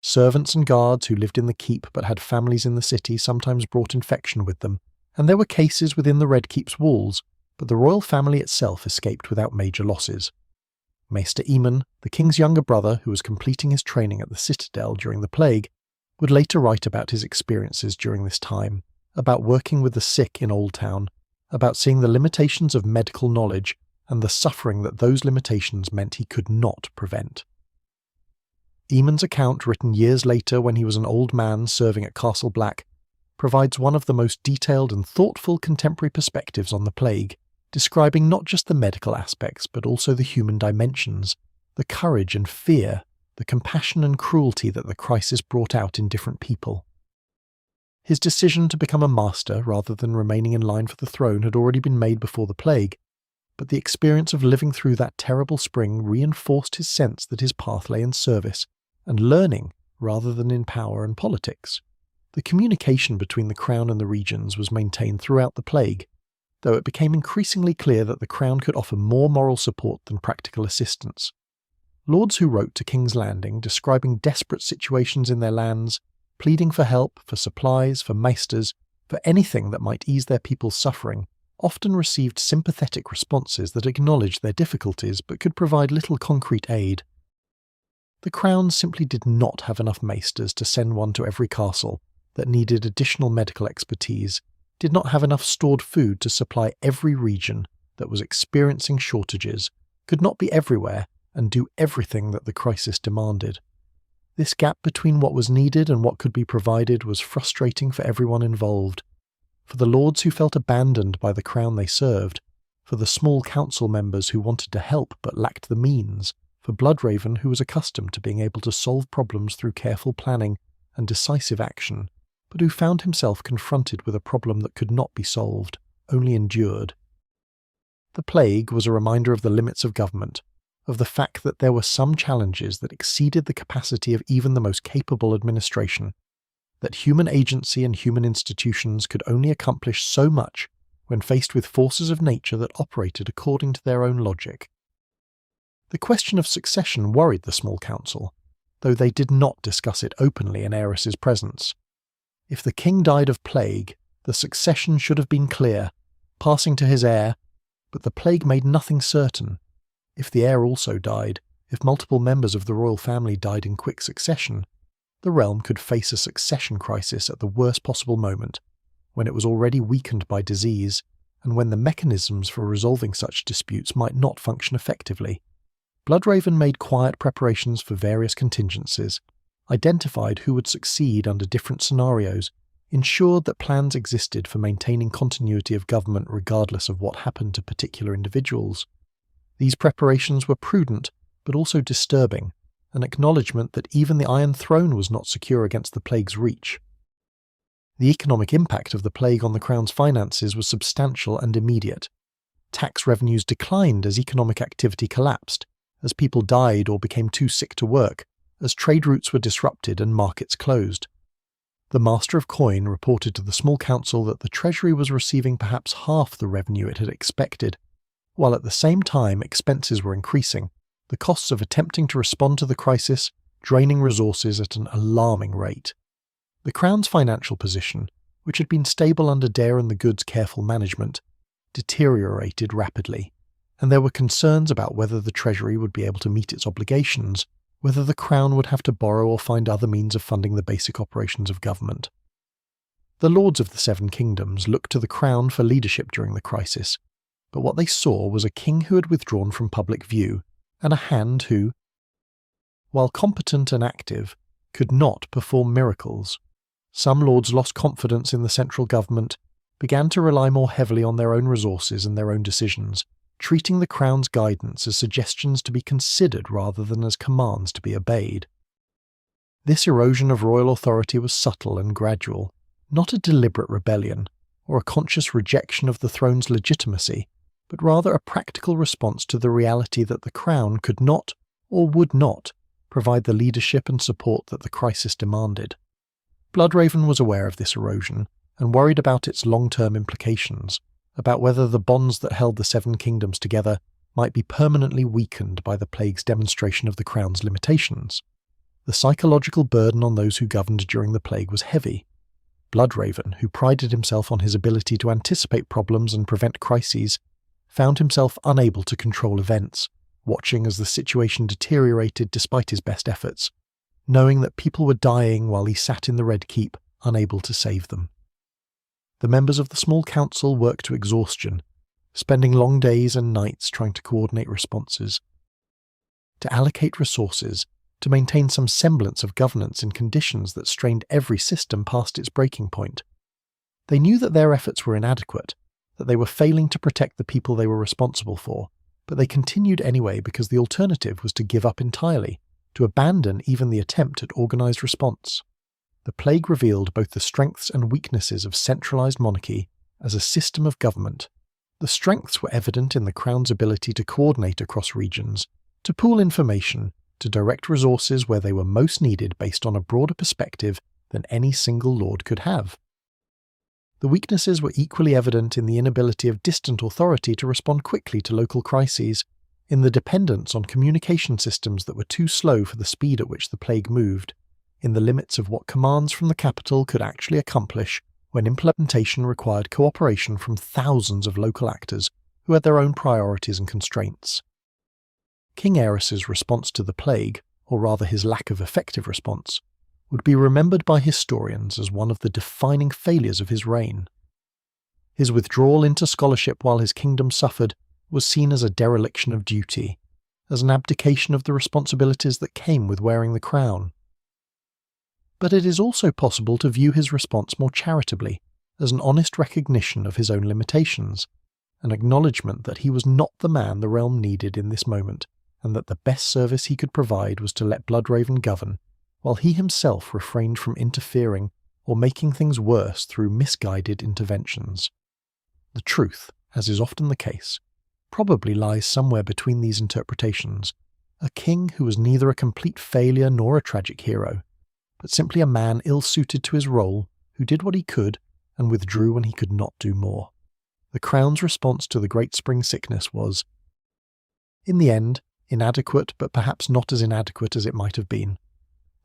Servants and guards who lived in the keep but had families in the city sometimes brought infection with them, and there were cases within the Red Keep's walls, but the royal family itself escaped without major losses. Maester Aemon, the king's younger brother who was completing his training at the Citadel during the plague, would later write about his experiences during this time, about working with the sick in Old Town, about seeing the limitations of medical knowledge and the suffering that those limitations meant he could not prevent. Aemon's account, written years later when he was an old man serving at Castle Black, provides one of the most detailed and thoughtful contemporary perspectives on the plague, describing not just the medical aspects but also the human dimensions, the courage and fear, the compassion and cruelty that the crisis brought out in different people. His decision to become a master rather than remaining in line for the throne had already been made before the plague, but the experience of living through that terrible spring reinforced his sense that his path lay in service and learning rather than in power and politics. The communication between the crown and the regions was maintained throughout the plague, though it became increasingly clear that the crown could offer more moral support than practical assistance. Lords who wrote to King's Landing describing desperate situations in their lands, pleading for help, for supplies, for maesters, for anything that might ease their people's suffering, often received sympathetic responses that acknowledged their difficulties but could provide little concrete aid. The crown simply did not have enough maesters to send one to every castle that needed additional medical expertise, did not have enough stored food to supply every region that was experiencing shortages, could not be everywhere and do everything that the crisis demanded. This gap between what was needed and what could be provided was frustrating for everyone involved. For the lords who felt abandoned by the crown they served, for the small council members who wanted to help but lacked the means, for Bloodraven who was accustomed to being able to solve problems through careful planning and decisive action, but who found himself confronted with a problem that could not be solved, only endured. The plague was a reminder of the limits of government, of the fact that there were some challenges that exceeded the capacity of even the most capable administration, that human agency and human institutions could only accomplish so much when faced with forces of nature that operated according to their own logic. The question of succession worried the small council, though they did not discuss it openly in Aerys's presence. If the king died of plague, the succession should have been clear, passing to his heir, but the plague made nothing certain. If the heir also died, if multiple members of the royal family died in quick succession, the realm could face a succession crisis at the worst possible moment, when it was already weakened by disease, and when the mechanisms for resolving such disputes might not function effectively. Bloodraven made quiet preparations for various contingencies, identified who would succeed under different scenarios, ensured that plans existed for maintaining continuity of government regardless of what happened to particular individuals. These preparations were prudent, but also disturbing, an acknowledgement that even the Iron Throne was not secure against the plague's reach. The economic impact of the plague on the crown's finances was substantial and immediate. Tax revenues declined as economic activity collapsed, as people died or became too sick to work, as trade routes were disrupted and markets closed. The Master of Coin reported to the small council that the Treasury was receiving perhaps half the revenue it had expected, while at the same time expenses were increasing, the costs of attempting to respond to the crisis draining resources at an alarming rate. The Crown's financial position, which had been stable under Dare and the Good's careful management, deteriorated rapidly, and there were concerns about whether the Treasury would be able to meet its obligations, whether the Crown would have to borrow or find other means of funding the basic operations of government. The Lords of the Seven Kingdoms looked to the Crown for leadership during the crisis, but what they saw was a king who had withdrawn from public view, and a hand who, while competent and active, could not perform miracles. Some lords lost confidence in the central government, began to rely more heavily on their own resources and their own decisions, treating the Crown's guidance as suggestions to be considered rather than as commands to be obeyed. This erosion of royal authority was subtle and gradual, not a deliberate rebellion, or a conscious rejection of the throne's legitimacy, but rather a practical response to the reality that the Crown could not, or would not, provide the leadership and support that the crisis demanded. Bloodraven was aware of this erosion, and worried about its long-term implications, about whether the bonds that held the Seven Kingdoms together might be permanently weakened by the plague's demonstration of the Crown's limitations. The psychological burden on those who governed during the plague was heavy. Bloodraven, who prided himself on his ability to anticipate problems and prevent crises, found himself unable to control events, watching as the situation deteriorated despite his best efforts, knowing that people were dying while he sat in the Red Keep, unable to save them. The members of the small council worked to exhaustion, spending long days and nights trying to coordinate responses, to allocate resources, to maintain some semblance of governance in conditions that strained every system past its breaking point, They knew that their efforts were inadequate, that they were failing to protect the people they were responsible for, but they continued anyway because the alternative was to give up entirely, to abandon even the attempt at organised response. The plague revealed both the strengths and weaknesses of centralised monarchy as a system of government. The strengths were evident in the Crown's ability to coordinate across regions, to pool information, to direct resources where they were most needed based on a broader perspective than any single lord could have. The weaknesses were equally evident in the inability of distant authority to respond quickly to local crises, in the dependence on communication systems that were too slow for the speed at which the plague moved, in the limits of what commands from the capital could actually accomplish when implementation required cooperation from thousands of local actors who had their own priorities and constraints. King Aerys's response to the plague, or rather his lack of effective response, would be remembered by historians as one of the defining failures of his reign. His withdrawal into scholarship while his kingdom suffered was seen as a dereliction of duty, as an abdication of the responsibilities that came with wearing the crown. But it is also possible to view his response more charitably, as an honest recognition of his own limitations, an acknowledgement that he was not the man the realm needed in this moment, and that the best service he could provide was to let Bloodraven govern, while he himself refrained from interfering or making things worse through misguided interventions. The truth, as is often the case, probably lies somewhere between these interpretations, a king who was neither a complete failure nor a tragic hero, but simply a man ill-suited to his role, who did what he could and withdrew when he could not do more. The Crown's response to the Great Spring Sickness was, in the end, inadequate but perhaps not as inadequate as it might have been.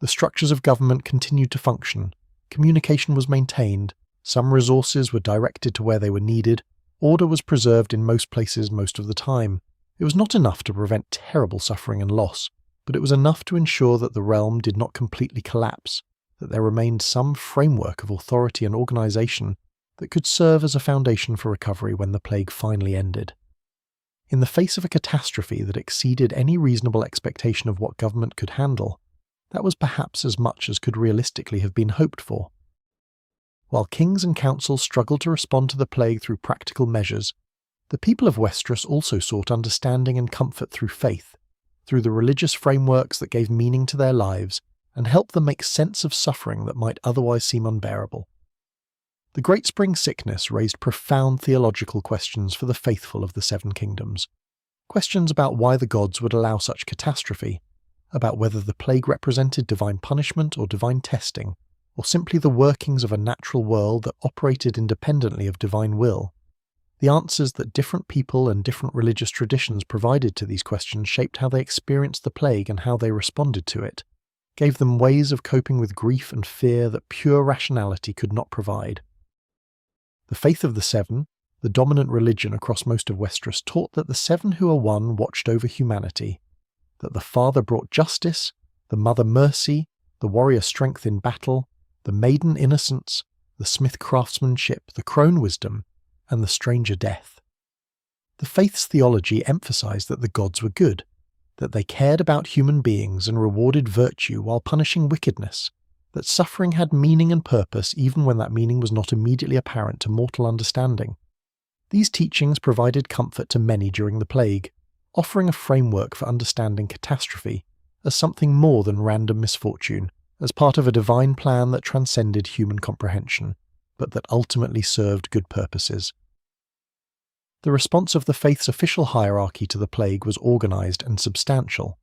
The structures of government continued to function, communication was maintained, some resources were directed to where they were needed, order was preserved in most places most of the time. It was not enough to prevent terrible suffering and loss, but it was enough to ensure that the realm did not completely collapse, that there remained some framework of authority and organisation that could serve as a foundation for recovery when the plague finally ended. In the face of a catastrophe that exceeded any reasonable expectation of what government could handle, that was perhaps as much as could realistically have been hoped for. While kings and councils struggled to respond to the plague through practical measures, the people of Westeros also sought understanding and comfort through faith, through the religious frameworks that gave meaning to their lives and helped them make sense of suffering that might otherwise seem unbearable. The Great Spring Sickness raised profound theological questions for the faithful of the Seven Kingdoms, questions about why the gods would allow such catastrophe, about whether the plague represented divine punishment or divine testing, or simply the workings of a natural world that operated independently of divine will. The answers that different people and different religious traditions provided to these questions shaped how they experienced the plague and how they responded to it, gave them ways of coping with grief and fear that pure rationality could not provide. The faith of the Seven, the dominant religion across most of Westeros, taught that the Seven who are one watched over humanity, that the Father brought justice, the Mother mercy, the warrior strength in battle, the maiden innocence, the smith craftsmanship, the crone wisdom, and the stranger death. The faith's theology emphasized that the gods were good, that they cared about human beings and rewarded virtue while punishing wickedness, that suffering had meaning and purpose even when that meaning was not immediately apparent to mortal understanding. These teachings provided comfort to many during the plague, offering a framework for understanding catastrophe as something more than random misfortune, as part of a divine plan that transcended human comprehension, but that ultimately served good purposes. The response of the faith's official hierarchy to the plague was organised and substantial.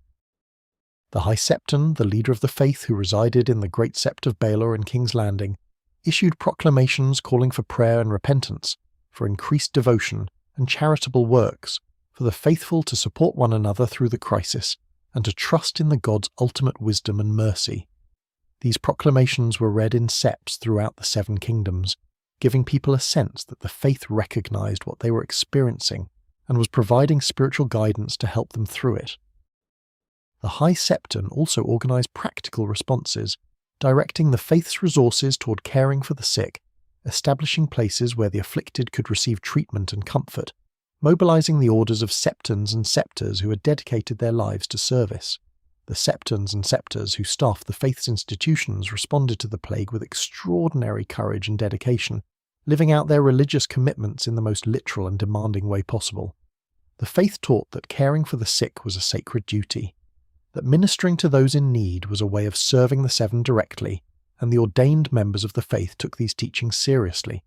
The High Septon, the leader of the faith who resided in the Great Sept of Baelor in King's Landing, issued proclamations calling for prayer and repentance, for increased devotion and charitable works, for the faithful to support one another through the crisis, and to trust in the gods' ultimate wisdom and mercy. These proclamations were read in septs throughout the Seven Kingdoms, giving people a sense that the faith recognized what they were experiencing and was providing spiritual guidance to help them through it. The High Septon also organized practical responses, directing the faith's resources toward caring for the sick, establishing places where the afflicted could receive treatment and comfort, mobilizing the orders of septons and septors who had dedicated their lives to service. The septons and septors who staffed the faith's institutions responded to the plague with extraordinary courage and dedication, living out their religious commitments in the most literal and demanding way possible. The faith taught that caring for the sick was a sacred duty, that ministering to those in need was a way of serving the Seven directly, and the ordained members of the faith took these teachings seriously.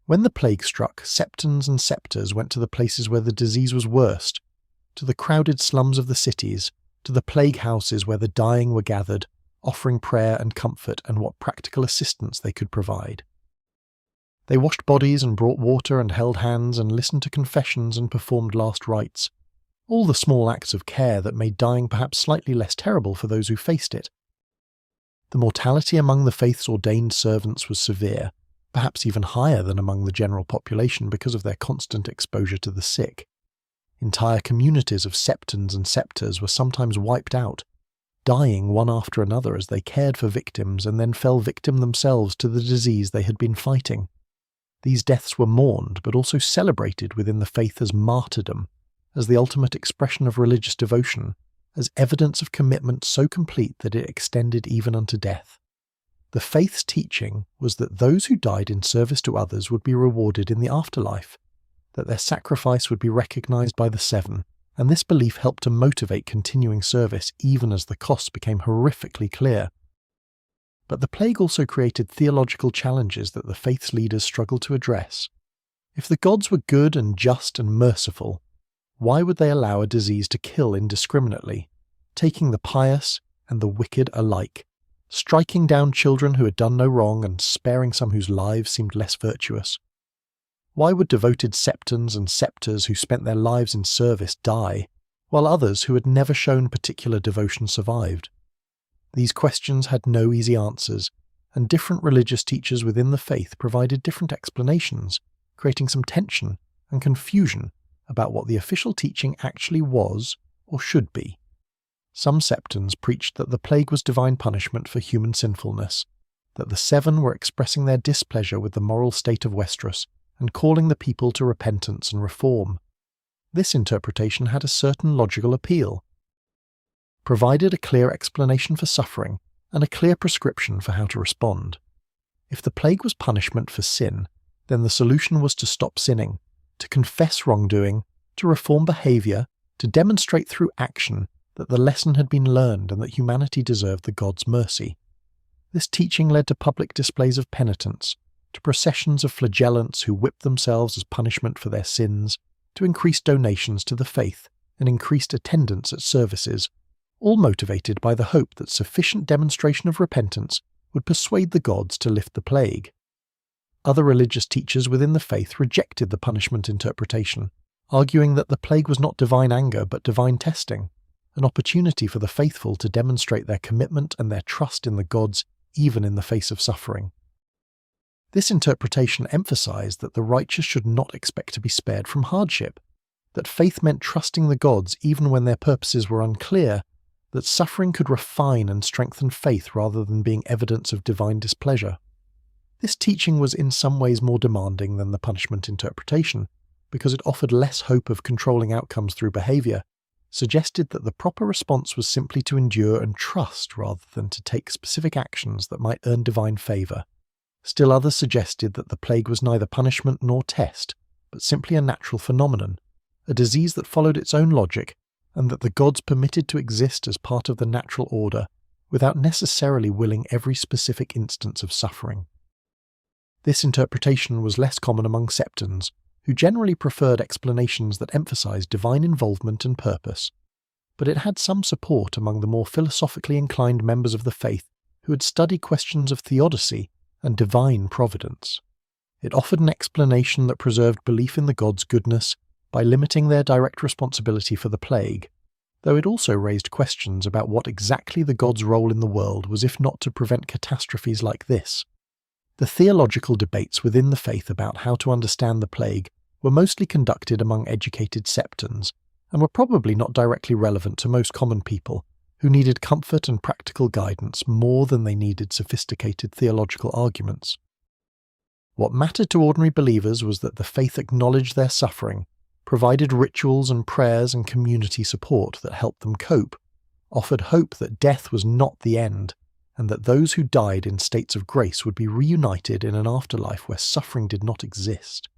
When the plague struck, septons and scepters went to the places where the disease was worst, to the crowded slums of the cities, to the plague houses where the dying were gathered, offering prayer and comfort and what practical assistance they could provide. They washed bodies and brought water and held hands and listened to confessions and performed last rites, all the small acts of care that made dying perhaps slightly less terrible for those who faced it. The mortality among the faith's ordained servants was severe, perhaps even higher than among the general population because of their constant exposure to the sick. Entire communities of septons and scepters were sometimes wiped out, dying one after another as they cared for victims and then fell victim themselves to the disease they had been fighting. These deaths were mourned but also celebrated within the faith as martyrdom, as the ultimate expression of religious devotion, as evidence of commitment so complete that it extended even unto death. The faith's teaching was that those who died in service to others would be rewarded in the afterlife, that their sacrifice would be recognized by the Seven, and this belief helped to motivate continuing service even as the costs became horrifically clear. But the plague also created theological challenges that the faith's leaders struggled to address. If the gods were good and just and merciful, why would they allow a disease to kill indiscriminately, taking the pious and the wicked alike, striking down children who had done no wrong and sparing some whose lives seemed less virtuous? Why would devoted septons and scepters who spent their lives in service die, while others who had never shown particular devotion survived? These questions had no easy answers, and different religious teachers within the faith provided different explanations, creating some tension and confusion about what the official teaching actually was or should be. Some septons preached that the plague was divine punishment for human sinfulness, that the Seven were expressing their displeasure with the moral state of Westeros and calling the people to repentance and reform. This interpretation had a certain logical appeal, provided a clear explanation for suffering and a clear prescription for how to respond. If the plague was punishment for sin, then the solution was to stop sinning, to confess wrongdoing, to reform behavior, to demonstrate through action that the lesson had been learned and that humanity deserved the gods' mercy. This teaching led to public displays of penitence, to processions of flagellants who whipped themselves as punishment for their sins, to increased donations to the faith and increased attendance at services, all motivated by the hope that sufficient demonstration of repentance would persuade the gods to lift the plague. Other religious teachers within the faith rejected the punishment interpretation, arguing that the plague was not divine anger but divine testing, an opportunity for the faithful to demonstrate their commitment and their trust in the gods even in the face of suffering. This interpretation emphasized that the righteous should not expect to be spared from hardship, that faith meant trusting the gods even when their purposes were unclear, that suffering could refine and strengthen faith rather than being evidence of divine displeasure. This teaching was in some ways more demanding than the punishment interpretation, because it offered less hope of controlling outcomes through behavior, suggested that the proper response was simply to endure and trust rather than to take specific actions that might earn divine favor. Still others suggested that the plague was neither punishment nor test, but simply a natural phenomenon, a disease that followed its own logic, and that the gods permitted to exist as part of the natural order, without necessarily willing every specific instance of suffering. This interpretation was less common among septons, who generally preferred explanations that emphasized divine involvement and purpose, but it had some support among the more philosophically inclined members of the faith who had studied questions of theodicy and divine providence. It offered an explanation that preserved belief in the gods' goodness by limiting their direct responsibility for the plague, though it also raised questions about what exactly the gods' role in the world was if not to prevent catastrophes like this. The theological debates within the faith about how to understand the plague were mostly conducted among educated septons, and were probably not directly relevant to most common people, who needed comfort and practical guidance more than they needed sophisticated theological arguments. What mattered to ordinary believers was that the faith acknowledged their suffering, provided rituals and prayers and community support that helped them cope, offered hope that death was not the end, and that those who died in states of grace would be reunited in an afterlife where suffering did not exist.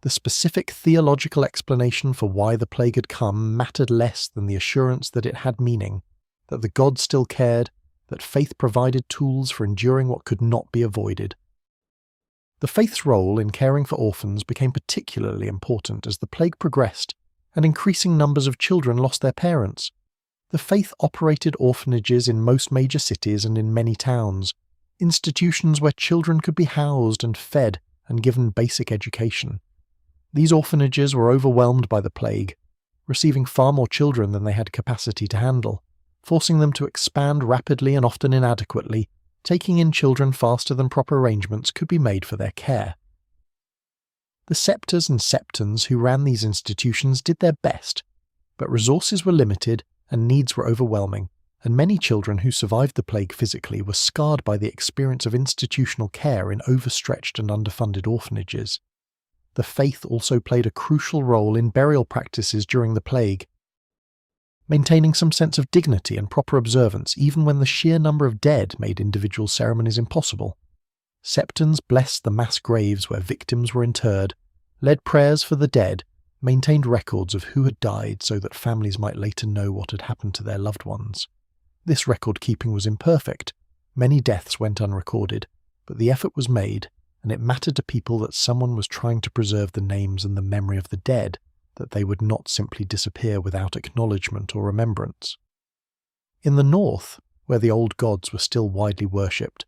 The specific theological explanation for why the plague had come mattered less than the assurance that it had meaning, that the gods still cared, that faith provided tools for enduring what could not be avoided. The faith's role in caring for orphans became particularly important as the plague progressed and increasing numbers of children lost their parents. The faith operated orphanages in most major cities and in many towns, institutions where children could be housed and fed and given basic education. These orphanages were overwhelmed by the plague, receiving far more children than they had capacity to handle, forcing them to expand rapidly and often inadequately, taking in children faster than proper arrangements could be made for their care. The septors and septons who ran these institutions did their best, but resources were limited and needs were overwhelming, and many children who survived the plague physically were scarred by the experience of institutional care in overstretched and underfunded orphanages. The faith also played a crucial role in burial practices during the plague, maintaining some sense of dignity and proper observance even when the sheer number of dead made individual ceremonies impossible. Septons blessed the mass graves where victims were interred, led prayers for the dead, maintained records of who had died so that families might later know what had happened to their loved ones. This record-keeping was imperfect. Many deaths went unrecorded, but the effort was made, and it mattered to people that someone was trying to preserve the names and the memory of the dead, that they would not simply disappear without acknowledgement or remembrance. In the north, where the old gods were still widely worshipped,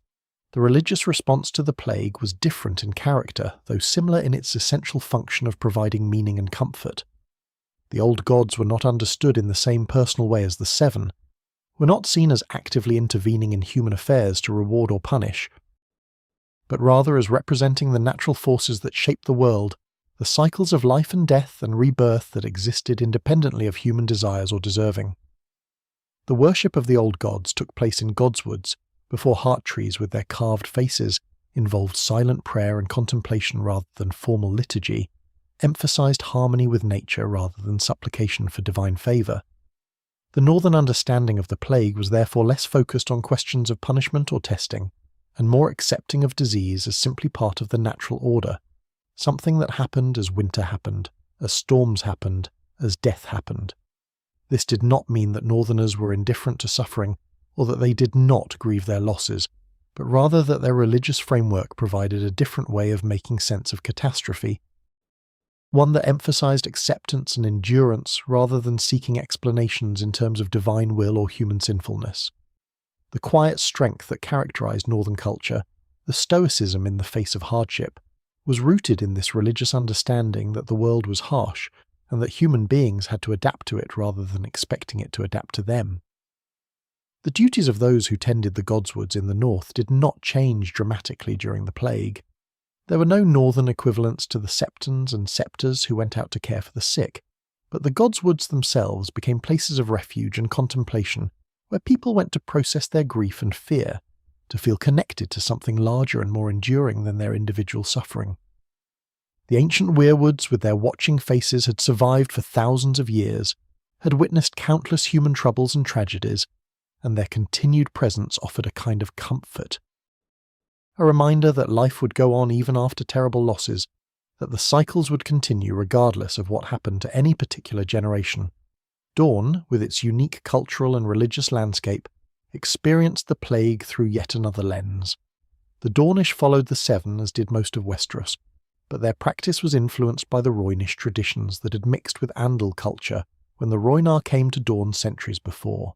the religious response to the plague was different in character, though similar in its essential function of providing meaning and comfort. The old gods were not understood in the same personal way as the seven, were not seen as actively intervening in human affairs to reward or punish, but rather as representing the natural forces that shape the world, the cycles of life and death and rebirth that existed independently of human desires or deserving. The worship of the old gods took place in godswoods, before heart trees with their carved faces involved silent prayer and contemplation rather than formal liturgy, emphasized harmony with nature rather than supplication for divine favor. The northern understanding of the plague was therefore less focused on questions of punishment or testing, and more accepting of disease as simply part of the natural order, something that happened as winter happened, as storms happened, as death happened. This did not mean that northerners were indifferent to suffering, or that they did not grieve their losses, but rather that their religious framework provided a different way of making sense of catastrophe, one that emphasized acceptance and endurance rather than seeking explanations in terms of divine will or human sinfulness. The quiet strength that characterized northern culture, the stoicism in the face of hardship, was rooted in this religious understanding that the world was harsh and that human beings had to adapt to it rather than expecting it to adapt to them. The duties of those who tended the godswoods in the north did not change dramatically during the plague. There were no northern equivalents to the septons and septors who went out to care for the sick, but the godswoods themselves became places of refuge and contemplation where people went to process their grief and fear, to feel connected to something larger and more enduring than their individual suffering. The ancient weirwoods with their watching faces had survived for thousands of years, had witnessed countless human troubles and tragedies, and their continued presence offered a kind of comfort. A reminder that life would go on even after terrible losses, that the cycles would continue regardless of what happened to any particular generation. Dawn, with its unique cultural and religious landscape, experienced the plague through yet another lens. The Dornish followed the Seven as did most of Westeros, but their practice was influenced by the Rhoynish traditions that had mixed with Andal culture when the Rhoynar came to Dorne centuries before.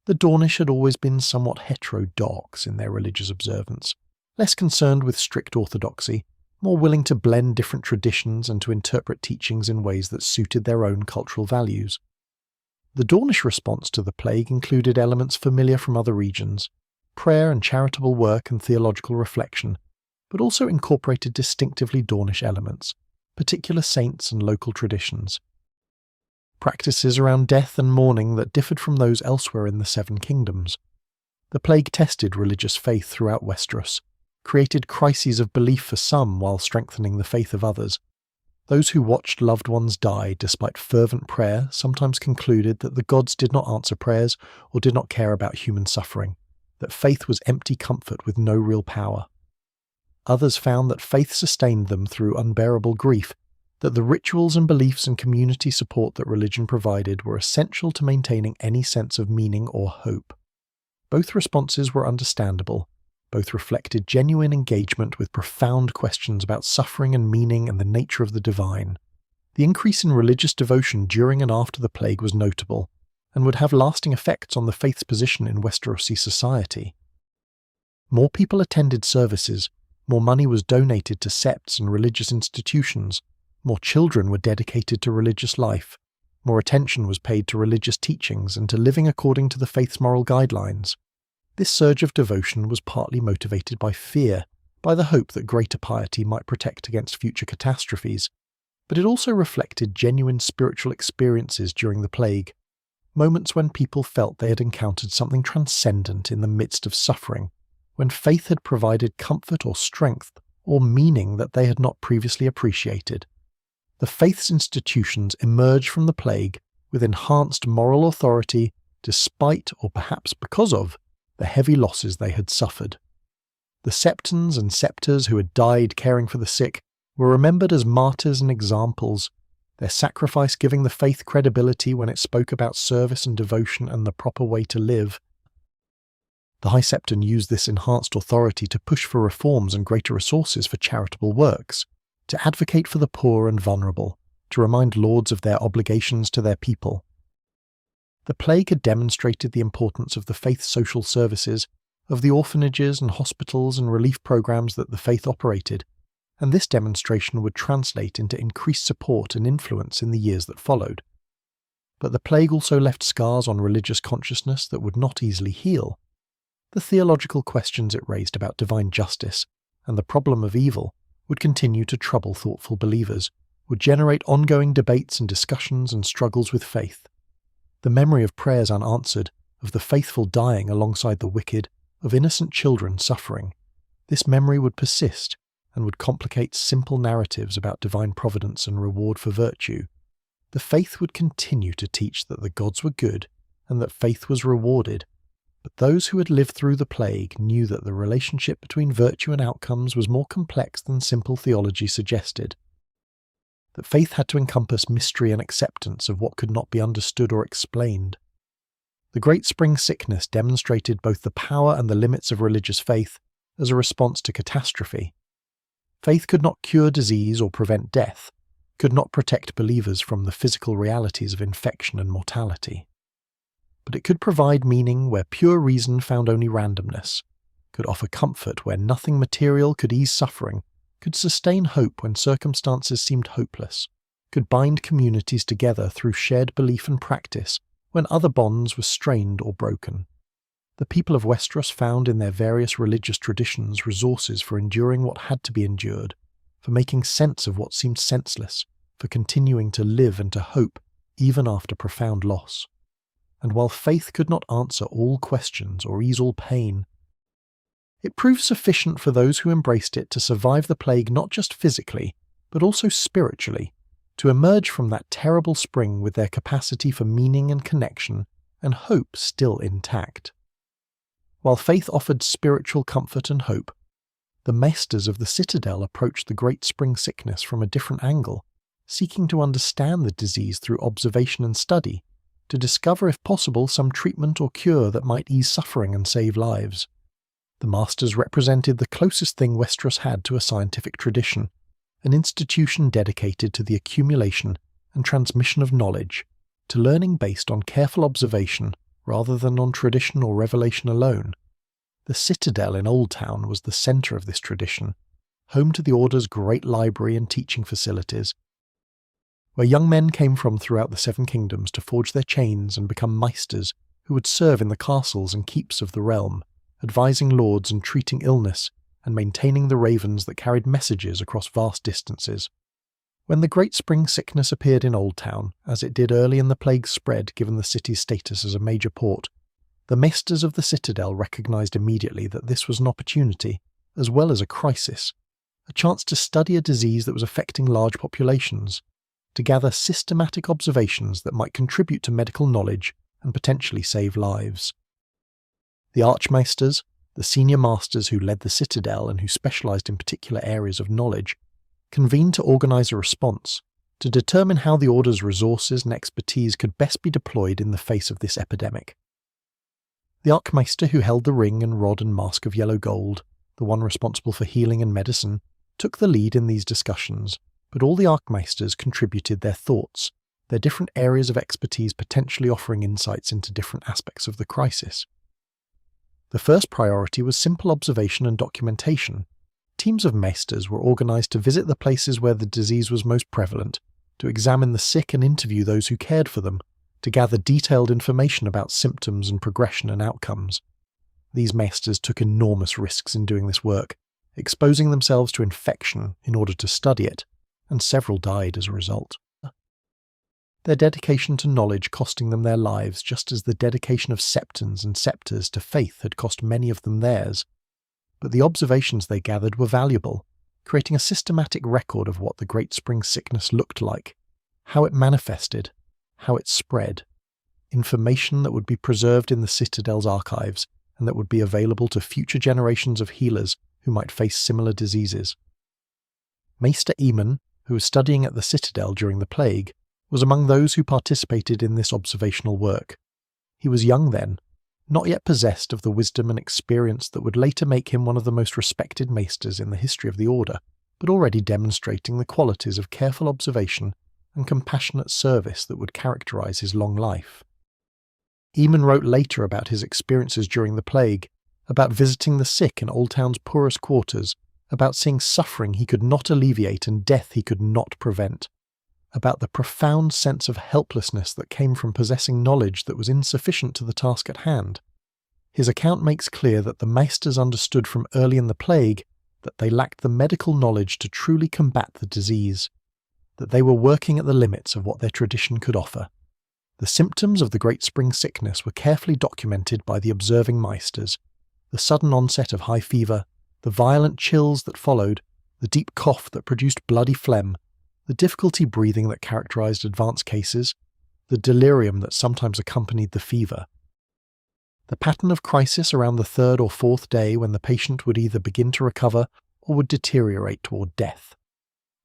The Dornish had always been somewhat heterodox in their religious observance, less concerned with strict orthodoxy, more willing to blend different traditions and to interpret teachings in ways that suited their own cultural values. The Dornish response to the plague included elements familiar from other regions, prayer and charitable work and theological reflection, but also incorporated distinctively Dornish elements, particular saints and local traditions. Practices around death and mourning that differed from those elsewhere in the Seven Kingdoms. The plague tested religious faith throughout Westeros, created crises of belief for some while strengthening the faith of others. Those who watched loved ones die despite fervent prayer sometimes concluded that the gods did not answer prayers or did not care about human suffering, that faith was empty comfort with no real power. Others found that faith sustained them through unbearable grief, that the rituals and beliefs and community support that religion provided were essential to maintaining any sense of meaning or hope. Both responses were understandable. Both reflected genuine engagement with profound questions about suffering and meaning and the nature of the divine. The increase in religious devotion during and after the plague was notable, and would have lasting effects on the faith's position in Westerosi society. More people attended services, more money was donated to septs and religious institutions, more children were dedicated to religious life, more attention was paid to religious teachings and to living according to the faith's moral guidelines. This surge of devotion was partly motivated by fear, by the hope that greater piety might protect against future catastrophes, but it also reflected genuine spiritual experiences during the plague, moments when people felt they had encountered something transcendent in the midst of suffering, when faith had provided comfort or strength or meaning that they had not previously appreciated. The faith's institutions emerged from the plague with enhanced moral authority despite, or perhaps because of, the heavy losses they had suffered. The septons and septors who had died caring for the sick were remembered as martyrs and examples, their sacrifice giving the faith credibility when it spoke about service and devotion and the proper way to live. The High Septon used this enhanced authority to push for reforms and greater resources for charitable works, to advocate for the poor and vulnerable, to remind lords of their obligations to their people. The plague had demonstrated the importance of the faith's social services, of the orphanages and hospitals and relief programs that the faith operated, and this demonstration would translate into increased support and influence in the years that followed. But the plague also left scars on religious consciousness that would not easily heal. The theological questions it raised about divine justice and the problem of evil would continue to trouble thoughtful believers, would generate ongoing debates and discussions and struggles with faith. The memory of prayers unanswered, of the faithful dying alongside the wicked, of innocent children suffering, this memory would persist and would complicate simple narratives about divine providence and reward for virtue. The faith would continue to teach that the gods were good and that faith was rewarded, but those who had lived through the plague knew that the relationship between virtue and outcomes was more complex than simple theology suggested. That faith had to encompass mystery and acceptance of what could not be understood or explained. The Great Spring Sickness demonstrated both the power and the limits of religious faith as a response to catastrophe. Faith could not cure disease or prevent death, could not protect believers from the physical realities of infection and mortality. But it could provide meaning where pure reason found only randomness, could offer comfort where nothing material could ease suffering, could sustain hope when circumstances seemed hopeless, could bind communities together through shared belief and practice when other bonds were strained or broken. The people of Westeros found in their various religious traditions resources for enduring what had to be endured, for making sense of what seemed senseless, for continuing to live and to hope even after profound loss. And while faith could not answer all questions or ease all pain, it proved sufficient for those who embraced it to survive the plague not just physically, but also spiritually, to emerge from that terrible spring with their capacity for meaning and connection and hope still intact. While faith offered spiritual comfort and hope, the maesters of the Citadel approached the Great Spring Sickness from a different angle, seeking to understand the disease through observation and study, to discover if possible some treatment or cure that might ease suffering and save lives. The masters represented the closest thing Westeros had to a scientific tradition, an institution dedicated to the accumulation and transmission of knowledge, to learning based on careful observation rather than on tradition or revelation alone. The Citadel in Old Town was the centre of this tradition, home to the Order's great library and teaching facilities, where young men came from throughout the Seven Kingdoms to forge their chains and become maesters who would serve in the castles and keeps of the realm, advising lords and treating illness and maintaining the ravens that carried messages across vast distances. When the Great Spring Sickness appeared in Old Town, as it did early in the plague's spread given the city's status as a major port, the maesters of the Citadel recognised immediately that this was an opportunity, as well as a crisis, a chance to study a disease that was affecting large populations, to gather systematic observations that might contribute to medical knowledge and potentially save lives. The archmaesters, the senior masters who led the Citadel and who specialized in particular areas of knowledge, convened to organize a response, to determine how the Order's resources and expertise could best be deployed in the face of this epidemic. The Archmaester who held the ring and rod and mask of yellow gold, the one responsible for healing and medicine, took the lead in these discussions, but all the Archmaesters contributed their thoughts, their different areas of expertise potentially offering insights into different aspects of the crisis. The first priority was simple observation and documentation. Teams of maesters were organized to visit the places where the disease was most prevalent, to examine the sick and interview those who cared for them, to gather detailed information about symptoms and progression and outcomes. These maesters took enormous risks in doing this work, exposing themselves to infection in order to study it, and several died as a result. Their dedication to knowledge costing them their lives just as the dedication of septons and scepters to faith had cost many of them theirs. But the observations they gathered were valuable, creating a systematic record of what the Great Spring Sickness looked like, how it manifested, how it spread, information that would be preserved in the Citadel's archives and that would be available to future generations of healers who might face similar diseases. Maester Aemon, who was studying at the Citadel during the plague, was among those who participated in this observational work. He was young then, not yet possessed of the wisdom and experience that would later make him one of the most respected maesters in the history of the Order, but already demonstrating the qualities of careful observation and compassionate service that would characterize his long life. Aemon wrote later about his experiences during the plague, about visiting the sick in Old Town's poorest quarters, about seeing suffering he could not alleviate and death he could not prevent, about the profound sense of helplessness that came from possessing knowledge that was insufficient to the task at hand. His account makes clear that the maesters understood from early in the plague that they lacked the medical knowledge to truly combat the disease, that they were working at the limits of what their tradition could offer. The symptoms of the Great Spring Sickness were carefully documented by the observing maesters: the sudden onset of high fever, the violent chills that followed, the deep cough that produced bloody phlegm, the difficulty breathing that characterized advanced cases, the delirium that sometimes accompanied the fever. The pattern of crisis around the third or fourth day when the patient would either begin to recover or would deteriorate toward death.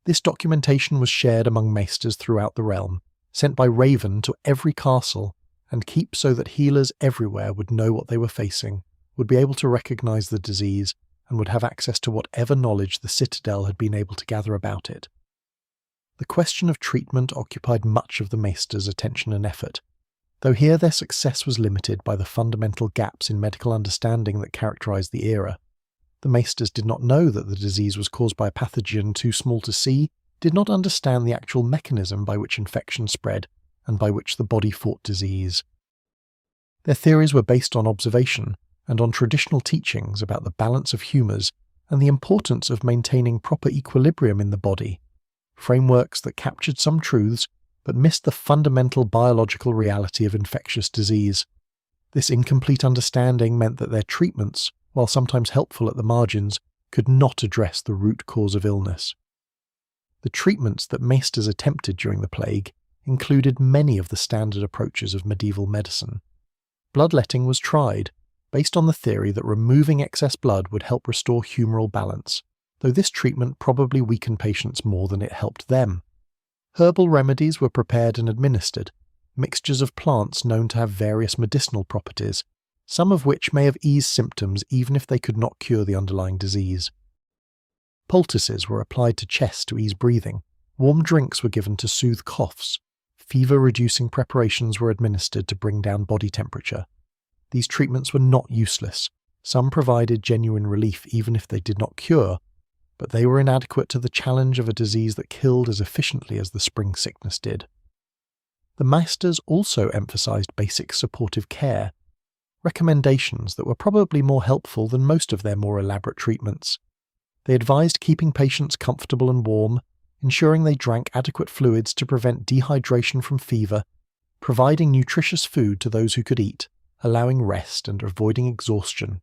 This documentation was shared among maesters throughout the realm, sent by Raven to every castle, and kept so that healers everywhere would know what they were facing, would be able to recognize the disease, and would have access to whatever knowledge the Citadel had been able to gather about it. The question of treatment occupied much of the maesters' attention and effort, though here their success was limited by the fundamental gaps in medical understanding that characterized the era. The maesters did not know that the disease was caused by a pathogen too small to see, did not understand the actual mechanism by which infection spread and by which the body fought disease. Their theories were based on observation and on traditional teachings about the balance of humours and the importance of maintaining proper equilibrium in the body, frameworks that captured some truths but missed the fundamental biological reality of infectious disease. This incomplete understanding meant that their treatments, while sometimes helpful at the margins, could not address the root cause of illness. The treatments that maesters attempted during the plague included many of the standard approaches of medieval medicine. Bloodletting was tried, based on the theory that removing excess blood would help restore humoral balance, though this treatment probably weakened patients more than it helped them. Herbal remedies were prepared and administered, mixtures of plants known to have various medicinal properties, some of which may have eased symptoms even if they could not cure the underlying disease. Poultices were applied to chest to ease breathing, warm drinks were given to soothe coughs, fever-reducing preparations were administered to bring down body temperature. These treatments were not useless. Some provided genuine relief even if they did not cure, but they were inadequate to the challenge of a disease that killed as efficiently as the spring sickness did. The maesters also emphasized basic supportive care, recommendations that were probably more helpful than most of their more elaborate treatments. They advised keeping patients comfortable and warm, ensuring they drank adequate fluids to prevent dehydration from fever, providing nutritious food to those who could eat, allowing rest and avoiding exhaustion.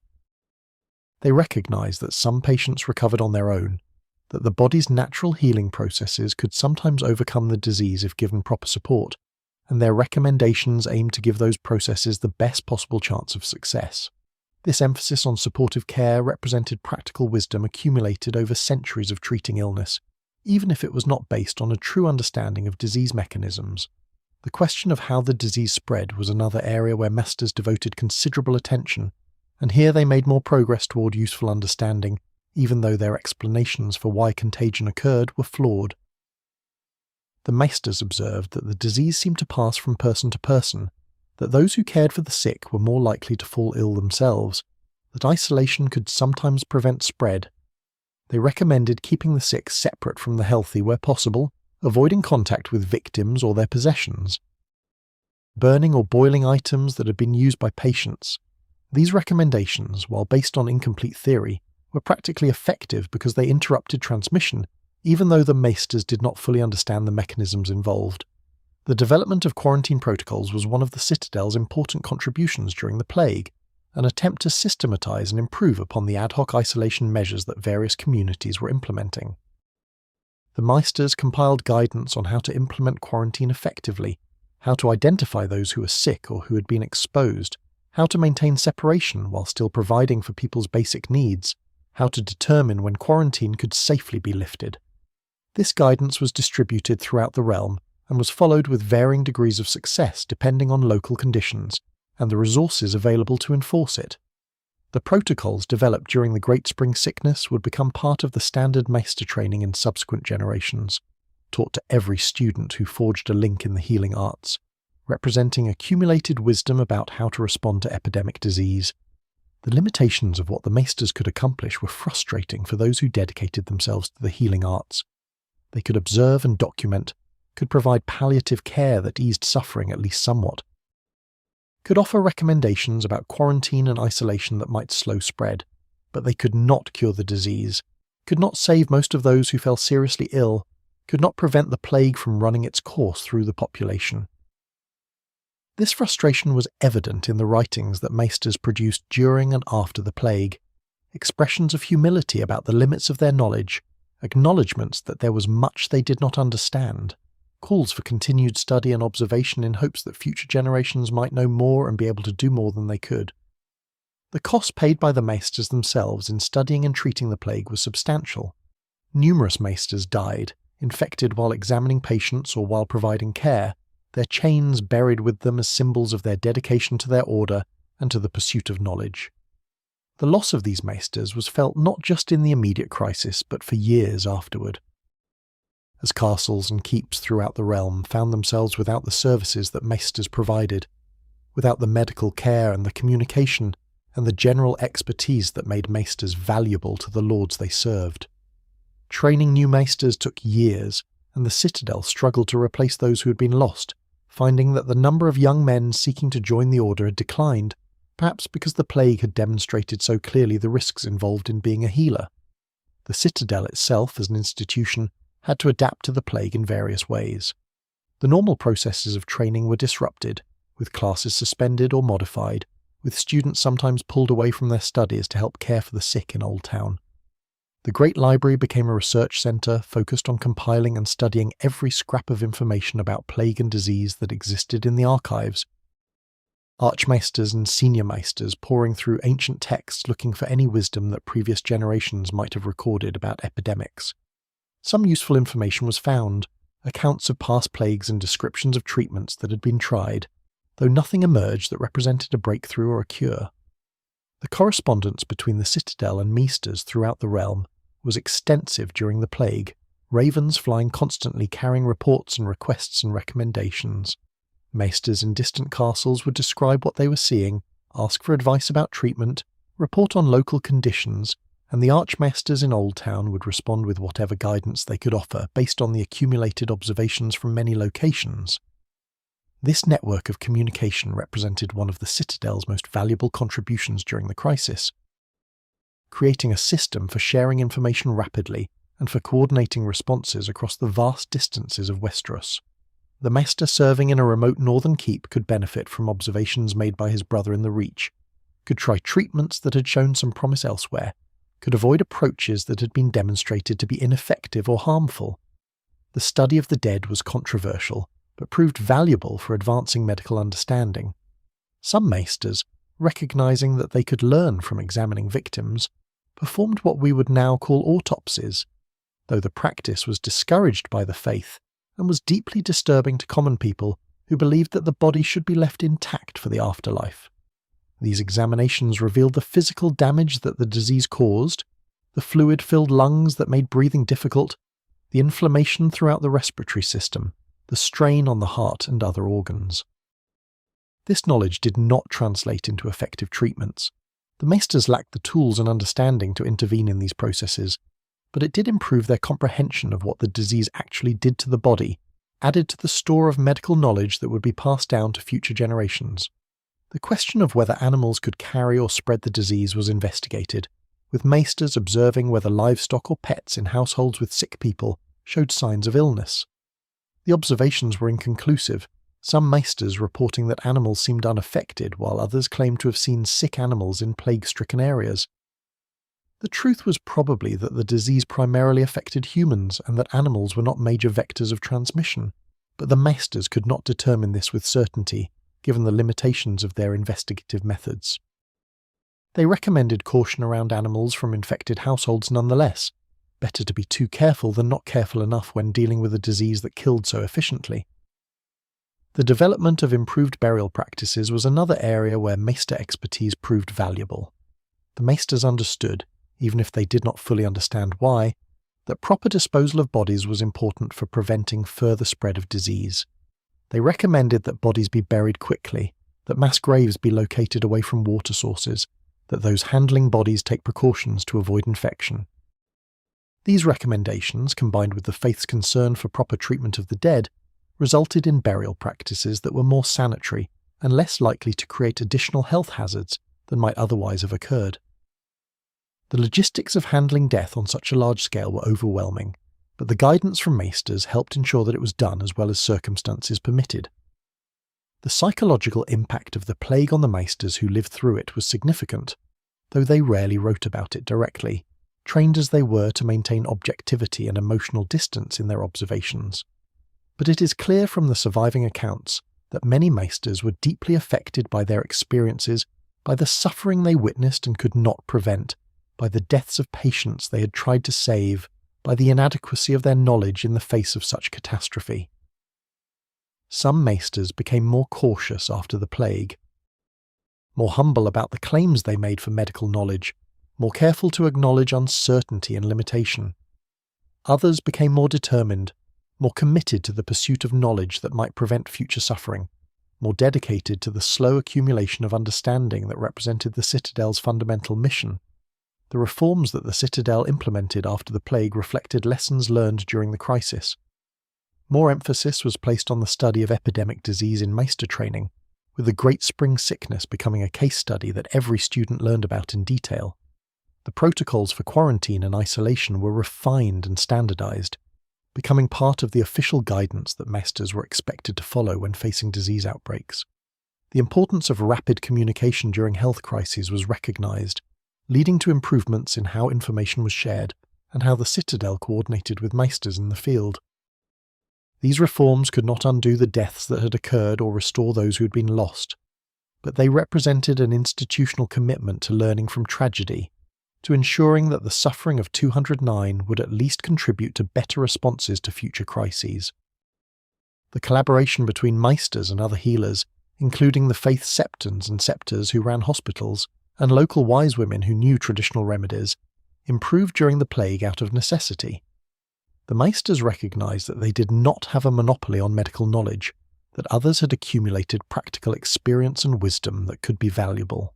They recognized that some patients recovered on their own, that the body's natural healing processes could sometimes overcome the disease if given proper support, and their recommendations aimed to give those processes the best possible chance of success. This emphasis on supportive care represented practical wisdom accumulated over centuries of treating illness, even if it was not based on a true understanding of disease mechanisms. The question of how the disease spread was another area where maesters devoted considerable attention, and here they made more progress toward useful understanding, even though their explanations for why contagion occurred were flawed. The maesters observed that the disease seemed to pass from person to person, that those who cared for the sick were more likely to fall ill themselves, that isolation could sometimes prevent spread. They recommended keeping the sick separate from the healthy where possible, avoiding contact with victims or their possessions, burning or boiling items that had been used by patients. These recommendations, while based on incomplete theory, were practically effective because they interrupted transmission, even though the maesters did not fully understand the mechanisms involved. The development of quarantine protocols was one of the Citadel's important contributions during the plague, an attempt to systematize and improve upon the ad hoc isolation measures that various communities were implementing. The maesters compiled guidance on how to implement quarantine effectively, how to identify those who were sick or who had been exposed, how to maintain separation while still providing for people's basic needs, how to determine when quarantine could safely be lifted. This guidance was distributed throughout the realm and was followed with varying degrees of success depending on local conditions and the resources available to enforce it. The protocols developed during the Great Spring Sickness would become part of the standard maester training in subsequent generations, taught to every student who forged a link in the healing arts, representing accumulated wisdom about how to respond to epidemic disease. The limitations of what the maesters could accomplish were frustrating for those who dedicated themselves to the healing arts. They could observe and document, could provide palliative care that eased suffering at least somewhat, could offer recommendations about quarantine and isolation that might slow spread, but they could not cure the disease, could not save most of those who fell seriously ill, could not prevent the plague from running its course through the population. This frustration was evident in the writings that maesters produced during and after the plague, expressions of humility about the limits of their knowledge, acknowledgements that there was much they did not understand, calls for continued study and observation in hopes that future generations might know more and be able to do more than they could. The cost paid by the maesters themselves in studying and treating the plague was substantial. Numerous maesters died, infected while examining patients or while providing care, their chains buried with them as symbols of their dedication to their order and to the pursuit of knowledge. The loss of these maesters was felt not just in the immediate crisis, but for years afterward. As castles and keeps throughout the realm found themselves without the services that maesters provided, without the medical care and the communication and the general expertise that made maesters valuable to the lords they served. Training new maesters took years, and the Citadel struggled to replace those who had been lost, finding that the number of young men seeking to join the order had declined, perhaps because the plague had demonstrated so clearly the risks involved in being a healer. The Citadel itself, as an institution, had to adapt to the plague in various ways. The normal processes of training were disrupted, with classes suspended or modified, with students sometimes pulled away from their studies to help care for the sick in Old Town. The Great Library became a research centre focused on compiling and studying every scrap of information about plague and disease that existed in the archives. Archmaesters and senior maesters pouring through ancient texts looking for any wisdom that previous generations might have recorded about epidemics. Some useful information was found, accounts of past plagues and descriptions of treatments that had been tried, though nothing emerged that represented a breakthrough or a cure. The correspondence between the Citadel and maesters throughout the realm was extensive during the plague, ravens flying constantly carrying reports and requests and recommendations. Maesters in distant castles would describe what they were seeing, ask for advice about treatment, report on local conditions, and the archmaesters in Old Town would respond with whatever guidance they could offer based on the accumulated observations from many locations. This network of communication represented one of the Citadel's most valuable contributions during the crisis, creating a system for sharing information rapidly and for coordinating responses across the vast distances of Westeros. The maester serving in a remote northern keep could benefit from observations made by his brother in the Reach, could try treatments that had shown some promise elsewhere, could avoid approaches that had been demonstrated to be ineffective or harmful. The study of the dead was controversial, but proved valuable for advancing medical understanding. Some maesters, recognizing that they could learn from examining victims, performed what we would now call autopsies, though the practice was discouraged by the faith and was deeply disturbing to common people who believed that the body should be left intact for the afterlife. These examinations revealed the physical damage that the disease caused, the fluid-filled lungs that made breathing difficult, the inflammation throughout the respiratory system, the strain on the heart and other organs. This knowledge did not translate into effective treatments. The maesters lacked the tools and understanding to intervene in these processes, but it did improve their comprehension of what the disease actually did to the body, added to the store of medical knowledge that would be passed down to future generations. The question of whether animals could carry or spread the disease was investigated, with maesters observing whether livestock or pets in households with sick people showed signs of illness. The observations were inconclusive, some maesters reporting that animals seemed unaffected while others claimed to have seen sick animals in plague-stricken areas. The truth was probably that the disease primarily affected humans and that animals were not major vectors of transmission, but the maesters could not determine this with certainty, given the limitations of their investigative methods. They recommended caution around animals from infected households nonetheless. Better to be too careful than not careful enough when dealing with a disease that killed so efficiently. The development of improved burial practices was another area where maester expertise proved valuable. The maesters understood, even if they did not fully understand why, that proper disposal of bodies was important for preventing further spread of disease. They recommended that bodies be buried quickly, that mass graves be located away from water sources, that those handling bodies take precautions to avoid infection. These recommendations, combined with the faith's concern for proper treatment of the dead, resulted in burial practices that were more sanitary and less likely to create additional health hazards than might otherwise have occurred. The logistics of handling death on such a large scale were overwhelming, but the guidance from maesters helped ensure that it was done as well as circumstances permitted. The psychological impact of the plague on the maesters who lived through it was significant, though they rarely wrote about it directly, trained as they were to maintain objectivity and emotional distance in their observations. But it is clear from the surviving accounts that many maesters were deeply affected by their experiences, by the suffering they witnessed and could not prevent, by the deaths of patients they had tried to save, by the inadequacy of their knowledge in the face of such catastrophe. Some maesters became more cautious after the plague, more humble about the claims they made for medical knowledge, more careful to acknowledge uncertainty and limitation. Others became more determined, more committed to the pursuit of knowledge that might prevent future suffering, more dedicated to the slow accumulation of understanding that represented the Citadel's fundamental mission. The reforms that the Citadel implemented after the plague reflected lessons learned during the crisis. More emphasis was placed on the study of epidemic disease in maester training, with the Great Spring Sickness becoming a case study that every student learned about in detail. The protocols for quarantine and isolation were refined and standardized, becoming part of the official guidance that maesters were expected to follow when facing disease outbreaks. The importance of rapid communication during health crises was recognized, leading to improvements in how information was shared and how the Citadel coordinated with maesters in the field. These reforms could not undo the deaths that had occurred or restore those who had been lost, but they represented an institutional commitment to learning from tragedy, to ensuring that the suffering of 209 would at least contribute to better responses to future crises. The collaboration between maesters and other healers, including the faith septons and septors who ran hospitals, and local wise women who knew traditional remedies, improved during the plague out of necessity. The maesters recognized that they did not have a monopoly on medical knowledge, that others had accumulated practical experience and wisdom that could be valuable.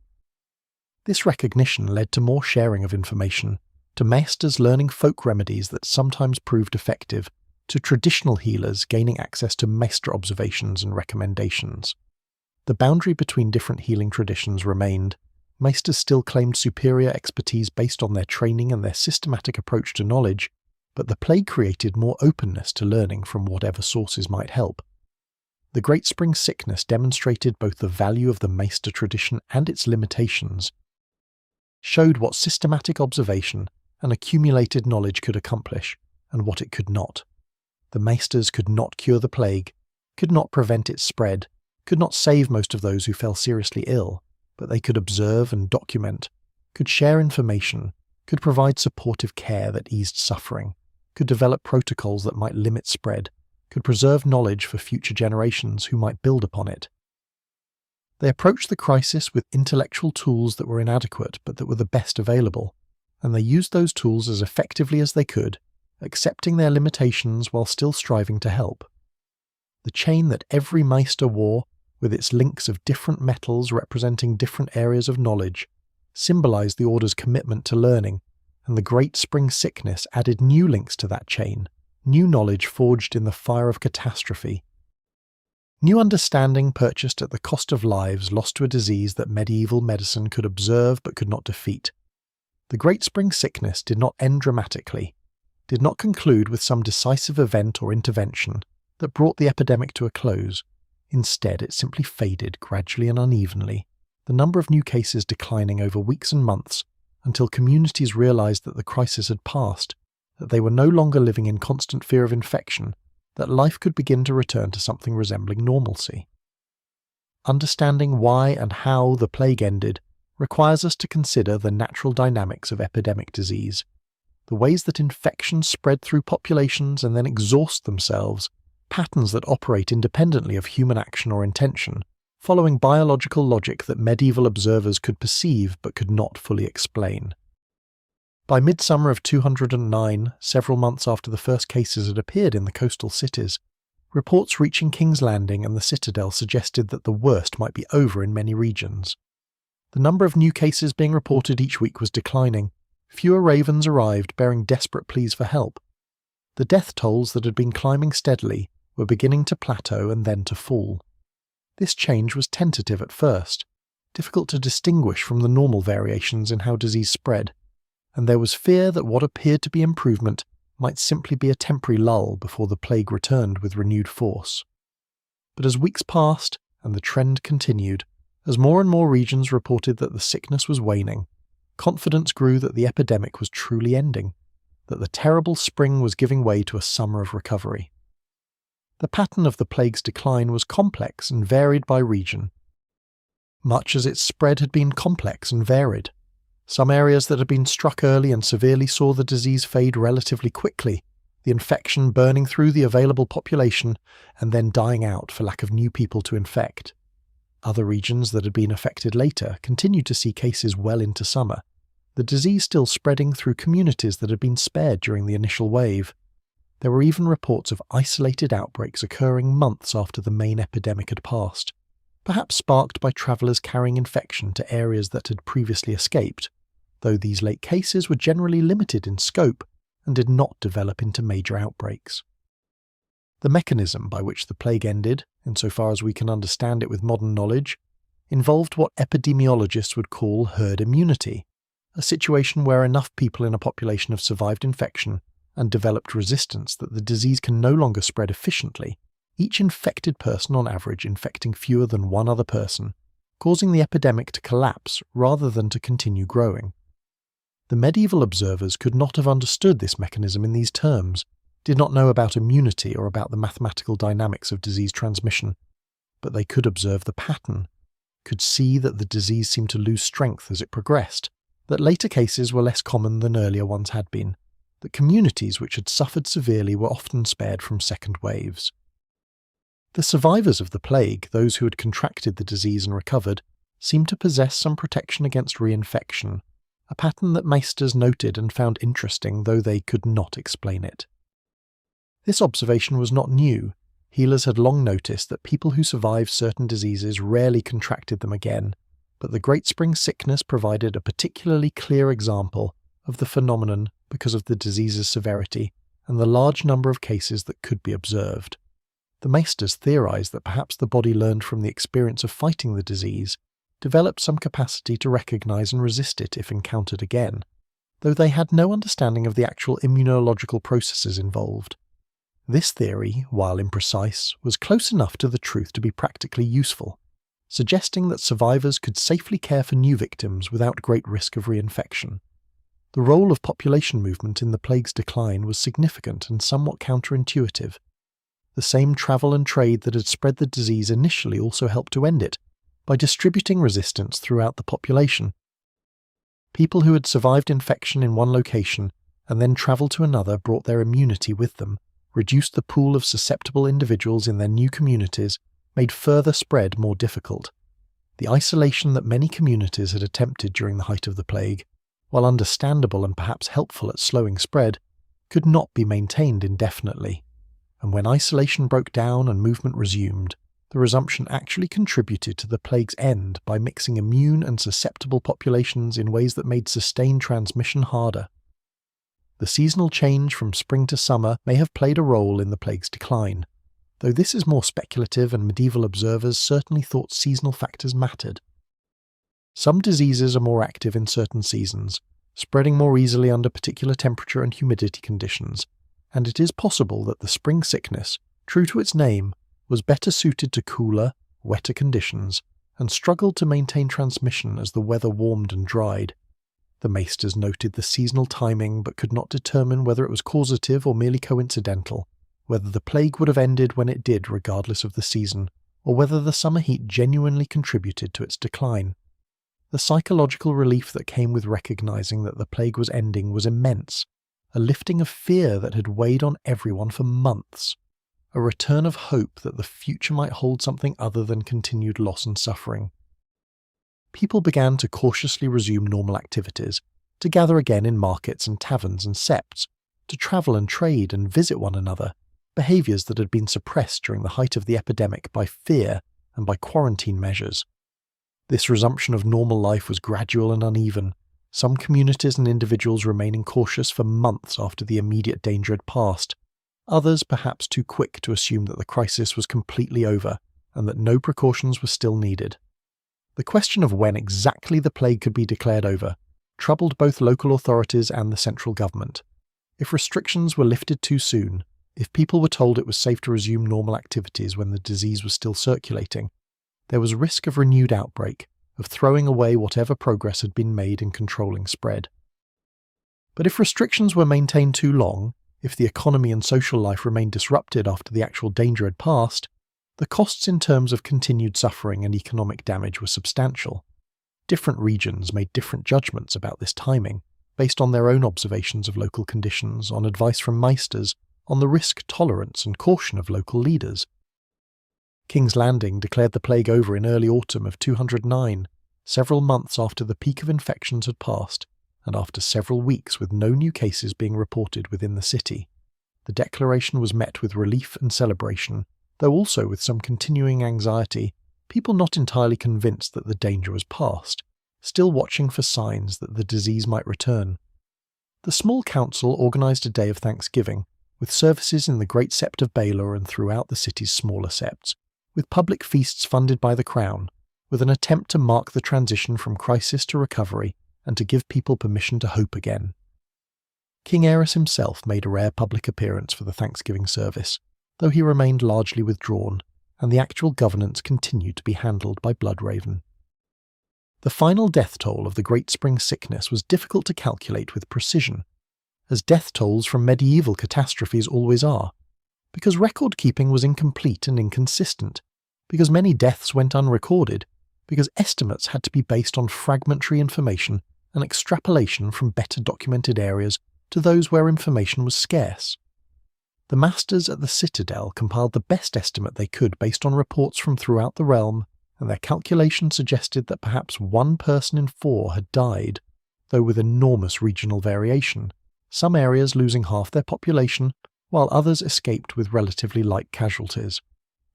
This recognition led to more sharing of information, to maesters learning folk remedies that sometimes proved effective, to traditional healers gaining access to maester observations and recommendations. The boundary between different healing traditions remained. Maesters still claimed superior expertise based on their training and their systematic approach to knowledge, but the plague created more openness to learning from whatever sources might help. The Great Spring Sickness demonstrated both the value of the maester tradition and its limitations, showed what systematic observation and accumulated knowledge could accomplish, and what it could not. The maesters could not cure the plague, could not prevent its spread, could not save most of those who fell seriously ill, but they could observe and document, could share information, could provide supportive care that eased suffering, could develop protocols that might limit spread, could preserve knowledge for future generations who might build upon it. They approached the crisis with intellectual tools that were inadequate but that were the best available, and they used those tools as effectively as they could, accepting their limitations while still striving to help. The chain that every maester wore, with its links of different metals representing different areas of knowledge, symbolized the Order's commitment to learning, and the Great Spring Sickness added new links to that chain, new knowledge forged in the fire of catastrophe. New understanding purchased at the cost of lives lost to a disease that medieval medicine could observe but could not defeat. The Great Spring Sickness did not end dramatically, did not conclude with some decisive event or intervention that brought the epidemic to a close. Instead, it simply faded gradually and unevenly, the number of new cases declining over weeks and months until communities realized that the crisis had passed, that they were no longer living in constant fear of infection, that life could begin to return to something resembling normalcy. Understanding why and how the plague ended requires us to consider the natural dynamics of epidemic disease, the ways that infections spread through populations and then exhaust themselves, patterns that operate independently of human action or intention, following biological logic that medieval observers could perceive but could not fully explain. By midsummer of 209, several months after the first cases had appeared in the coastal cities, reports reaching King's Landing and the Citadel suggested that the worst might be over in many regions. The number of new cases being reported each week was declining. Fewer ravens arrived bearing desperate pleas for help. The death tolls that had been climbing steadily were beginning to plateau and then to fall. This change was tentative at first, difficult to distinguish from the normal variations in how disease spread, and there was fear that what appeared to be improvement might simply be a temporary lull before the plague returned with renewed force. But as weeks passed and the trend continued, as more and more regions reported that the sickness was waning, confidence grew that the epidemic was truly ending, that the terrible spring was giving way to a summer of recovery. The pattern of the plague's decline was complex and varied by region, much as its spread had been complex and varied. Some areas that had been struck early and severely saw the disease fade relatively quickly, the infection burning through the available population and then dying out for lack of new people to infect. Other regions that had been affected later continued to see cases well into summer, the disease still spreading through communities that had been spared during the initial wave. There were even reports of isolated outbreaks occurring months after the main epidemic had passed, perhaps sparked by travellers carrying infection to areas that had previously escaped, though these late cases were generally limited in scope and did not develop into major outbreaks. The mechanism by which the plague ended, insofar as we can understand it with modern knowledge, involved what epidemiologists would call herd immunity, a situation where enough people in a population have survived infection and developed resistance that the disease can no longer spread efficiently, each infected person on average infecting fewer than one other person, causing the epidemic to collapse rather than to continue growing. The medieval observers could not have understood this mechanism in these terms, did not know about immunity or about the mathematical dynamics of disease transmission, but they could observe the pattern, could see that the disease seemed to lose strength as it progressed, that later cases were less common than earlier ones had been, that communities which had suffered severely were often spared from second waves. The survivors of the plague, those who had contracted the disease and recovered, seemed to possess some protection against reinfection, a pattern that maesters noted and found interesting, though they could not explain it. This observation was not new. Healers had long noticed that people who survived certain diseases rarely contracted them again, but the Great Spring Sickness provided a particularly clear example of the phenomenon because of the disease's severity and the large number of cases that could be observed. The maesters theorized that perhaps the body learned from the experience of fighting the disease, developed some capacity to recognize and resist it if encountered again, though they had no understanding of the actual immunological processes involved. This theory, while imprecise, was close enough to the truth to be practically useful, suggesting that survivors could safely care for new victims without great risk of reinfection. The role of population movement in the plague's decline was significant and somewhat counterintuitive. The same travel and trade that had spread the disease initially also helped to end it, by distributing resistance throughout the population. People who had survived infection in one location and then travelled to another brought their immunity with them, reduced the pool of susceptible individuals in their new communities, made further spread more difficult. The isolation that many communities had attempted during the height of the plague, while understandable and perhaps helpful at slowing spread, could not be maintained indefinitely, and when isolation broke down and movement resumed, the resumption actually contributed to the plague's end by mixing immune and susceptible populations in ways that made sustained transmission harder. The seasonal change from spring to summer may have played a role in the plague's decline, though this is more speculative and medieval observers certainly thought seasonal factors mattered. Some diseases are more active in certain seasons, spreading more easily under particular temperature and humidity conditions, and it is possible that the spring sickness, true to its name, was better suited to cooler, wetter conditions, and struggled to maintain transmission as the weather warmed and dried. The maesters noted the seasonal timing but could not determine whether it was causative or merely coincidental, whether the plague would have ended when it did regardless of the season, or whether the summer heat genuinely contributed to its decline. The psychological relief that came with recognizing that the plague was ending was immense, a lifting of fear that had weighed on everyone for months, a return of hope that the future might hold something other than continued loss and suffering. People began to cautiously resume normal activities, to gather again in markets and taverns and septs, to travel and trade and visit one another, behaviours that had been suppressed during the height of the epidemic by fear and by quarantine measures. This resumption of normal life was gradual and uneven, some communities and individuals remaining cautious for months after the immediate danger had passed, others perhaps too quick to assume that the crisis was completely over and that no precautions were still needed. The question of when exactly the plague could be declared over troubled both local authorities and the central government. If restrictions were lifted too soon, if people were told it was safe to resume normal activities when the disease was still circulating, there was risk of renewed outbreak, of throwing away whatever progress had been made in controlling spread. But if restrictions were maintained too long, if the economy and social life remained disrupted after the actual danger had passed, the costs in terms of continued suffering and economic damage were substantial. Different regions made different judgments about this timing, based on their own observations of local conditions, on advice from maesters, on the risk tolerance and caution of local leaders. King's Landing declared the plague over in early autumn of 209, several months after the peak of infections had passed, and after several weeks with no new cases being reported within the city. The declaration was met with relief and celebration, though also with some continuing anxiety, people not entirely convinced that the danger was past, still watching for signs that the disease might return. The small council organised a day of Thanksgiving, with services in the Great Sept of Baelor and throughout the city's smaller septs, with public feasts funded by the Crown, with an attempt to mark the transition from crisis to recovery and to give people permission to hope again. King Aerys himself made a rare public appearance for the Thanksgiving service, though he remained largely withdrawn, and the actual governance continued to be handled by Bloodraven. The final death toll of the Great Spring Sickness was difficult to calculate with precision, as death tolls from medieval catastrophes always are, because record-keeping was incomplete and inconsistent, because many deaths went unrecorded, because estimates had to be based on fragmentary information and extrapolation from better documented areas to those where information was scarce. The masters at the Citadel compiled the best estimate they could based on reports from throughout the realm, and their calculation suggested that perhaps 1 person in 4 had died, though with enormous regional variation, some areas losing half their population, while others escaped with relatively light casualties.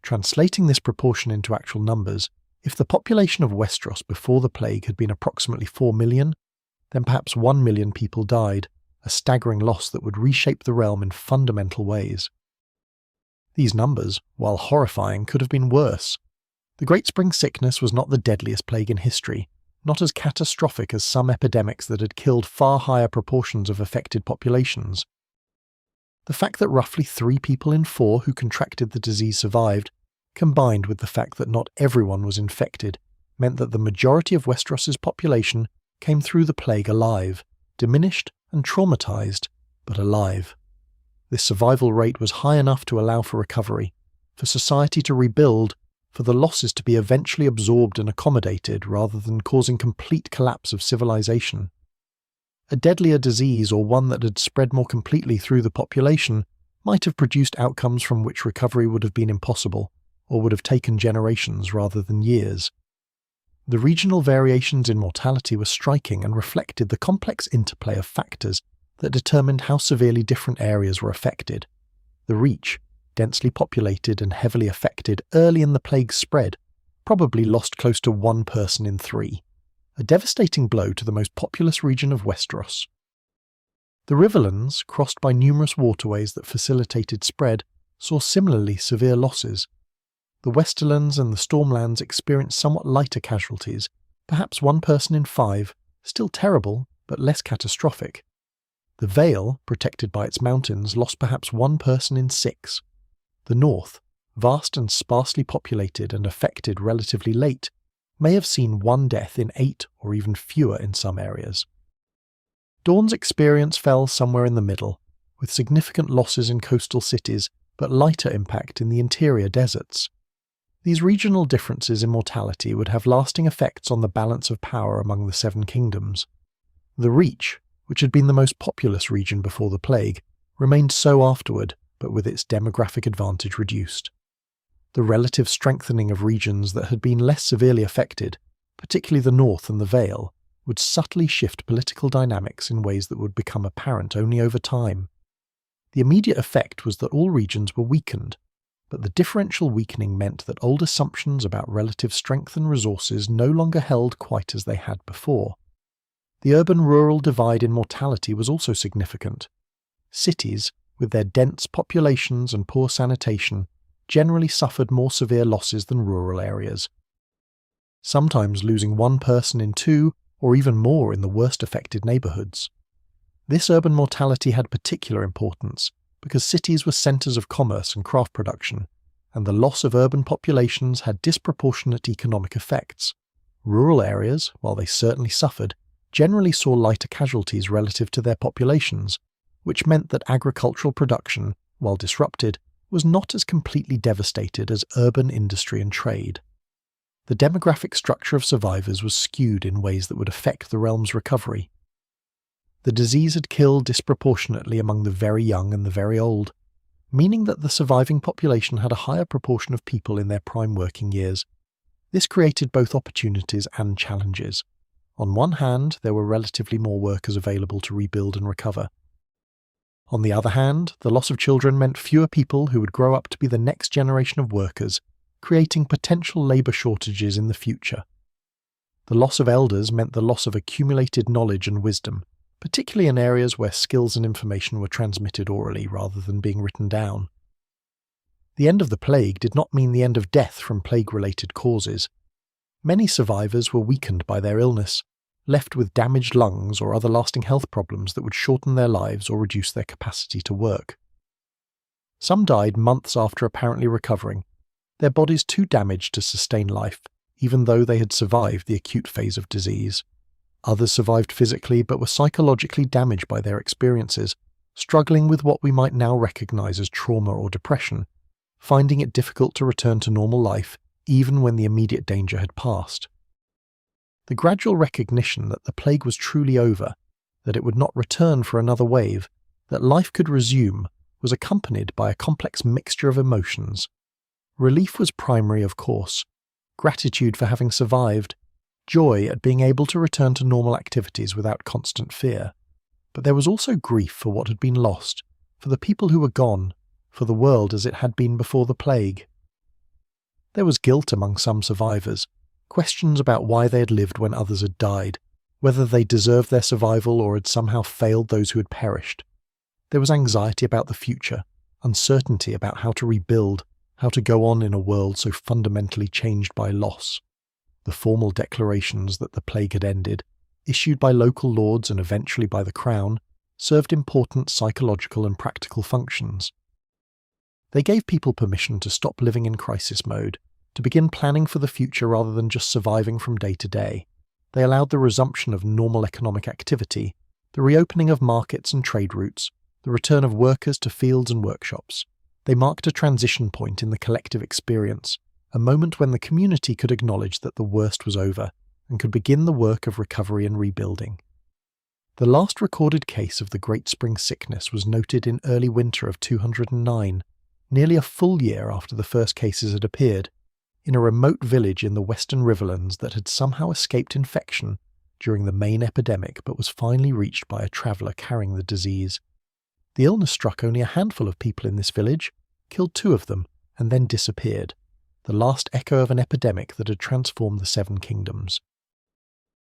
Translating this proportion into actual numbers, if the population of Westeros before the plague had been approximately 4 million, then perhaps 1 million people died, a staggering loss that would reshape the realm in fundamental ways. These numbers, while horrifying, could have been worse. The Great Spring Sickness was not the deadliest plague in history, not as catastrophic as some epidemics that had killed far higher proportions of affected populations. The fact that roughly 3 people in 4 who contracted the disease survived, combined with the fact that not everyone was infected, meant that the majority of Westeros's population came through the plague alive, diminished and traumatized, but alive. This survival rate was high enough to allow for recovery, for society to rebuild, for the losses to be eventually absorbed and accommodated rather than causing complete collapse of civilization. A deadlier disease or one that had spread more completely through the population might have produced outcomes from which recovery would have been impossible, or would have taken generations rather than years. The regional variations in mortality were striking and reflected the complex interplay of factors that determined how severely different areas were affected. The Reach, densely populated and heavily affected early in the plague's spread, probably lost close to 1 person in 3, a devastating blow to the most populous region of Westeros. The Riverlands, crossed by numerous waterways that facilitated spread, saw similarly severe losses. The Westerlands and the Stormlands experienced somewhat lighter casualties, perhaps 1 person in 5, still terrible but less catastrophic. The Vale, protected by its mountains, lost perhaps 1 person in 6. The North, vast and sparsely populated and affected relatively late, may have seen 1 death in 8 or even fewer in some areas. Dawn's experience fell somewhere in the middle, with significant losses in coastal cities but lighter impact in the interior deserts. These regional differences in mortality would have lasting effects on the balance of power among the 7 kingdoms. The Reach, which had been the most populous region before the plague, remained so afterward, but with its demographic advantage reduced. The relative strengthening of regions that had been less severely affected, particularly the North and the Vale, would subtly shift political dynamics in ways that would become apparent only over time. The immediate effect was that all regions were weakened, but the differential weakening meant that old assumptions about relative strength and resources no longer held quite as they had before. The urban-rural divide in mortality was also significant. Cities, with their dense populations and poor sanitation, generally suffered more severe losses than rural areas, sometimes losing 1 person in 2 or even more in the worst affected neighbourhoods. This urban mortality had particular importance because cities were centres of commerce and craft production, and the loss of urban populations had disproportionate economic effects. Rural areas, while they certainly suffered, generally saw lighter casualties relative to their populations, which meant that agricultural production, while disrupted, was not as completely devastated as urban industry and trade. The demographic structure of survivors was skewed in ways that would affect the realm's recovery. The disease had killed disproportionately among the very young and the very old, meaning that the surviving population had a higher proportion of people in their prime working years. This created both opportunities and challenges. On one hand, there were relatively more workers available to rebuild and recover. On the other hand, the loss of children meant fewer people who would grow up to be the next generation of workers, creating potential labour shortages in the future. The loss of elders meant the loss of accumulated knowledge and wisdom, particularly in areas where skills and information were transmitted orally rather than being written down. The end of the plague did not mean the end of death from plague-related causes. Many survivors were weakened by their illness, left with damaged lungs or other lasting health problems that would shorten their lives or reduce their capacity to work. Some died months after apparently recovering, their bodies too damaged to sustain life, even though they had survived the acute phase of disease. Others survived physically but were psychologically damaged by their experiences, struggling with what we might now recognize as trauma or depression, finding it difficult to return to normal life even when the immediate danger had passed. The gradual recognition that the plague was truly over, that it would not return for another wave, that life could resume, was accompanied by a complex mixture of emotions. Relief was primary, of course, gratitude for having survived, joy at being able to return to normal activities without constant fear. But there was also grief for what had been lost, for the people who were gone, for the world as it had been before the plague. There was guilt among some survivors, questions about why they had lived when others had died, whether they deserved their survival or had somehow failed those who had perished. There was anxiety about the future, uncertainty about how to rebuild, how to go on in a world so fundamentally changed by loss. The formal declarations that the plague had ended, issued by local lords and eventually by the crown, served important psychological and practical functions. They gave people permission to stop living in crisis mode, to begin planning for the future rather than just surviving from day to day. They allowed the resumption of normal economic activity, the reopening of markets and trade routes, the return of workers to fields and workshops. They marked a transition point in the collective experience, a moment when the community could acknowledge that the worst was over and could begin the work of recovery and rebuilding. The last recorded case of the Great Spring Sickness was noted in early winter of 209, nearly a full year after the first cases had appeared, in a remote village in the western Riverlands that had somehow escaped infection during the main epidemic but was finally reached by a traveller carrying the disease. The illness struck only a handful of people in this village, killed 2 of them, and then disappeared, the last echo of an epidemic that had transformed the 7 kingdoms.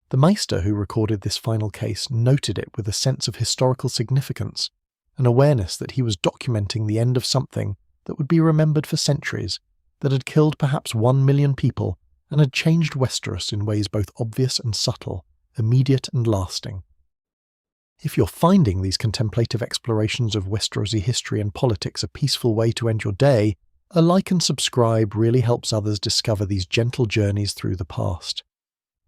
The maester who recorded this final case noted it with a sense of historical significance, an awareness that he was documenting the end of something that would be remembered for centuries, that had killed perhaps 1 million people and had changed Westeros in ways both obvious and subtle, immediate and lasting. If you're finding these contemplative explorations of Westerosi history and politics a peaceful way to end your day, a like and subscribe really helps others discover these gentle journeys through the past.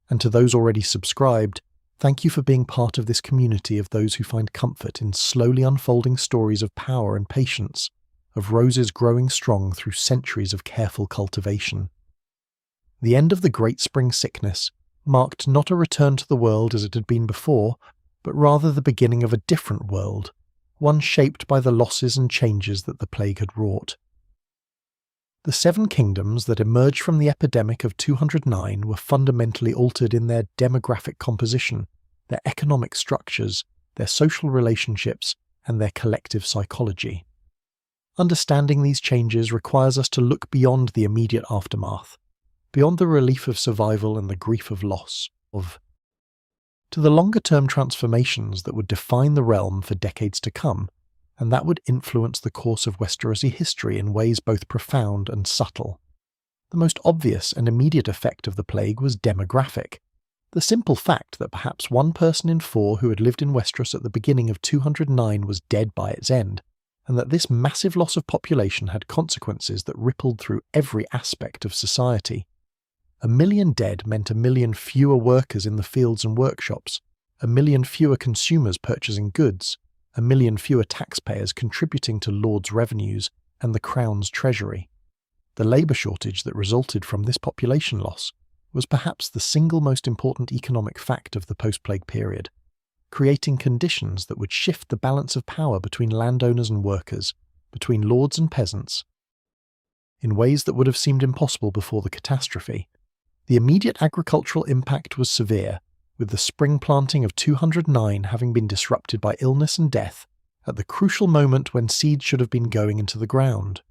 And to those already subscribed, thank you for being part of this community of those who find comfort in slowly unfolding stories of power and patience, of roses growing strong through centuries of careful cultivation. The end of the Great Spring Sickness marked not a return to the world as it had been before, but rather the beginning of a different world, one shaped by the losses and changes that the plague had wrought. The 7 kingdoms that emerged from the epidemic of 209 were fundamentally altered in their demographic composition, their economic structures, their social relationships, and their collective psychology. Understanding these changes requires us to look beyond the immediate aftermath, beyond the relief of survival and the grief of loss, to the longer-term transformations that would define the realm for decades to come, and that would influence the course of Westerosi history in ways both profound and subtle. The most obvious and immediate effect of the plague was demographic. The simple fact that perhaps 1 person in 4 who had lived in Westeros at the beginning of 209 was dead by its end, and that this massive loss of population had consequences that rippled through every aspect of society. 1 million dead meant 1 million fewer workers in the fields and workshops, 1 million fewer consumers purchasing goods, 1 million fewer taxpayers contributing to Lord's revenues and the Crown's treasury. The labour shortage that resulted from this population loss was perhaps the single most important economic fact of the post-plague period, creating conditions that would shift the balance of power between landowners and workers, between lords and peasants, in ways that would have seemed impossible before the catastrophe. The immediate agricultural impact was severe, with the spring planting of 209 having been disrupted by illness and death at the crucial moment when seeds should have been going into the ground.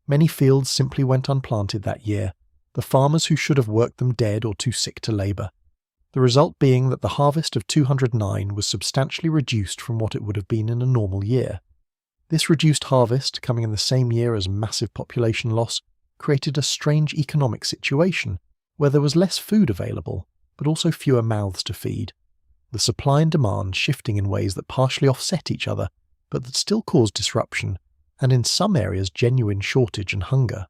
Many fields simply went unplanted that year, the farmers who should have worked them dead or too sick to labour. The result being that the harvest of 209 was substantially reduced from what it would have been in a normal year. This reduced harvest, coming in the same year as massive population loss, created a strange economic situation where there was less food available, but also fewer mouths to feed, the supply and demand shifting in ways that partially offset each other, but that still caused disruption, and in some areas genuine shortage and hunger.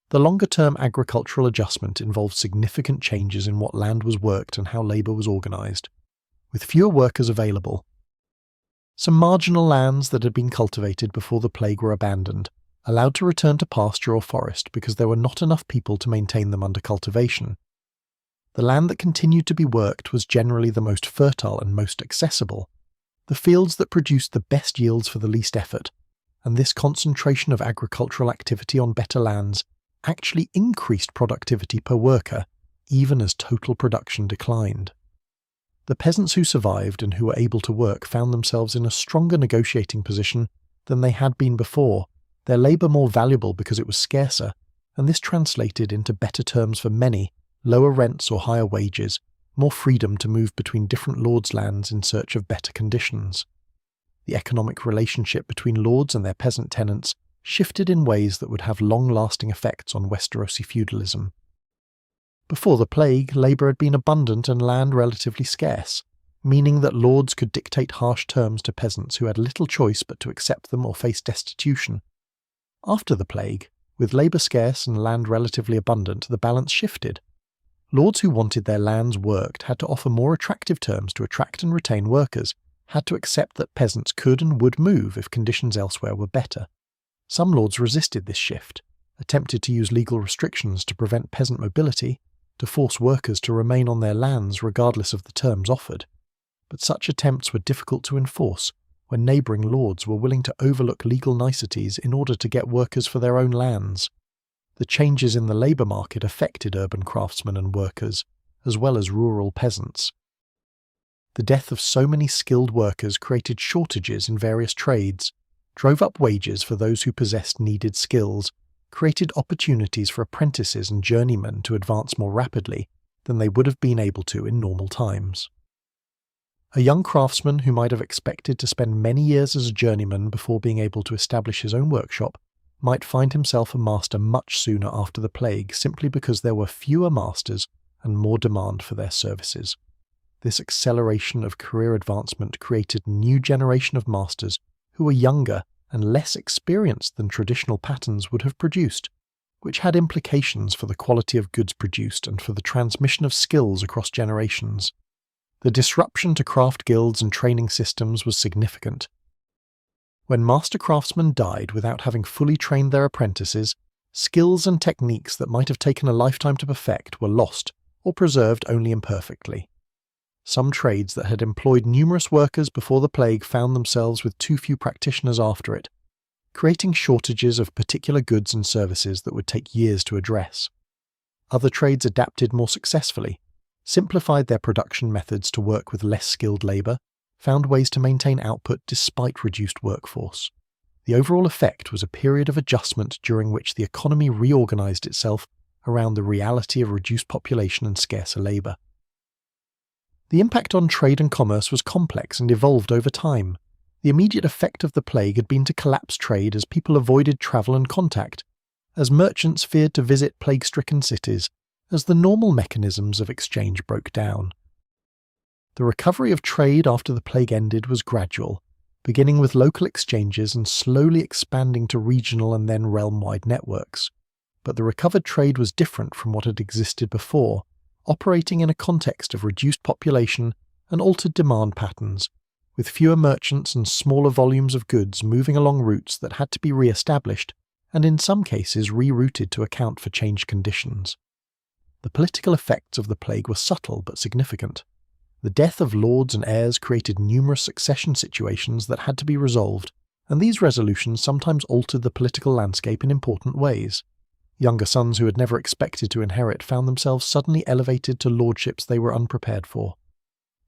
The longer-term agricultural adjustment involved significant changes in what land was worked and how labour was organised, with fewer workers available. Some marginal lands that had been cultivated before the plague were abandoned, allowed to return to pasture or forest because there were not enough people to maintain them under cultivation. The land that continued to be worked was generally the most fertile and most accessible, the fields that produced the best yields for the least effort, and this concentration of agricultural activity on better lands actually increased productivity per worker, even as total production declined. The peasants who survived and who were able to work found themselves in a stronger negotiating position than they had been before, their labour more valuable because it was scarcer, and this translated into better terms for many, lower rents or higher wages, more freedom to move between different lords' lands in search of better conditions. The economic relationship between lords and their peasant tenants shifted in ways that would have long-lasting effects on Westerosi feudalism. Before the plague, labour had been abundant and land relatively scarce, meaning that lords could dictate harsh terms to peasants who had little choice but to accept them or face destitution. After the plague, with labour scarce and land relatively abundant, the balance shifted. Lords who wanted their lands worked had to offer more attractive terms to attract and retain workers, had to accept that peasants could and would move if conditions elsewhere were better. Some lords resisted this shift, attempted to use legal restrictions to prevent peasant mobility, to force workers to remain on their lands regardless of the terms offered. But such attempts were difficult to enforce when neighbouring lords were willing to overlook legal niceties in order to get workers for their own lands. The changes in the labour market affected urban craftsmen and workers, as well as rural peasants. The death of so many skilled workers created shortages in various trades, drove up wages for those who possessed needed skills, created opportunities for apprentices and journeymen to advance more rapidly than they would have been able to in normal times. A young craftsman who might have expected to spend many years as a journeyman before being able to establish his own workshop might find himself a master much sooner after the plague simply because there were fewer masters and more demand for their services. This acceleration of career advancement created a new generation of masters who were younger and less experienced than traditional patterns would have produced, which had implications for the quality of goods produced and for the transmission of skills across generations. The disruption to craft guilds and training systems was significant. When master craftsmen died without having fully trained their apprentices, skills and techniques that might have taken a lifetime to perfect were lost or preserved only imperfectly. Some trades that had employed numerous workers before the plague found themselves with too few practitioners after it, creating shortages of particular goods and services that would take years to address. Other trades adapted more successfully, simplified their production methods to work with less skilled labour, found ways to maintain output despite reduced workforce. The overall effect was a period of adjustment during which the economy reorganised itself around the reality of reduced population and scarcer labour. The impact on trade and commerce was complex and evolved over time. The immediate effect of the plague had been to collapse trade as people avoided travel and contact, as merchants feared to visit plague-stricken cities, as the normal mechanisms of exchange broke down. The recovery of trade after the plague ended was gradual, beginning with local exchanges and slowly expanding to regional and then realm-wide networks. But the recovered trade was different from what had existed before, operating in a context of reduced population and altered demand patterns, with fewer merchants and smaller volumes of goods moving along routes that had to be re-established and in some cases rerouted to account for changed conditions. The political effects of the plague were subtle but significant. The death of lords and heirs created numerous succession situations that had to be resolved, and these resolutions sometimes altered the political landscape in important ways. Younger sons who had never expected to inherit found themselves suddenly elevated to lordships they were unprepared for.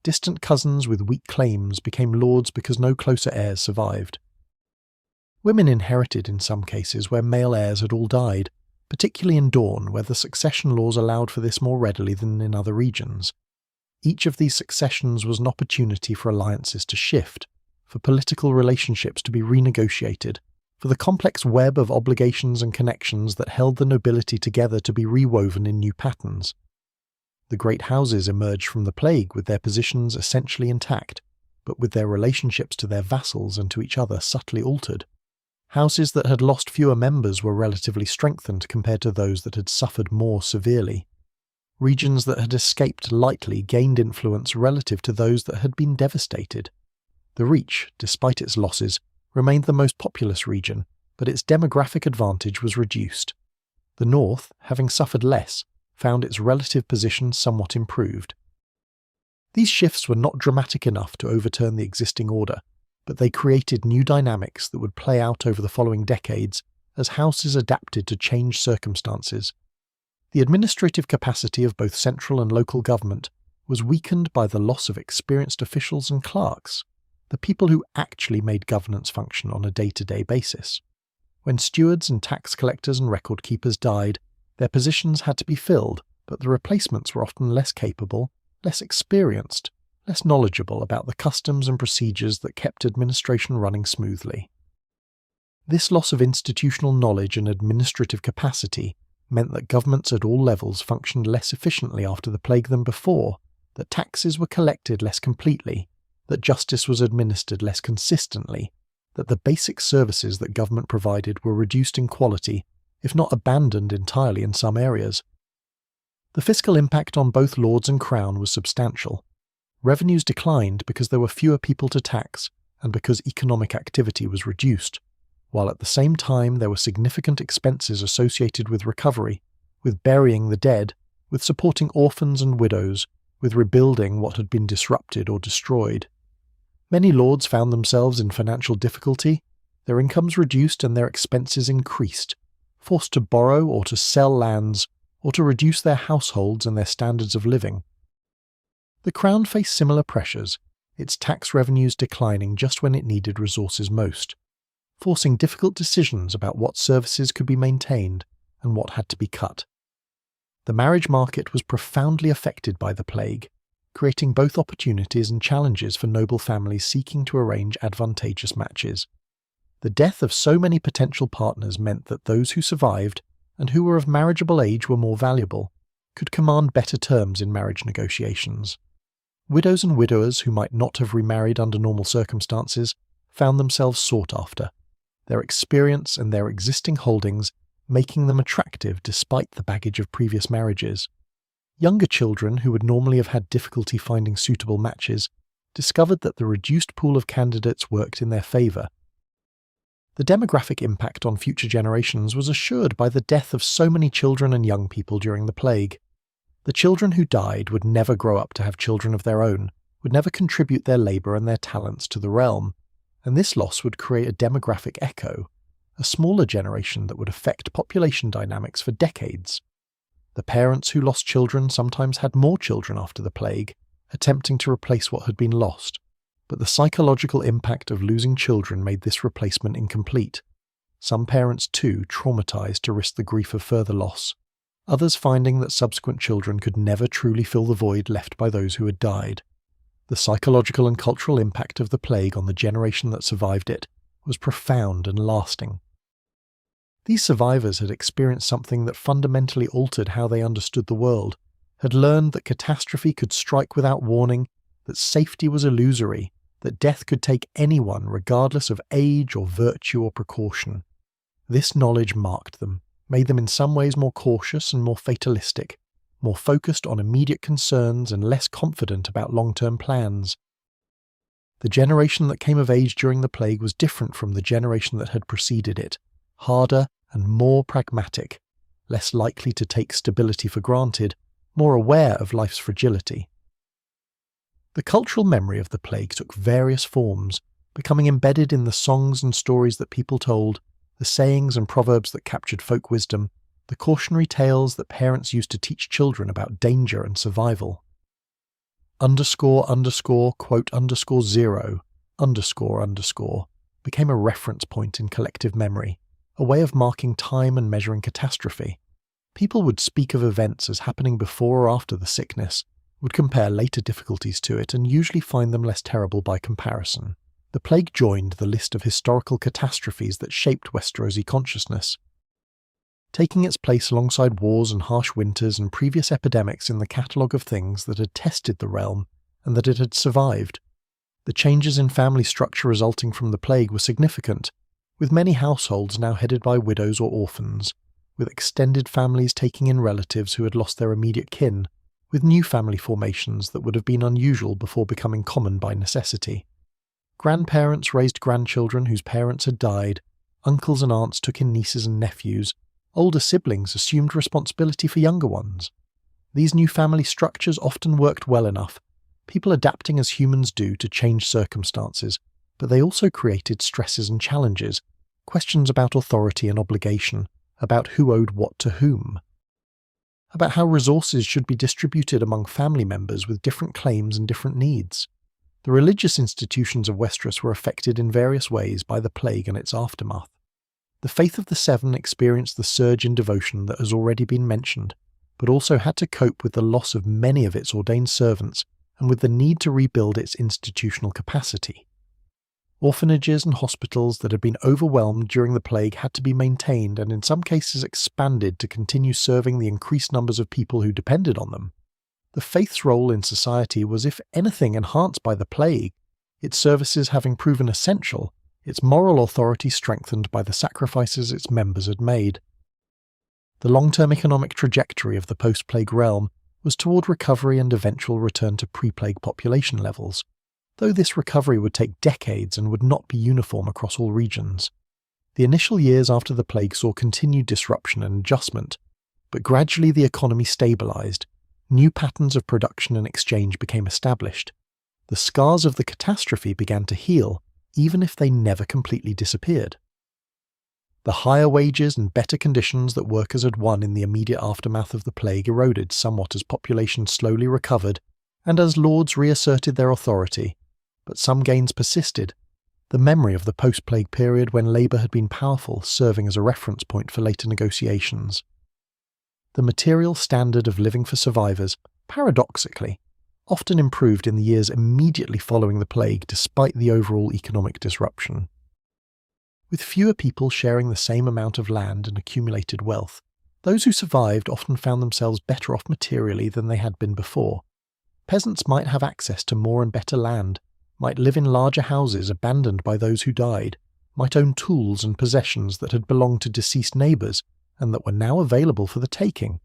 Distant cousins with weak claims became lords because no closer heirs survived. Women inherited in some cases where male heirs had all died, particularly in Dawn, where the succession laws allowed for this more readily than in other regions. Each of these successions was an opportunity for alliances to shift, for political relationships to be renegotiated, for the complex web of obligations and connections that held the nobility together to be rewoven in new patterns. The great houses emerged from the plague with their positions essentially intact, but with their relationships to their vassals and to each other subtly altered. Houses that had lost fewer members were relatively strengthened compared to those that had suffered more severely. Regions that had escaped lightly gained influence relative to those that had been devastated. The Reach, despite its losses, remained the most populous region, but its demographic advantage was reduced. The North, having suffered less, found its relative position somewhat improved. These shifts were not dramatic enough to overturn the existing order, but they created new dynamics that would play out over the following decades as houses adapted to changed circumstances. The administrative capacity of both central and local government was weakened by the loss of experienced officials and clerks, the people who actually made governance function on a day-to-day basis. When stewards and tax collectors and record keepers died, their positions had to be filled, but the replacements were often less capable, less experienced, less knowledgeable about the customs and procedures that kept administration running smoothly. This loss of institutional knowledge and administrative capacity meant that governments at all levels functioned less efficiently after the plague than before, that taxes were collected less completely, that justice was administered less consistently, that the basic services that government provided were reduced in quality, if not abandoned entirely in some areas. The fiscal impact on both lords and crown was substantial. Revenues declined because there were fewer people to tax and because economic activity was reduced, while at the same time there were significant expenses associated with recovery, with burying the dead, with supporting orphans and widows, with rebuilding what had been disrupted or destroyed. Many lords found themselves in financial difficulty, their incomes reduced and their expenses increased, forced to borrow or to sell lands, or to reduce their households and their standards of living. The Crown faced similar pressures, its tax revenues declining just when it needed resources most, forcing difficult decisions about what services could be maintained and what had to be cut. The marriage market was profoundly affected by the plague, creating both opportunities and challenges for noble families seeking to arrange advantageous matches. The death of so many potential partners meant that those who survived, and who were of marriageable age were more valuable, could command better terms in marriage negotiations. Widows and widowers who might not have remarried under normal circumstances found themselves sought after, their experience and their existing holdings making them attractive despite the baggage of previous marriages. Younger children who would normally have had difficulty finding suitable matches discovered that the reduced pool of candidates worked in their favour. The demographic impact on future generations was assured by the death of so many children and young people during the plague. The children who died would never grow up to have children of their own, would never contribute their labour and their talents to the realm, and this loss would create a demographic echo, a smaller generation that would affect population dynamics for decades. The parents who lost children sometimes had more children after the plague, attempting to replace what had been lost, but the psychological impact of losing children made this replacement incomplete. Some parents too traumatized to risk the grief of further loss, others finding that subsequent children could never truly fill the void left by those who had died. The psychological and cultural impact of the plague on the generation that survived it was profound and lasting. These survivors had experienced something that fundamentally altered how they understood the world, had learned that catastrophe could strike without warning, that safety was illusory, that death could take anyone regardless of age or virtue or precaution. This knowledge marked them, made them in some ways more cautious and more fatalistic, more focused on immediate concerns and less confident about long-term plans. The generation that came of age during the plague was different from the generation that had preceded it, harder and more pragmatic, less likely to take stability for granted, more aware of life's fragility. The cultural memory of the plague took various forms, becoming embedded in the songs and stories that people told, the sayings and proverbs that captured folk wisdom, the cautionary tales that parents used to teach children about danger and survival. __quote _0 _ became a reference point in collective memory, a way of marking time and measuring catastrophe. People would speak of events as happening before or after the sickness, would compare later difficulties to it and usually find them less terrible by comparison. The plague joined the list of historical catastrophes that shaped Westerosi consciousness, taking its place alongside wars and harsh winters and previous epidemics in the catalogue of things that had tested the realm and that it had survived. The changes in family structure resulting from the plague were significant, with many households now headed by widows or orphans, with extended families taking in relatives who had lost their immediate kin, with new family formations that would have been unusual before becoming common by necessity. Grandparents raised grandchildren whose parents had died, uncles and aunts took in nieces and nephews, older siblings assumed responsibility for younger ones. These new family structures often worked well enough, people adapting as humans do to changed circumstances, but they also created stresses and challenges, questions about authority and obligation, about who owed what to whom, about how resources should be distributed among family members with different claims and different needs. The religious institutions of Westeros were affected in various ways by the plague and its aftermath. The faith of the Seven experienced the surge in devotion that has already been mentioned, but also had to cope with the loss of many of its ordained servants and with the need to rebuild its institutional capacity. Orphanages and hospitals that had been overwhelmed during the plague had to be maintained and in some cases expanded to continue serving the increased numbers of people who depended on them. The faith's role in society was, if anything, enhanced by the plague, its services having proven essential, its moral authority strengthened by the sacrifices its members had made. The long-term economic trajectory of the post-plague realm was toward recovery and eventual return to pre-plague population levels, though this recovery would take decades and would not be uniform across all regions. The initial years after the plague saw continued disruption and adjustment, but gradually the economy stabilized, new patterns of production and exchange became established. The scars of the catastrophe began to heal, even if they never completely disappeared. The higher wages and better conditions that workers had won in the immediate aftermath of the plague eroded somewhat as population slowly recovered and as lords reasserted their authority, but some gains persisted, the memory of the post-plague period when labour had been powerful serving as a reference point for later negotiations. The material standard of living for survivors, paradoxically, often improved in the years immediately following the plague despite the overall economic disruption. With fewer people sharing the same amount of land and accumulated wealth, those who survived often found themselves better off materially than they had been before. Peasants might have access to more and better land, might live in larger houses abandoned by those who died, might own tools and possessions that had belonged to deceased neighbours and that were now available for the taking.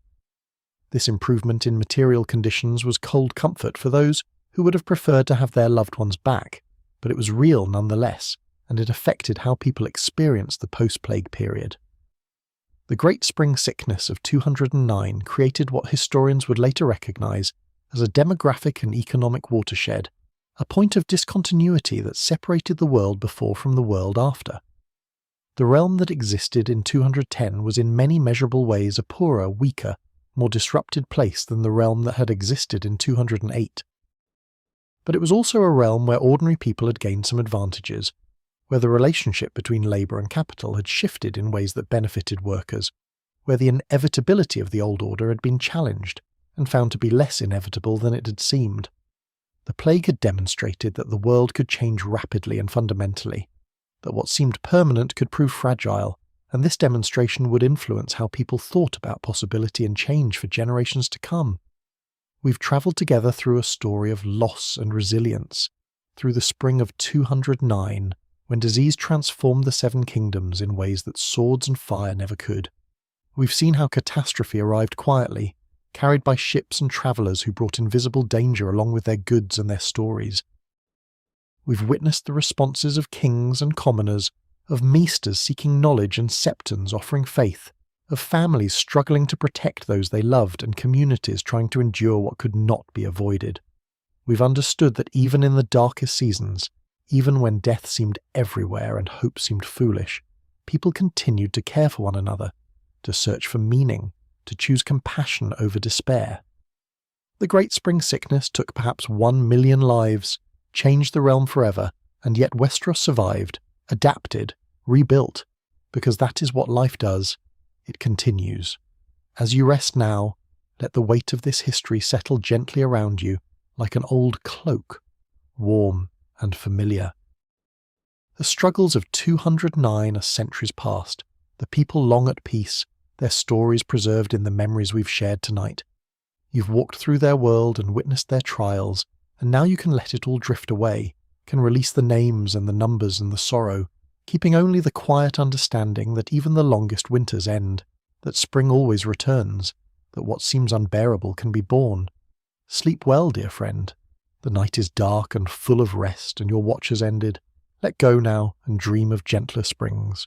This improvement in material conditions was cold comfort for those who would have preferred to have their loved ones back, but it was real nonetheless, and it affected how people experienced the post-plague period. The Great Spring Sickness of 209 created what historians would later recognise as a demographic and economic watershed, a point of discontinuity that separated the world before from the world after. The realm that existed in 210 was in many measurable ways a poorer, weaker, more disrupted place than the realm that had existed in 208. But it was also a realm where ordinary people had gained some advantages, where the relationship between labour and capital had shifted in ways that benefited workers, where the inevitability of the old order had been challenged and found to be less inevitable than it had seemed. The plague had demonstrated that the world could change rapidly and fundamentally, that what seemed permanent could prove fragile, and this demonstration would influence how people thought about possibility and change for generations to come. We've travelled together through a story of loss and resilience, through the spring of 209, when disease transformed the Seven Kingdoms in ways that swords and fire never could. We've seen how catastrophe arrived quietly, carried by ships and travellers who brought invisible danger along with their goods and their stories. We've witnessed the responses of kings and commoners, of maesters seeking knowledge and septons offering faith, of families struggling to protect those they loved and communities trying to endure what could not be avoided. We've understood that even in the darkest seasons, even when death seemed everywhere and hope seemed foolish, people continued to care for one another, to search for meaning, to choose compassion over despair. The Great Spring Sickness took perhaps 1 million lives, changed the realm forever, and yet Westeros survived, adapted, rebuilt, because that is what life does. It continues. As you rest now, let the weight of this history settle gently around you like an old cloak, warm and familiar. The struggles of 209 are centuries past, the people long at peace, their stories preserved in the memories we've shared tonight. You've walked through their world and witnessed their trials, and now you can let it all drift away, can release the names and the numbers and the sorrow, keeping only the quiet understanding that even the longest winters end, that spring always returns, that what seems unbearable can be borne. Sleep well, dear friend. The night is dark and full of rest, and your watch has ended. Let go now and dream of gentler springs.